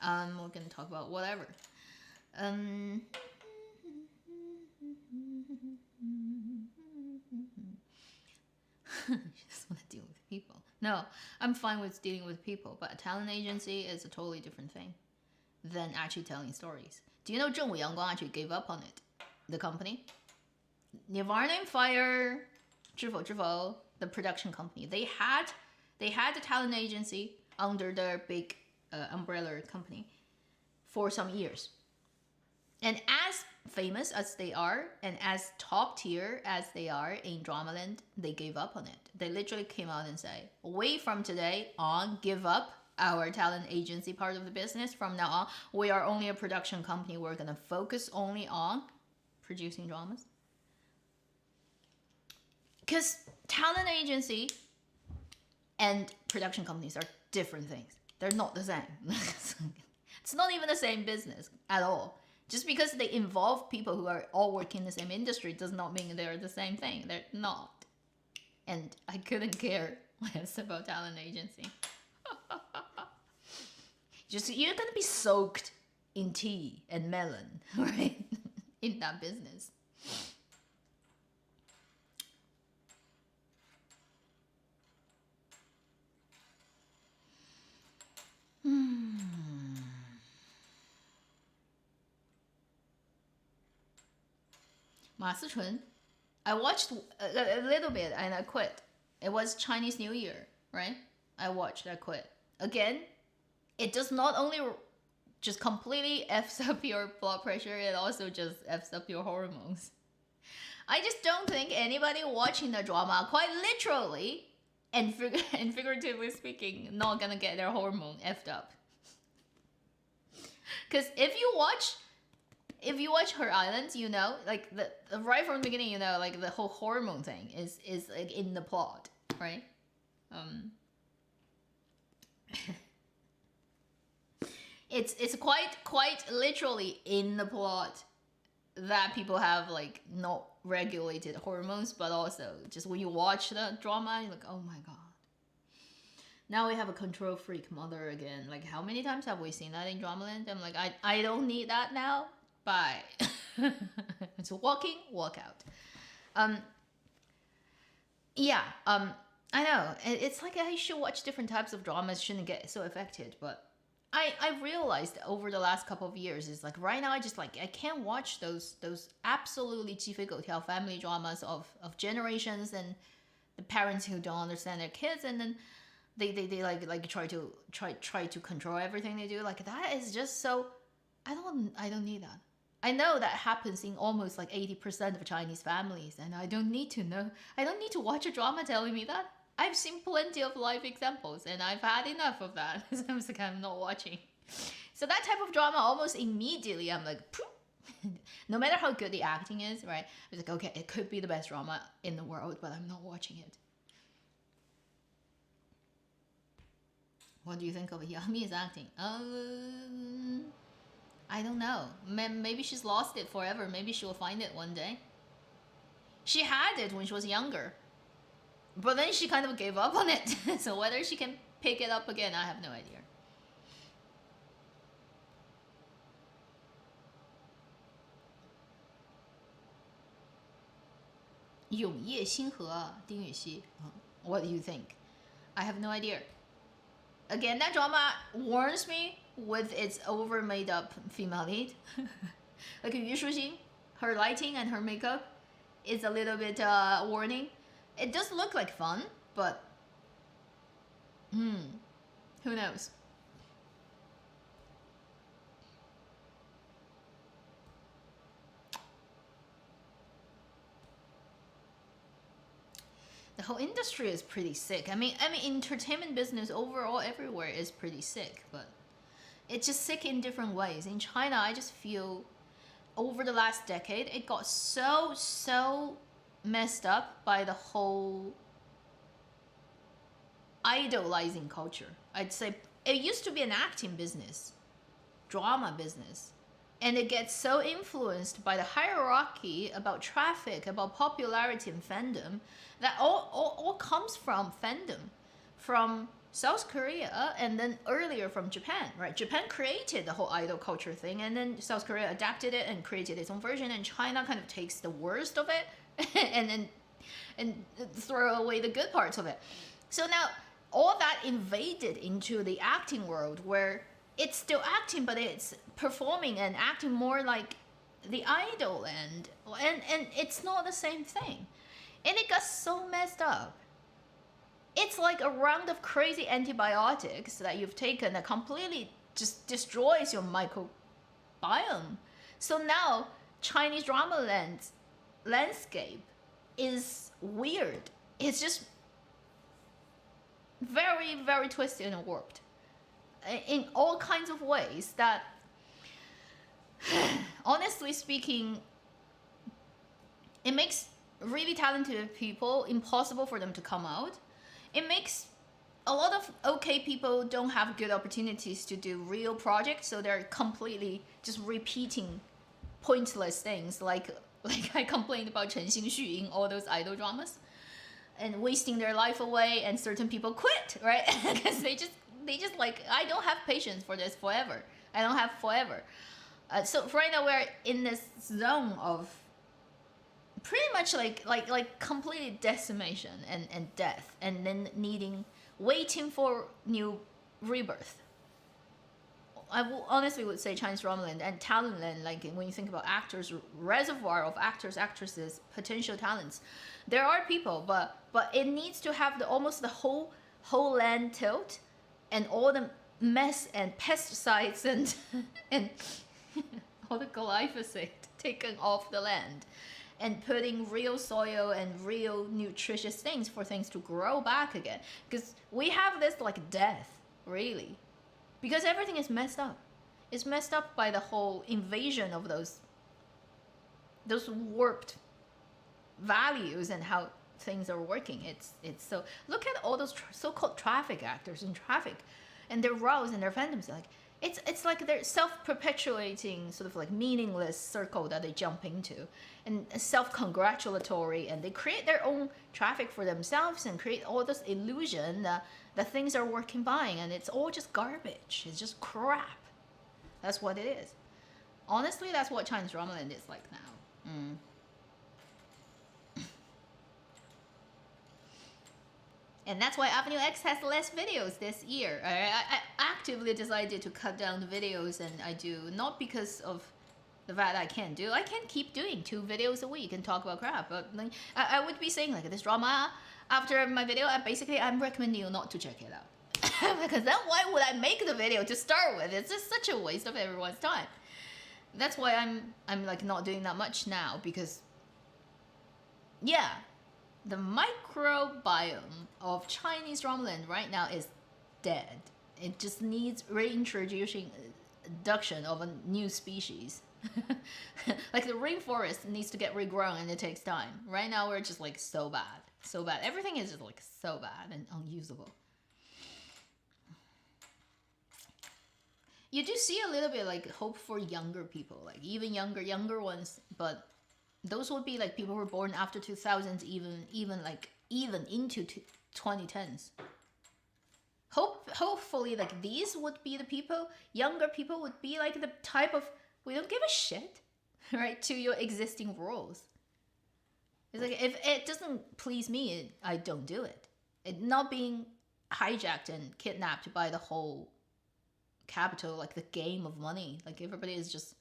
We're gonna talk about whatever. Just want to deal with people. No, I'm fine with dealing with people, but a talent agency is a totally different thing than actually telling stories. Do you know 正午阳光 actually gave up on it? The company? Nirvana Fire, 知否知否, the production company. They had the talent agency under their big umbrella company for some years. And as famous as they are, and as top tier as they are in Dramaland, they gave up on it. They literally came out and say, we from today on give up our talent agency part of the business. From now on, we are only a production company. We're going to focus only on producing dramas. Because talent agency and production companies are different things. They're not the same. It's not even the same business at all. Just because they involve people who are all working in the same industry does not mean they're the same thing. They're not. And I couldn't care less about talent agency. Just you're gonna be soaked in tea and melon, right? In that business. Ma Sichun, I watched a little bit and I quit. It was Chinese New Year, right? I watched, I quit. Again, it does not only just completely F's up your blood pressure, it also just F's up your hormones. I just don't think anybody watching the drama, quite literally and figuratively speaking, not gonna get their hormone F'd up. Because if you watch Her Island, you know, like the right from the beginning, you know, like the whole hormone thing is like in the plot, right? It's quite literally in the plot that people have like not regulated hormones, but also just when you watch the drama, you're like, oh my god. Now we have a control freak mother again. Like, how many times have we seen that in Dramaland? I'm like, I don't need that now. Bye. It's walking, walk out. Yeah. I know. It's like I should watch different types of dramas. Shouldn't get so affected. But I realized over the last couple of years is like right now I just like I can't watch those absolutely 鸡飞狗跳 family dramas of generations and the parents who don't understand their kids and then they like try to control everything they do. Like that is just so I don't need that. I know that happens in almost like 80% of Chinese families, and I don't need to know. I don't need to watch a drama telling me that. I've seen plenty of live examples, and I've had enough of that. So I'm like, I'm not watching. So that type of drama, almost immediately, I'm like, no matter how good the acting is, right? I was like, okay, it could be the best drama in the world, but I'm not watching it. What do you think of Yami's acting? I don't know. Maybe she's lost it forever. Maybe she will find it one day. She had it when she was younger. But then she kind of gave up on it. So whether she can pick it up again, I have no idea. What do you think? I have no idea. Again, that drama warns me with its over made up female lead. Like Yu Shuxing, her lighting and her makeup is a little bit warning. It does look like fun, but who knows? The whole industry is pretty sick. I mean, entertainment business overall everywhere is pretty sick, but it's just sick in different ways. In China, I just feel over the last decade, it got so messed up by the whole idolizing culture. I'd say it used to be an acting business, drama business, And it gets so influenced by the hierarchy about traffic, about popularity and fandom, that all comes from fandom, from South Korea, and then earlier from Japan, right? Japan created the whole idol culture thing, and then South Korea adapted it and created its own version, and China kind of takes the worst of it and throw away the good parts of it. So now all that invaded into the acting world, where it's still acting, but it's performing and acting more like the idol, and it's not the same thing. And it got so messed up. It's like a round of crazy antibiotics that you've taken that completely just destroys your microbiome. So now Chinese drama landscape is weird. It's just very, very twisted and warped in all kinds of ways that, honestly speaking, it makes really talented people impossible for them to come out. It makes a lot of okay people don't have good opportunities to do real projects, so they're completely just repeating pointless things, like I complained about Chen Xingxu in all those idol dramas, and wasting their life away, and certain people quit, right? Because they just like, I don't have patience for this forever. I don't have forever. So right now we're in this zone of pretty much like completely decimation and death, and then waiting for new rebirth. I honestly would say Chinese drama land and talent land, like when you think about actors, reservoir of actors, actresses, potential talents, there are people, but it needs to have almost the whole land tilt, and all the mess and pesticides and all the glyphosate taken off the land, and putting real soil and real nutritious things for things to grow back again. Because we have this like death, really. Because everything is messed up. It's messed up by the whole invasion of those warped values and how things are working. It's so, look at all those so-called traffic actors in traffic, and their roles and their fandoms. Like it's like they're self-perpetuating sort of like meaningless circle that they jump into, and self-congratulatory, and they create their own traffic for themselves and create all this illusion that things are working fine, and it's all just garbage. It's just crap. That's what it is. Honestly, that's what Chinese drama land is like now. And that's why Avenue X has less videos this year. I actively decided to cut down the videos, and I do, not because of the fact I can't do. I can keep doing 2 videos a week and talk about crap, but like, I would be saying like, this drama, after my video, I'm recommending you not to check it out. Because then why would I make the video to start with? It's just such a waste of everyone's time. That's why I'm like not doing that much now, because yeah, the microbiome of Chinese drama land right now is dead. It just needs reintroduction of a new species. Like the rainforest needs to get regrown, and it takes time. Right now we're just like so bad. Everything is just like so bad and unusable. You do see a little bit like hope for younger people, like even younger ones, but those would be like people who were born after 2000s, even into 2010s. Hopefully like these would be the people, younger people would be like the type of, we don't give a shit, right, to your existing rules. It's like, if it doesn't please me, I don't do it. It not being hijacked and kidnapped by the whole capital, like the game of money. Like everybody is just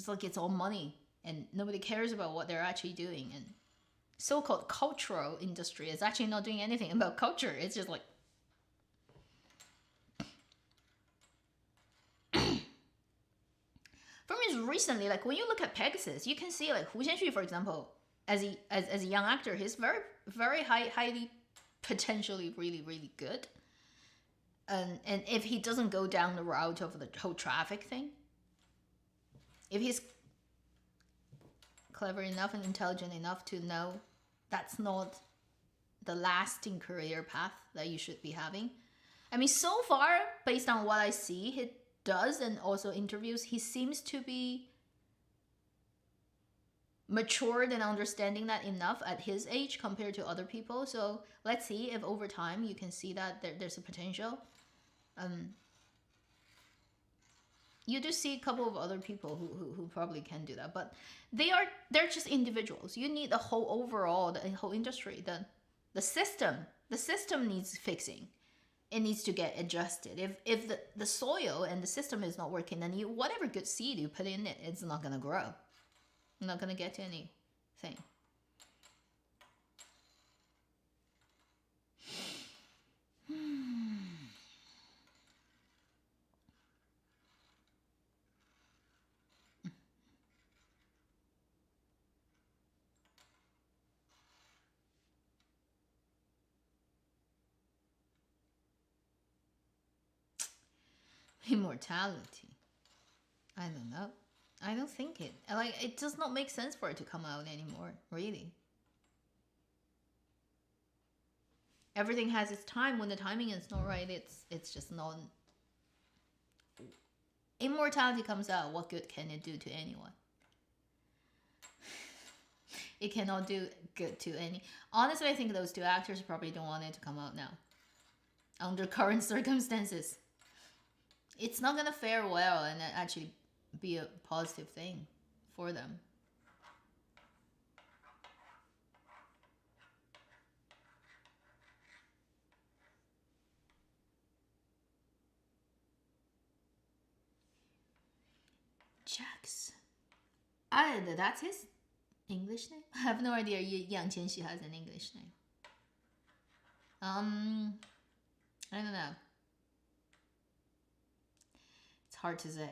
like, it's all money, and nobody cares about what they're actually doing. And so-called cultural industry is actually not doing anything about culture. It's just like for me, recently, like when you look at Pegasus, you can see like Hu Xianxu, for example, as a young actor, he's very highly potentially really good. And if he doesn't go down the route of the whole traffic thing, if he's clever enough and intelligent enough to know that's not the lasting career path that you should be having. I mean, so far, based on what I see, does and also interviews, he seems to be matured and understanding that enough at his age compared to other people. So let's see if over time you can see that there's a potential. You do see a couple of other people who probably can do that, but they're just individuals. You need the whole overall, the whole industry, the system needs fixing. It needs to get adjusted. If the soil and the system is not working, then whatever good seed you put in it, it's not gonna grow. You're not gonna get to anything. Immortality. I don't know. I don't think it does not make sense for it to come out anymore, really. Everything has its time. When the timing is not right, it's just not. Immortality comes out, what good can it do to anyone? It cannot do good to any. Honestly, I think those two actors probably don't want it to come out now. Under current circumstances. It's not gonna fare well and actually be a positive thing for them. Jax. That's his English name? I have no idea Yang Qianxi has an English name. I don't know. It's hard to say.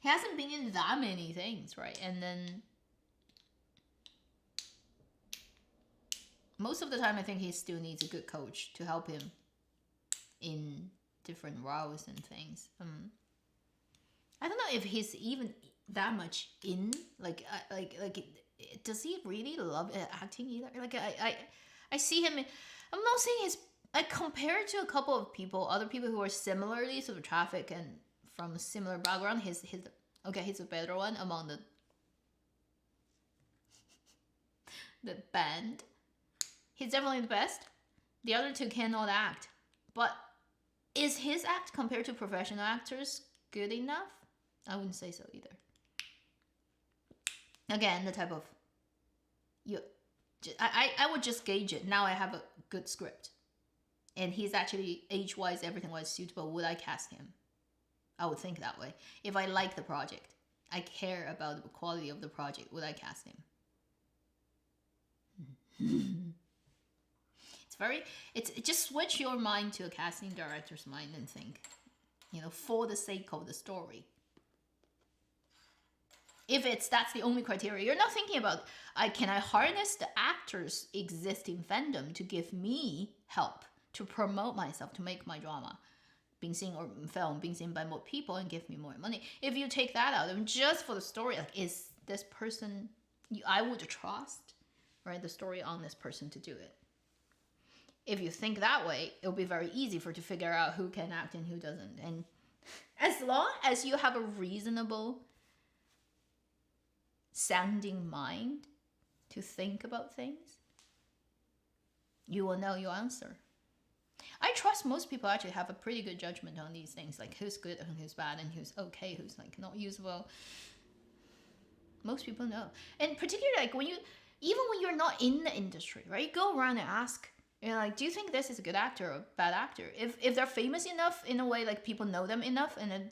He hasn't been in that many things, right? And then most of the time I think he still needs a good coach to help him in different roles and things. I don't know if he's even that much in does he really love acting either? Like I see him. I'm not saying he's like compared to a couple of people, other people who are similarly sort of traffic and from a similar background. He's a better one among the band. He's definitely the best. The other two cannot act, but is his act compared to professional actors good enough? I wouldn't say so either. Again, the type of I would just gauge it. Now I have a good script, and he's actually age-wise, everything-wise suitable. Would I cast him? I would think that way. If I like the project, I care about the quality of the project, would I cast him? It's just switch your mind to a casting director's mind and think, for the sake of the story. If that's the only criteria, you're not thinking about, can I harness the actor's existing fandom to give me help to promote myself, to make my drama being seen or film being seen by more people and give me more money. If you take that out, and just for the story, like, is this person I would trust, right, the story on this person to do it. If you think that way, it'll be very easy to figure out who can act and who doesn't. And as long as you have a reasonable sounding mind to think about things, you will know your answer. I trust most people actually have a pretty good judgment on these things, like who's good and who's bad and who's okay, who's like not usable. Most people know. And particularly like even when you're not in the industry, right? Go around and ask, like, do you think this is a good actor or a bad actor? If they're famous enough, in a way, like people know them enough, and then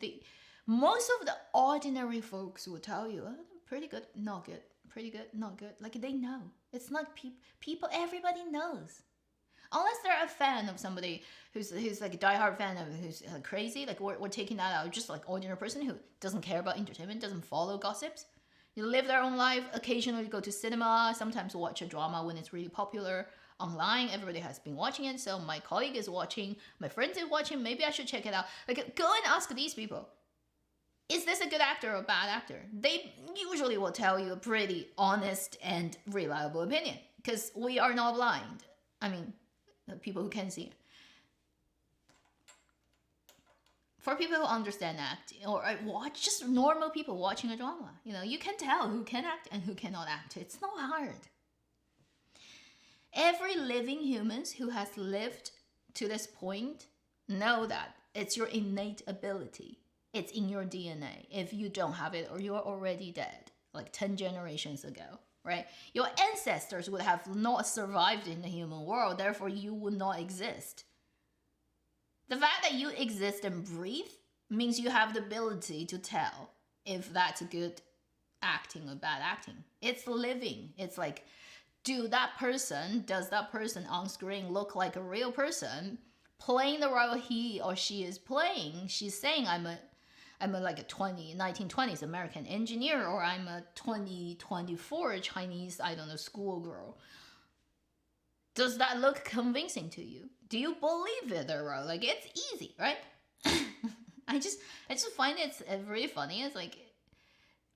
most of the ordinary folks will tell you, pretty good, not good, pretty good, not good. Like, they know. It's not people, everybody knows. Unless they're a fan of somebody who's like a diehard fan of who's crazy, like we're taking that out, just like ordinary person who doesn't care about entertainment, doesn't follow gossips. You live their own life, occasionally go to cinema, sometimes watch a drama when it's really popular online. Everybody has been watching it, so my colleague is watching, my friends is watching, maybe I should check it out. Like, go and ask these people, is this a good actor or a bad actor? They usually will tell you a pretty honest and reliable opinion, because we are not blind. I mean, the people who can see. For people who understand acting or watch, just normal people watching a drama, you can tell who can act and who cannot act. It's not hard. Every living humans who has lived to this point know that it's your innate ability. It's in your DNA. If you don't have it, or you're already dead, like 10 generations ago, right? Your ancestors would have not survived in the human world, therefore you would not exist. The fact that you exist and breathe means you have the ability to tell if that's good acting or bad acting. It's living. It's like, does that person on screen look like a real person playing the role he or she is playing? She's saying, I'm a like a 1920s American engineer, or I'm a 2024 Chinese, I don't know, schoolgirl. Does that look convincing to you? Do you believe it or not? Like, it's easy, right? I just find it's really funny. It's like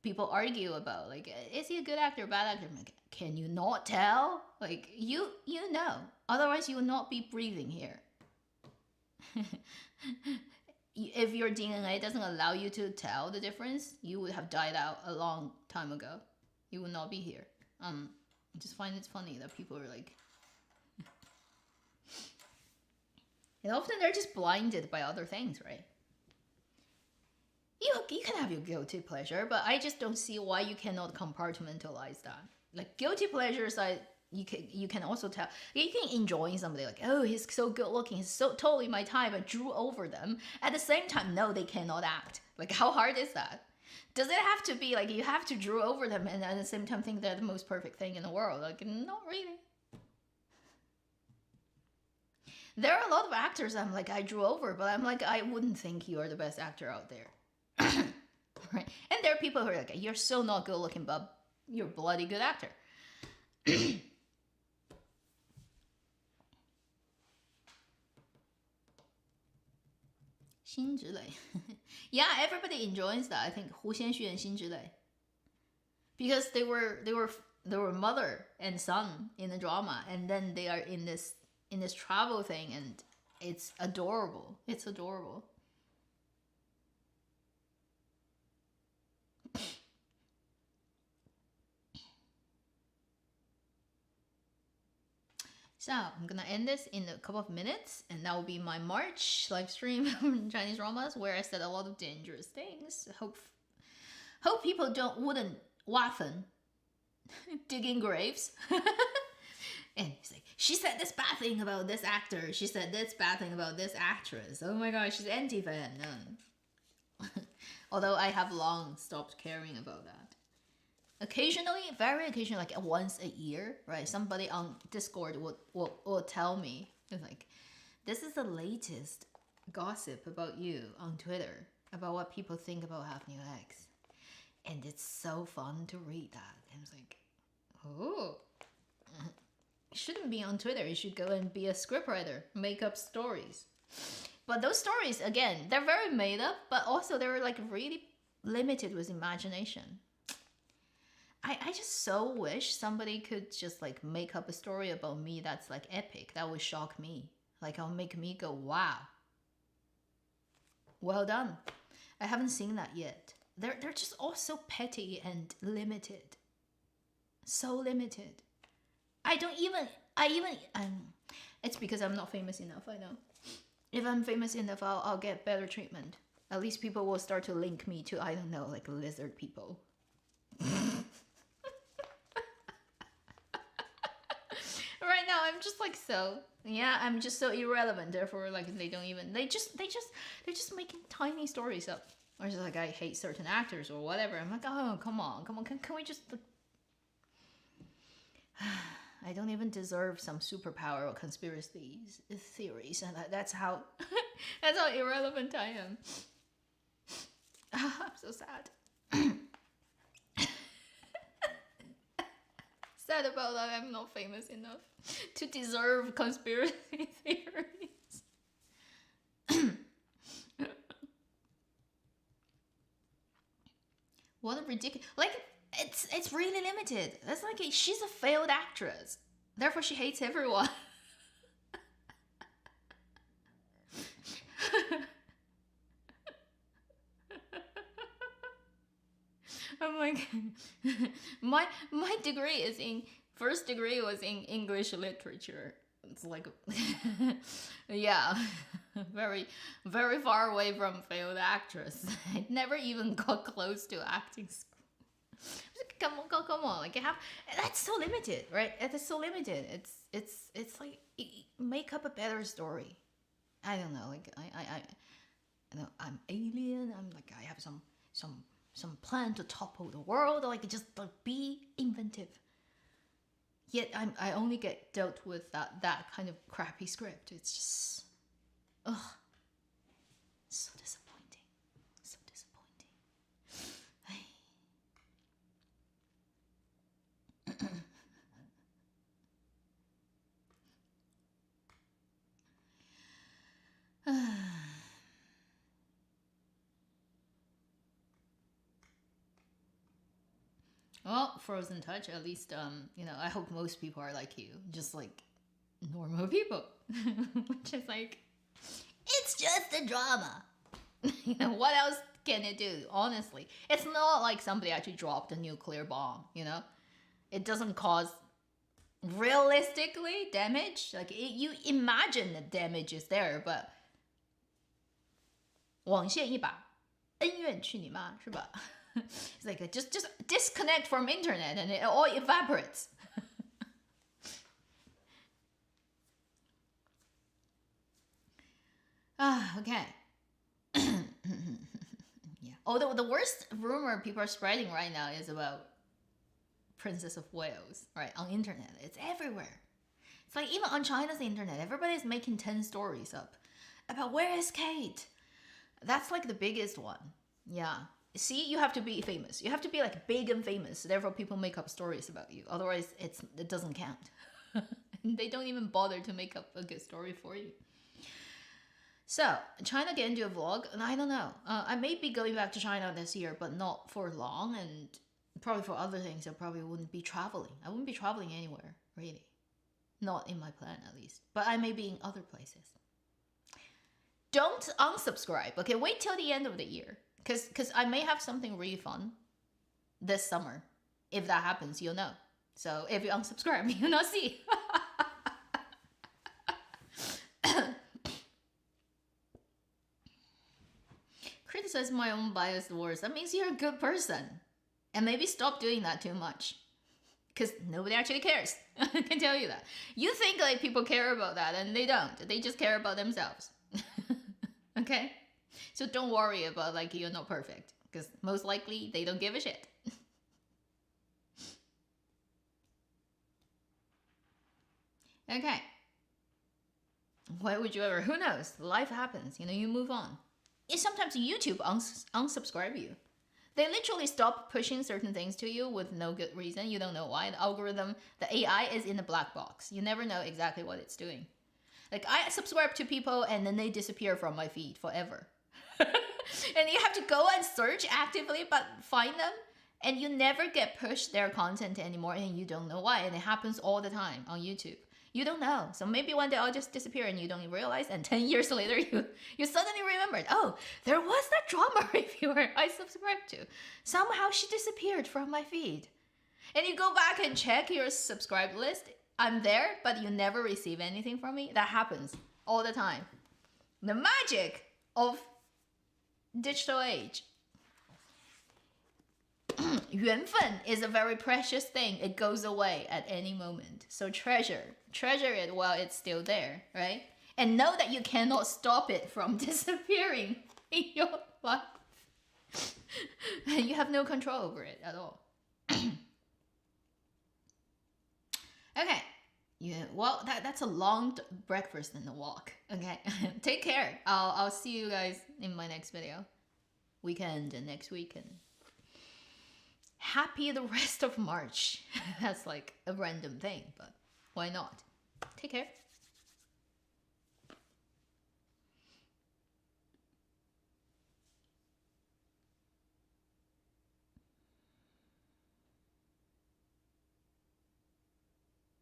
people argue about, like, is he a good actor or bad actor? I'm like, can you not tell? Like, you know. Otherwise, you will not be breathing here. If your DNA doesn't allow you to tell the difference, you would have died out a long time ago. You would not be here. I just find it funny that people are like... And often they're just blinded by other things, right? You can have your guilty pleasure, but I just don't see why you cannot compartmentalize that. Like, guilty pleasures, you can also tell. You can enjoy somebody, like, oh, he's so good looking, he's so totally my type, I drew over them. At the same time, no, they cannot act. Like, how hard is that? Does it have to be like you have to draw over them and at the same time think they're the most perfect thing in the world? Like, not really. There are a lot of actors I'm like, I drew over, but I'm like, I wouldn't think you are the best actor out there. Right? And there are people who are like, you're so not good looking, but you're a bloody good actor. Yeah, everybody enjoys that. I think 胡先煦and 辛芷蕾, because they were mother and son in the drama, and then they are in this travel thing, and it's adorable. It's adorable. So I'm gonna end this in a couple of minutes, and that will be my March live stream on Chinese dramas, where I said a lot of dangerous things. Hope people wouldn't waffen digging graves. And he's like, she said this bad thing about this actor. She said this bad thing about this actress. Oh my gosh, she's anti-fan. Although I have long stopped caring about that. Occasionally, very occasionally, like once a year, right? Somebody on Discord will tell me, it's like, this is the latest gossip about you on Twitter, about what people think about Half New X. And it's so fun to read that. And it's like, oh, you shouldn't be on Twitter. You should go and be a scriptwriter, make up stories. But those stories, again, they're very made up, but also they're like really limited with imagination. I just so wish somebody could just like make up a story about me that's like epic. That would shock me. Like, it'll make me go, wow. Well done. I haven't seen that yet. They're just all so petty and limited. So limited. It's because I'm not famous enough, I know. If I'm famous enough, I'll get better treatment. At least people will start to link me to, I don't know, like lizard people. Right now, I'm just like I'm just so irrelevant. Therefore, like they're just making tiny stories up. Or just like, I hate certain actors or whatever. I'm like, oh, come on, can we just? I don't even deserve some superpower or conspiracy theories, and that's how irrelevant I am. I'm so sad. Sad about that I'm not famous enough to deserve conspiracy theories. What a ridiculous... Like, it's really limited. That's like, she's a failed actress. Therefore, she hates everyone. like my degree is in first degree was in English literature. It's like yeah, very very far away from failed actress. I never even got close to acting school. Come on, like you have that's so limited, right? It's so limited. It's like make up a better story. I don't know, like I know I'm alien. I'm like I have some plan to topple the world. Like just like be inventive. Yet I only get dealt with that kind of crappy script. It's just ugh, so disappointing, so disappointing. Well, Frozen Touch, at least, you know, I hope most people are like you, just like normal people, which is like, it's just a drama. You know, what else can it do? Honestly, it's not like somebody actually dropped a nuclear bomb. You know, it doesn't cause realistically damage. Like you imagine the damage is there, but 网线一把，恩怨去你妈，是吧？ It's like just disconnect from internet and it all evaporates. Okay. Yeah. Although the worst rumor people are spreading right now is about Princess of Wales, right? On internet. It's everywhere. It's like even on China's internet, everybody's making 10 stories up about where is Kate? That's like the biggest one. Yeah. See, you have to be famous. You have to be like big and famous. Therefore, people make up stories about you. Otherwise, it doesn't count. They don't even bother to make up a good story for you. So, China get into a vlog, and I don't know. I may be going back to China this year, but not for long, and probably for other things. I probably wouldn't be traveling. I wouldn't be traveling anywhere, really. Not in my plan, at least. But I may be in other places. Don't unsubscribe. Okay, wait till the end of the year. Because I may have something really fun this summer. If that happens, you'll know. So if you unsubscribe, you'll not see. Criticize my own biased words. That means you're a good person. And maybe stop doing that too much. Because nobody actually cares. I can tell you that. You think like people care about that, and they don't. They just care about themselves. Okay? So don't worry about like you're not perfect, because most likely they don't give a shit. Okay. Why would you ever? Who knows? Life happens. You know, you move on. Sometimes YouTube unsubscribe you. They literally stop pushing certain things to you with no good reason. You don't know why. The algorithm, the AI is in a black box. You never know exactly what it's doing. Like I subscribe to people and then they disappear from my feed forever. And you have to go and search actively but find them, and you never get pushed their content anymore, and you don't know why. And it happens all the time on YouTube. You don't know. So maybe one day I'll just disappear and you don't even realize, and 10 years later you suddenly remembered, oh, there was that drama reviewer I subscribed to. Somehow she disappeared from my feed. And you go back and check your subscribe list. I'm there, but you never receive anything from me. That happens all the time. The magic of digital age. 缘分 is a very precious thing. It goes away at any moment. So treasure it while it's still there, right? And know that you cannot stop it from disappearing in your life. You have no control over it at all. Okay. Yeah, well, that's a long breakfast and a walk. Okay, take care. I'll see you guys in my next video. Weekend and next weekend. Happy the rest of March. That's like a random thing, but why not? Take care.